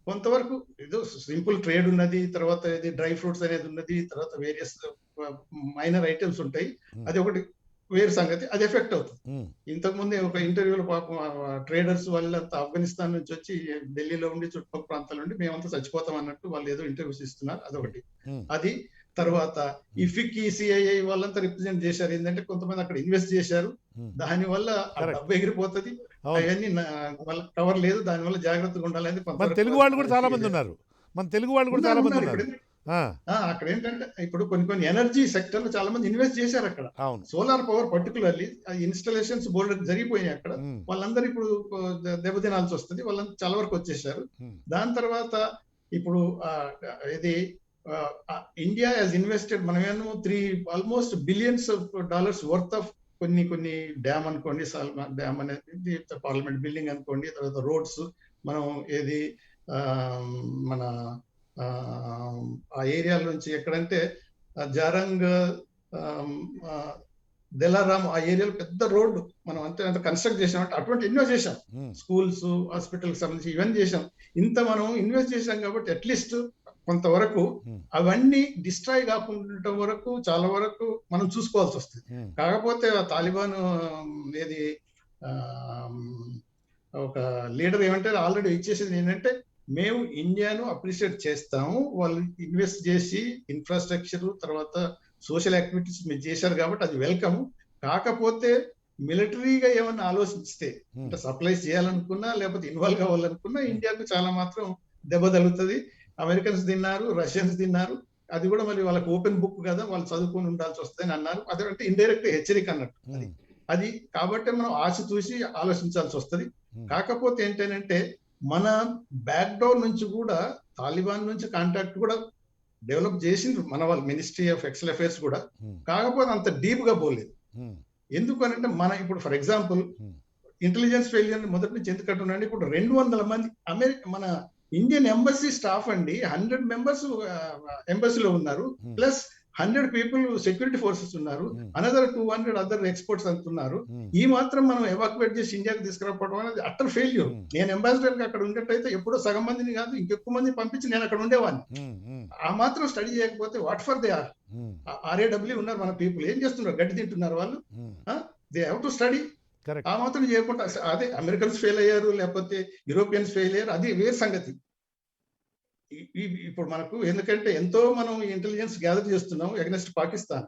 కొంతవరకు ఏదో సింపుల్ ట్రేడ్ ఉన్నది, తర్వాత ఇది డ్రై ఫ్రూట్స్ అనేది ఉన్నది, తర్వాత వేరియస్ మైనర్ ఐటమ్స్ ఉంటాయి. అది ఒకటి వేరు సంగతి, అది ఎఫెక్ట్ అవుతుంది. ఇంతకు ముందే ఒక ఇంటర్వ్యూలో పాపం ట్రేడర్స్ వాళ్ళంతా ఆఫ్ఘనిస్తాన్ నుంచి వచ్చి ఢిల్లీలో ఉండి చుట్టుపక్కల ప్రాంతాల నుండి మేమంతా చచ్చిపోతాం అన్నట్టు వాళ్ళు ఏదో ఇంటర్వ్యూస్ ఇస్తున్నారు. అదొకటి. అది తర్వాత ఈ ఫిక్, ఈ సిఐఐ వాళ్ళంతా రిప్రజెంట్ చేశారు. ఏంటంటే కొంతమంది అక్కడ ఇన్వెస్ట్ చేశారు, దాని వల్ల డబ్బు ఎగిరిపోతుంది, అవన్నీ కవర్ లేదు, దాని వల్ల జాగ్రత్తగా ఉండాలని తెలుగు వాళ్ళు కూడా చాలా మంది ఉన్నారు. అక్కడ ఏంటంటే ఇప్పుడు కొన్ని ఎనర్జీ సెక్టర్ లో చాలా మంది ఇన్వెస్ట్ చేశారు అక్కడ. సోలార్ పవర్ పర్టికులర్లీ ఇన్స్టాలేషన్స్ బోల్డ్ జరిగిపోయాయి అక్కడ. వాళ్ళందరూ ఇప్పుడు దెబ్బతినాల్సి వస్తుంది, వాళ్ళంతా చాలా వరకు వచ్చేసారు. దాని తర్వాత ఇప్పుడు ఇది ఇండియా హాజ్ ఇన్వెస్టెడ్, మనమేమో almost billions of dollars worth of కొన్ని డ్యామ్ అనుకోండి, సాల్మన్ డ్యామ్ అనేది, పార్లమెంట్ బిల్డింగ్ అనుకోండి, తర్వాత రోడ్స్, మనం ఏది మన ఆ ఏరియాల నుంచి ఎక్కడంటే జారంగ్, దెలారాం, ఆ ఏరియాలో పెద్ద రోడ్డు మనం అంత కన్స్ట్రక్ట్ చేసామంటే అటువంటి ఎన్నో చేశాం. స్కూల్స్, హాస్పిటల్కి సంబంధించి ఇవన్నీ చేశాం. ఇంత మనం ఇన్వెస్ట్ చేశాం కాబట్టి అట్లీస్ట్ కొంతవరకు అవన్నీ డిస్ట్రాయ్ కాకుండా వరకు చాలా వరకు మనం చూసుకోవాల్సి వస్తుంది. కాకపోతే ఆ తాలిబాన్ ఏది ఒక లీడర్ ఏమంటే ఆల్రెడీ ఇచ్చేసింది ఏంటంటే, మేము ఇండియాను అప్రిషియేట్ చేస్తాము, వాళ్ళు ఇన్వెస్ట్ చేసి ఇన్ఫ్రాస్ట్రక్చర్ తర్వాత సోషల్ యాక్టివిటీస్ మీరు చేశారు కాబట్టి అది వెల్కమ్. కాకపోతే మిలిటరీగా ఏమన్నా ఆలోచిస్తే, అంటే సప్లైస్ చేయాలనుకున్నా లేకపోతే ఇన్వాల్వ్ కావాలనుకున్నా ఇండియాకు చాలా మాత్రం దెబ్బ తగులుతుంది. అమెరికన్స్ తిన్నారు, రష్యన్స్ తిన్నారు. అది కూడా మళ్ళీ వాళ్ళకి ఓపెన్ బుక్ కదా, వాళ్ళు చదువుకొని ఉండాల్సి వస్తుందని అన్నారు. అదంటే ఇండైరెక్ట్ హెచ్చరిక అన్నట్టు అది. కాబట్టి మనం ఆశ చూసి ఆలోచించాల్సి వస్తుంది. కాకపోతే ఏంటంటే మన బ్యాక్గ్రౌండ్ నుంచి కూడా తాలిబాన్ నుంచి కాంటాక్ట్ కూడా డెవలప్ చేసిండ్రు మన వాళ్ళు, మినిస్ట్రీ ఆఫ్ ఎక్స్టర్నల్ అఫైర్స్ కూడా. కాకపోతే అంత డీప్ గా పోలేదు. ఎందుకు అంటే మన ఇప్పుడు ఫర్ ఎగ్జాంపుల్ ఇంటెలిజెన్స్ ఫెయిలియర్ మొదటి నుంచి ఎందుకంటున్నాండి, ఇప్పుడు 200 మంది మన ఇండియన్ ఎంబసీ స్టాఫ్ అండి, 100 మెంబర్స్ ఎంబసీలో ఉన్నారు, ప్లస్ 100 పీపుల్ సెక్యూరిటీ ఫోర్సెస్ ఉన్నారు, అనదర్ 200 అదర్ ఎక్స్పర్ట్స్ అంటున్నారు. ఈ మాత్రం మనం ఎవాక్యువేట్ చేసి ఇండియాకి తీసుకురావడం అనేది అట్టర్ ఫెయిల్యూర్. నేను అంబాసిడర్ అక్కడ ఉండేటైతే ఎప్పుడో సగం మందిని కాదు ఇంకెక్కువ మంది పంపించి నేను అక్కడ ఉండేవాడిని. ఆ మాత్రం స్టడీ చేయకపోతే what for they are. RAW ఉన్నారు మన పీపుల్, ఏం చేస్తున్నారు, గడ్డి తింటున్నారు వాళ్ళు. They have to study. ఆ మాత్రం చేయకుండా అదే అమెరికన్స్ ఫెయిల్ అయ్యారు లేకపోతే యూరోపియన్స్ ఫెయిల్ అయ్యారు, అది వేరే సంగతి. ఇప్పుడు మనకు ఎందుకంటే ఎంతో మనం ఇంటెలిజెన్స్ గ్యాదర్ చేస్తున్నాం అగైన్స్ట్ పాకిస్తాన్.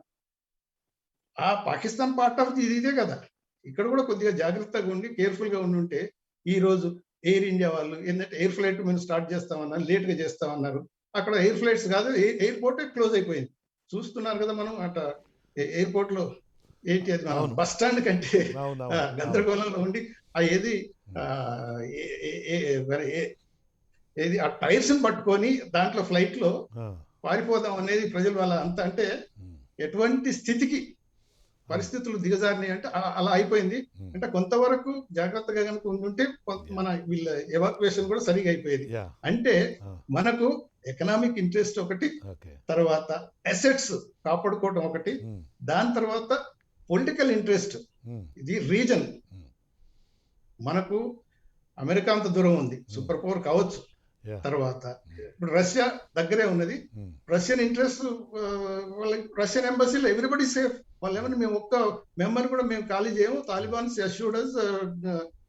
ఆ పాకిస్తాన్ పార్ట్ ఆఫ్ ఇదే కదా. ఇక్కడ కూడా కొద్దిగా జాగ్రత్తగా ఉండి కేర్ఫుల్ గా ఉండుంటే ఈ రోజు ఎయిర్ ఇండియా వాళ్ళు ఏంటంటే ఎయిర్ ఫ్లైట్ మేము స్టార్ట్ చేస్తామన్నారు, లేట్ గా చేస్తామన్నారు. అక్కడ ఎయిర్ ఫ్లైట్స్ కాదు, ఎయిర్పోర్ట్ క్లోజ్ అయిపోయింది. చూస్తున్నారు కదా మనం అట ఎయిర్పోర్ట్ లో ఏంటి అది మనం బస్ స్టాండ్ కంటే గందరగోళంలో ఉండి ఆ ఏది ఏది ఆ టైర్స్ పట్టుకొని దాంట్లో ఫ్లైట్ లో పారిపోదాం అనేది ప్రజలు వాళ్ళ అంత, అంటే ఎటువంటి స్థితికి పరిస్థితులు దిగజారినాయి అంటే అలా అయిపోయింది. అంటే కొంతవరకు జాగ్రత్తగా కనుక ఉంటుంటే మన వీళ్ళ ఎవాక్యుయేషన్ కూడా సరిగా అయిపోయేది. అంటే మనకు ఎకనామిక్ ఇంట్రెస్ట్ ఒకటి, తర్వాత అసెట్స్ కాపాడుకోవడం ఒకటి, దాని తర్వాత పొలిటికల్ ఇంట్రెస్ట్. ఇది రీజన్ మనకు అమెరికా అంత దూరం ఉంది, సూపర్ పవర్ కావచ్చు. తర్వాత ఇప్పుడు రష్యా దగ్గరే ఉన్నది, రష్యన్ ఇంట్రెస్ట్ రష్యన్ ఎంబసీలో ఎవ్రీబడి సేఫ్. వాళ్ళు ఏమన్నా మేము ఒక్క మెంబర్ కూడా మేము ఖాళీ చేయము, తాలిబాన్స్ అష్యూర్డ్స్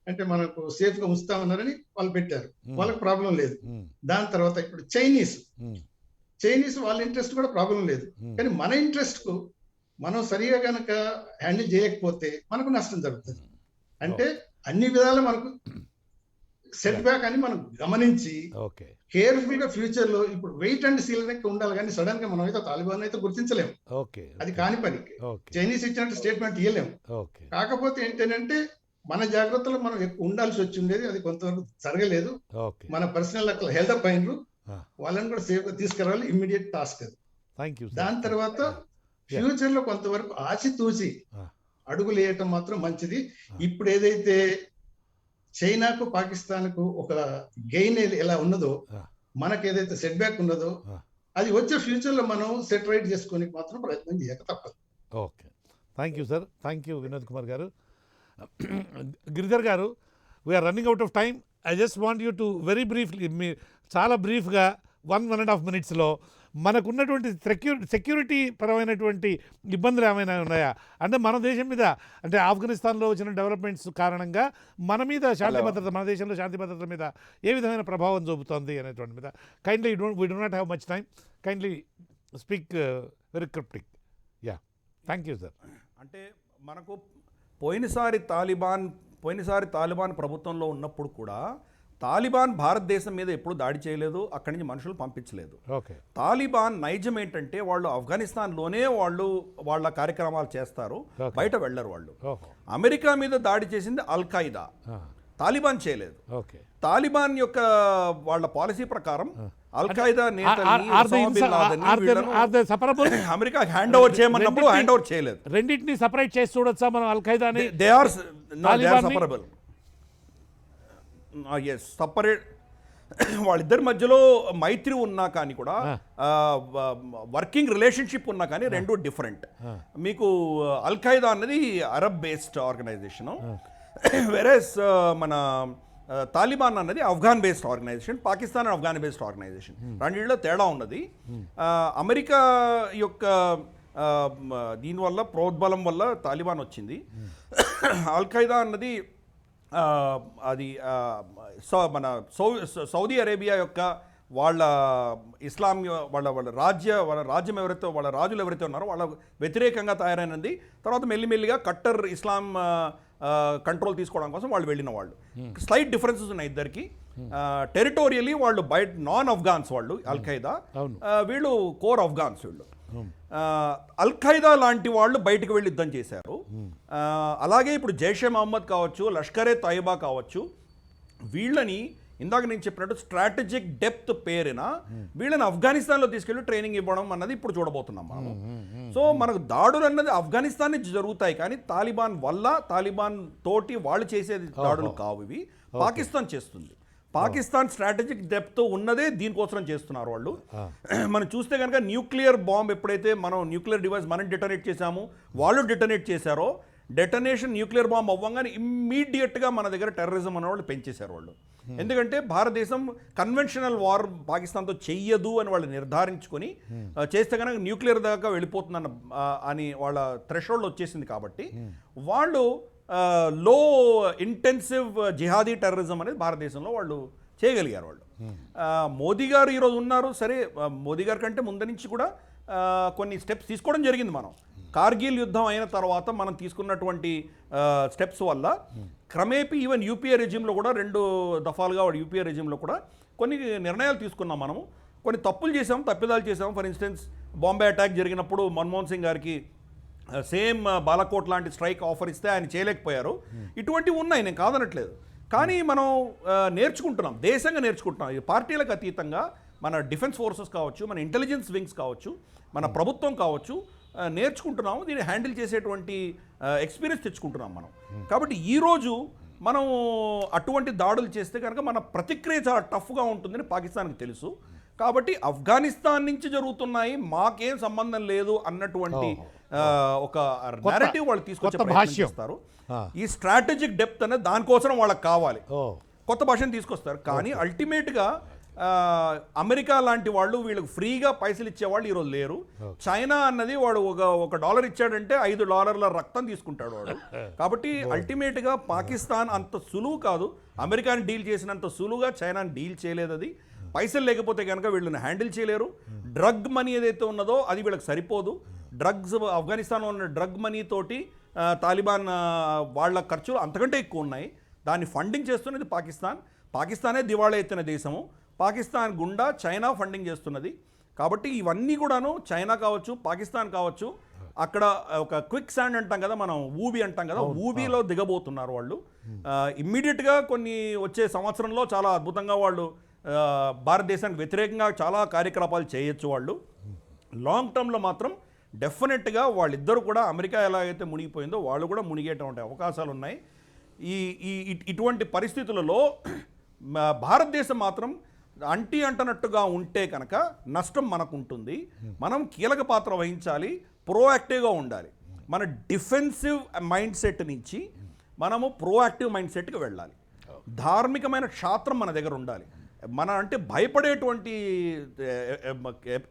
అంటే మనకు సేఫ్ గా ఉంచుతామన్నారని వాళ్ళు పెట్టారు, వాళ్ళకి ప్రాబ్లం లేదు. దాని తర్వాత ఇప్పుడు చైనీస్ వాళ్ళ ఇంట్రెస్ట్ కూడా ప్రాబ్లం లేదు. కానీ మన ఇంట్రెస్ట్ కు మనం సరిగా గనక హ్యాండిల్ చేయకపోతే మనకు నష్టం జరుగుతుంది. అంటే అన్ని విధాలు మనకు సెట్ బ్యాక్ అని మనం గమనించి కేర్ఫుల్ గా ఫ్యూచర్ లో ఇప్పుడు వెయిట్ అండ్ సీల్ ఉండాలి. కానీ సడన్ గా మనం అయితే తాలిబాన్ అయితే గుర్తించలేము, అది కాని పని. చైనీస్ ఇచ్చినట్టు స్టేట్మెంట్ ఇవ్వలేము. కాకపోతే ఏంటంటే మన జాగ్రత్తలో మనం ఎక్కువ ఉండాల్సి వచ్చి ఉండేది, అది కొంతవరకు జరగలేదు. మన పర్సనల్ హెల్త్ అప్ అయినరు, వాళ్ళని కూడా సేఫ్ గా తీసుకురావాలి, ఇమ్మీడియట్ టాస్క్ అది. దాని తర్వాత ఫ్యూచర్ లో కొంతవరకు ఆచితూచి అడుగులు వేయటం మాత్రం మంచిది. ఇప్పుడు ఏదైతే చైనాకు పాకిస్తాన్ కు ఒక గెయిన్ ఎలా ఉన్నదో, మనకు ఏదైతే సెట్ బ్యాక్ ఉన్నదో అది వచ్చే ఫ్యూచర్ లో మనం సెట్ రైట్ చేసుకునే మాత్రం ప్రయత్నం చేయక తప్పదు. Okay, thank you sir, thank you Vinod Kumar గారు. గిరిధర్ గారు, we're running out of time. I just want you to very briefly, మీ చాలా బ్రీఫ్గా 1.5 minutesలో మనకున్నటువంటి సెక్యూరిటీ పరమైనటువంటి ఇబ్బందులు ఏమైనా ఉన్నాయా? అంటే మన దేశం మీద, అంటే ఆఫ్ఘనిస్తాన్లో వచ్చిన డెవలప్మెంట్స్ కారణంగా మన మీద శాంతి భద్రత, మన దేశంలో శాంతి భద్రత మీద ఏ విధమైన ప్రభావం చూపుతోంది అనేటువంటి మీద kindly we do not have much time, kindly speak very cryptic. Yeah, thank you sir. అంటే మనకు పోయినసారి తాలిబాన్ ప్రభుత్వంలో ఉన్నప్పుడు కూడా తాలిబాన్ భారతదేశం మీద ఎప్పుడు దాడి చేయలేదు, అక్కడి నుంచి మనుషులు పంపించలేదు. తాలిబాన్ నైజం ఏంటంటే వాళ్ళు ఆఫ్ఘనిస్తాన్లోనే వాళ్ళ కార్యక్రమాలు చేస్తారు, బయట వెళ్ళరు వాళ్ళు. అమెరికా మీద దాడి చేసింది అల్ ఖైదా, తాలిబాన్ చేయలేదు. తాలిబాన్ యొక్క వాళ్ళ పాలసీ ప్రకారం అల్ ఖైదా నేతల్ని, ఒసామా బిన్ లాదెన్ని వీళ్ళను సపరబుల్ అమెరికా హ్యాండ్ ఓవర్ చేయమన్నప్పుడు హ్యాండ్ ఓవర్ చేయలేదు. రెండింటిని సపరేట్ చేసి చూడొచ్చా మనం అల్ ఖైదాని? They are separable. Yes, separate. వాళ్ళిద్దరి మధ్యలో మైత్రి ఉన్నా కానీ కూడా, వర్కింగ్ రిలేషన్షిప్ ఉన్నా కానీ రెండు డిఫరెంట్. మీకు అల్ ఖైదా అన్నది అరబ్ బేస్డ్ ఆర్గనైజేషను, వెరస్ మన తాలిబాన్ అన్నది Afghan based organisation, Pakistan and Afghan based organisation. రెండిట్లో తేడా ఉన్నది. అమెరికా యొక్క దీనివల్ల ప్రోద్బలం వల్ల తాలిబాన్ వచ్చింది. అల్ ఖైదా అన్నది అది మన సౌదీ అరేబియా యొక్క వాళ్ళ ఇస్లామియ వాళ్ళ రాజ్యం ఎవరైతే, వాళ్ళ రాజులు ఎవరైతే ఉన్నారో వాళ్ళ వ్యతిరేకంగా తయారైనది. తర్వాత మెల్లిమెల్లిగా కట్టర్ ఇస్లాం కంట్రోల్ తీసుకోవడం కోసం వాళ్ళు వెళ్ళిన వాళ్ళు. స్లైట్ డిఫరెన్సెస్ ఉన్నాయి ఇద్దరికి. టెరిటోరియలీ వాళ్ళు బయట నాన్ అఫ్ఘాన్స్ వాళ్ళు అల్ ఖైదా, వీళ్ళు కోర్ అఫ్ఘాన్స్. వీళ్ళు అల్ ఖైదా లాంటి వాళ్ళు బయటకు వెళ్ళి యుద్ధం చేశారు. అలాగే ఇప్పుడు జైషే మహమ్మద్ కావచ్చు, లష్కరే తోయిబా కావచ్చు, వీళ్ళని ఇందాక నేను చెప్పినట్టు స్ట్రాటజిక్ డెప్త్ పేరున వీళ్ళని ఆఫ్ఘనిస్తాన్లో తీసుకెళ్ళి ట్రైనింగ్ ఇవ్వడం అన్నది ఇప్పుడు చూడబోతున్నాం మనము. సో మనకు దాడులు అన్నది ఆఫ్ఘనిస్తాన్ నుంచి జరుగుతాయి, కానీ తాలిబాన్ వల్ల, తాలిబాన్ తోటి వాళ్ళు చేసేది దాడులు కావు, ఇవి పాకిస్తాన్ చేస్తుంది. పాకిస్తాన్ స్ట్రాటజిక్ డెప్త్ ఉన్నదే దీనికోసం చేస్తున్నారు వాళ్ళు. మనం చూస్తే కనుక న్యూక్లియర్ బాంబ్ ఎప్పుడైతే మనం న్యూక్లియర్ డివైస్ మనం డిటోనేట్ చేశామో, వాళ్ళు డిటోనేట్ చేశారో, డెటనేషన్ న్యూక్లియర్ బాంబ్ అవ్వగానే ఇమ్మీడియట్గా మన దగ్గర టెర్రరిజం అనే వాళ్ళు పెంచేశారు వాళ్ళు. ఎందుకంటే భారతదేశం కన్వెన్షనల్ వార్ పాకిస్తాన్తో చెయ్యదు అని వాళ్ళు నిర్ధారించుకొని చేస్తే కనుక న్యూక్లియర్ దాకా వెళ్ళిపోతుందన్న అని వాళ్ళ థ్రెషోల్డ్ వచ్చేసింది. కాబట్టి వాళ్ళు లో ఇంటెన్సివ్ జిహాదీ టెర్రరిజం అనేది భారతదేశంలో వాళ్ళు చేయగలిగారు. వాళ్ళు మోదీ గారు ఈరోజు ఉన్నారు, సరే మోదీ గారి కంటే ముందు నుంచి కూడా కొన్ని స్టెప్స్ తీసుకోవడం జరిగింది. మనం కార్గిల్ యుద్ధం అయిన తర్వాత మనం తీసుకున్నటువంటి స్టెప్స్ వల్ల క్రమేపీ ఈవెన్ యూపీఏ రెజిమ్లో కూడా 2 దఫాలుగా యూపీఏ రెజిమ్లో కూడా కొన్ని నిర్ణయాలు తీసుకున్నాం. మనము కొన్ని తప్పులు చేసాము, తప్పిదాలు చేసాము. ఫర్ ఇన్స్టెన్స్ బాంబే అటాక్ జరిగినప్పుడు మన్మోహన్ సింగ్ గారికి సేమ్ బాలాకోట్ లాంటి స్ట్రైక్ ఆఫర్ ఇస్తే ఆయన చేయలేకపోయారు. ఇటువంటివి ఉన్నాయి, నేను కాదనట్లేదు. కానీ మనం నేర్చుకుంటున్నాం, దేశంగా నేర్చుకుంటున్నాం. ఈ పార్టీలకు అతీతంగా మన డిఫెన్స్ ఫోర్సెస్ కావచ్చు, మన ఇంటెలిజెన్స్ వింగ్స్ కావచ్చు, మన ప్రభుత్వం కావచ్చు, నేర్చుకుంటున్నాము. దీన్ని హ్యాండిల్ చేసేటువంటి ఎక్స్పీరియన్స్ తెచ్చుకుంటున్నాం మనం. కాబట్టి ఈరోజు మనం అటువంటి దాడులు చేస్తే కనుక మన ప్రతిక్రియ చాలా టఫ్గా ఉంటుందని పాకిస్తాన్కి తెలుసు. కాబట్టి ఆఫ్ఘనిస్తాన్ నుంచి జరుగుతున్నాయి, మాకేం సంబంధం లేదు అన్నటువంటి ఒక నారేటివ్ వాళ్ళు తీసుకొచ్చే ప్రయత్నం చేస్తారు. ఈ స్ట్రాటజిక్ డెప్త్ అనేది దానికోసం వాళ్ళకి కావాలి, కొత్త భాషను తీసుకొస్తారు. కానీ అల్టిమేట్గా అమెరికా లాంటి వాళ్ళు వీళ్ళకి ఫ్రీగా పైసలు ఇచ్చేవాళ్ళు ఈరోజు లేరు. చైనా అన్నది వాడు ఒక $1 ఇచ్చాడంటే $5 రక్తం తీసుకుంటాడు వాడు. కాబట్టి అల్టిమేట్గా పాకిస్తాన్ అంత సులువు కాదు, అమెరికాని డీల్ చేసినంత సులువుగా చైనాని డీల్ చేయలేదు. అది పైసలు లేకపోతే కనుక వీళ్ళని హ్యాండిల్ చేయలేరు. డ్రగ్ మనీ ఏదైతే ఉన్నదో అది వీళ్ళకి సరిపోదు. డ్రగ్స్, ఆఫ్ఘనిస్తాన్లో ఉన్న డ్రగ్ మనీ తోటి తాలిబాన్ వాళ్ళ ఖర్చులు అంతకంటే ఎక్కువ ఉన్నాయి. దాన్ని ఫండింగ్ చేస్తున్నది పాకిస్తాన్. పాకిస్తానే దివాళా ఎత్తిన దేశము. పాకిస్తాన్ గుండా చైనా ఫండింగ్ చేస్తున్నది. కాబట్టి ఇవన్నీ కూడాను చైనా కావచ్చు, పాకిస్తాన్ కావచ్చు, అక్కడ ఒక క్విక్ శాండ్ అంటాం కదా, మనం ఊబి అంటాం కదా, ఊబిలో దిగబోతున్నారు వాళ్ళు. ఇమ్మీడియట్గా కొన్ని వచ్చే సంవత్సరంలో చాలా అద్భుతంగా వాళ్ళు భారతదేశానికి వ్యతిరేకంగా చాలా కార్యకలాపాలు చేయొచ్చు వాళ్ళు. లాంగ్ టర్మ్లో మాత్రం డెఫినెట్గా వాళ్ళిద్దరూ కూడా అమెరికా ఎలాగైతే మునిగిపోయిందో వాళ్ళు కూడా మునిగేటువంటి అవకాశాలు ఉన్నాయి. ఇటువంటి పరిస్థితులలో భారతదేశం మాత్రం అంటనట్టుగా ఉంటే కనుక నష్టం మనకు ఉంటుంది. మనం కీలక పాత్ర వహించాలి, ప్రోయాక్టివ్గా ఉండాలి. మన డిఫెన్సివ్ మైండ్ సెట్ నుంచి మనము ప్రోయాక్టివ్ మైండ్ సెట్కి వెళ్ళాలి. ధార్మికమైన క్షాత్రం మన దగ్గర ఉండాలి. మన అంటే భయపడేటువంటి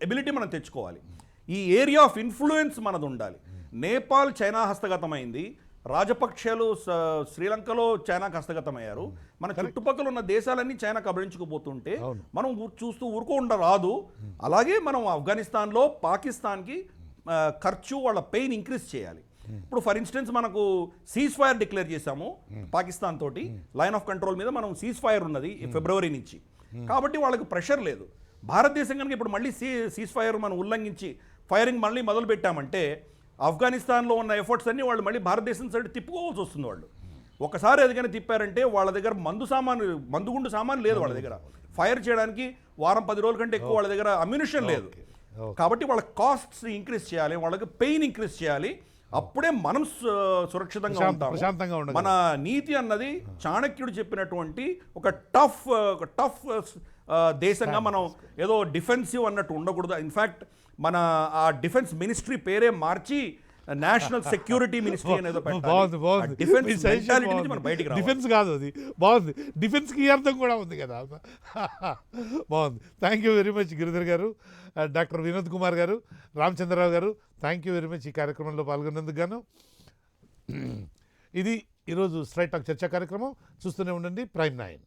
ఎబిలిటీ మనం తెచ్చుకోవాలి. ఈ ఏరియా ఆఫ్ ఇన్ఫ్లుయెన్స్ మనది ఉండాలి. నేపాల్ చైనా హస్తగతమైంది, రాజపక్షలు శ్రీలంకలో చైనాకు హస్తగతమయ్యారు. మన చుట్టుపక్కల ఉన్న దేశాలన్నీ చైనా కబళించుకుపోతుంటే మనం చూస్తూ ఊరుకోండరాదు. అలాగే మనం ఆఫ్ఘనిస్తాన్లో పాకిస్తాన్కి ఖర్చు, వాళ్ళ పెయిన్ ఇంక్రీజ్ చేయాలి. ఇప్పుడు ఫర్ ఇన్స్టెన్స్ మనకు సీజ్ ఫైర్ డిక్లేర్ చేశాము పాకిస్తాన్ తోటి, లైన్ ఆఫ్ కంట్రోల్ మీద మనం సీజ్ ఫైర్ ఉన్నది ఫిబ్రవరి నుంచి. కాబట్టి వాళ్ళకి ప్రెషర్ లేదు. భారతదేశం కనుక ఇప్పుడు మళ్ళీ సీజ్ ఫైర్ మనం ఉల్లంఘించి ఫైరింగ్ మళ్ళీ మొదలు పెట్టామంటే ఆఫ్ఘనిస్తాన్లో ఉన్న ఎఫర్ట్స్ అన్నీ వాళ్ళు మళ్ళీ భారతదేశం సైడ్ తిప్పుకోవాల్సి వస్తుంది వాళ్ళు. ఒకసారి ఎదిగని తిప్పారంటే వాళ్ళ దగ్గర మందుగుండు సామాను లేదు వాళ్ళ దగ్గర, ఫైర్ చేయడానికి వారం 10 రోజుల కంటే ఎక్కువ వాళ్ళ దగ్గర అమ్యునిషన్ లేదు. కాబట్టి వాళ్ళ కాస్ట్స్ ఇంక్రీజ్ చేయాలి, వాళ్ళకి పెయిన్ ఇంక్రీజ్ చేయాలి, అప్పుడే మనం సురక్షితంగా ప్రశాంతంగా ఉంటాము. మన నీతి అన్నది చాణక్యుడు చెప్పినటువంటి ఒక టఫ్ దేశంగా మనం ఏదో డిఫెన్సివ్ అన్నట్టు ఉండకూడదు. ఇన్ఫ్యాక్ట్ మన ఆ డిఫెన్స్ మినిస్ట్రీ పేరే మార్చి నేషనల్ సెక్యూరిటీ మినిస్ట్రీ అనేది డిఫెన్స్ కాదు, అది బాగుంది. డిఫెన్స్కి ఈ అర్థం కూడా ఉంది కదా. బాగుంది. Thank you very much Giridhar గారు, డాక్టర్ వినోద్ కుమార్ గారు, రామచంద్రరావు గారు, థ్యాంక్ యూ వెరీ మచ్ ఈ కార్యక్రమంలో పాల్గొన్నందుకు గాను. ఇది ఈరోజు స్ట్రైట్ టాక్ చర్చా కార్యక్రమం. చూస్తూనే ఉండండి ప్రైమ్ 9.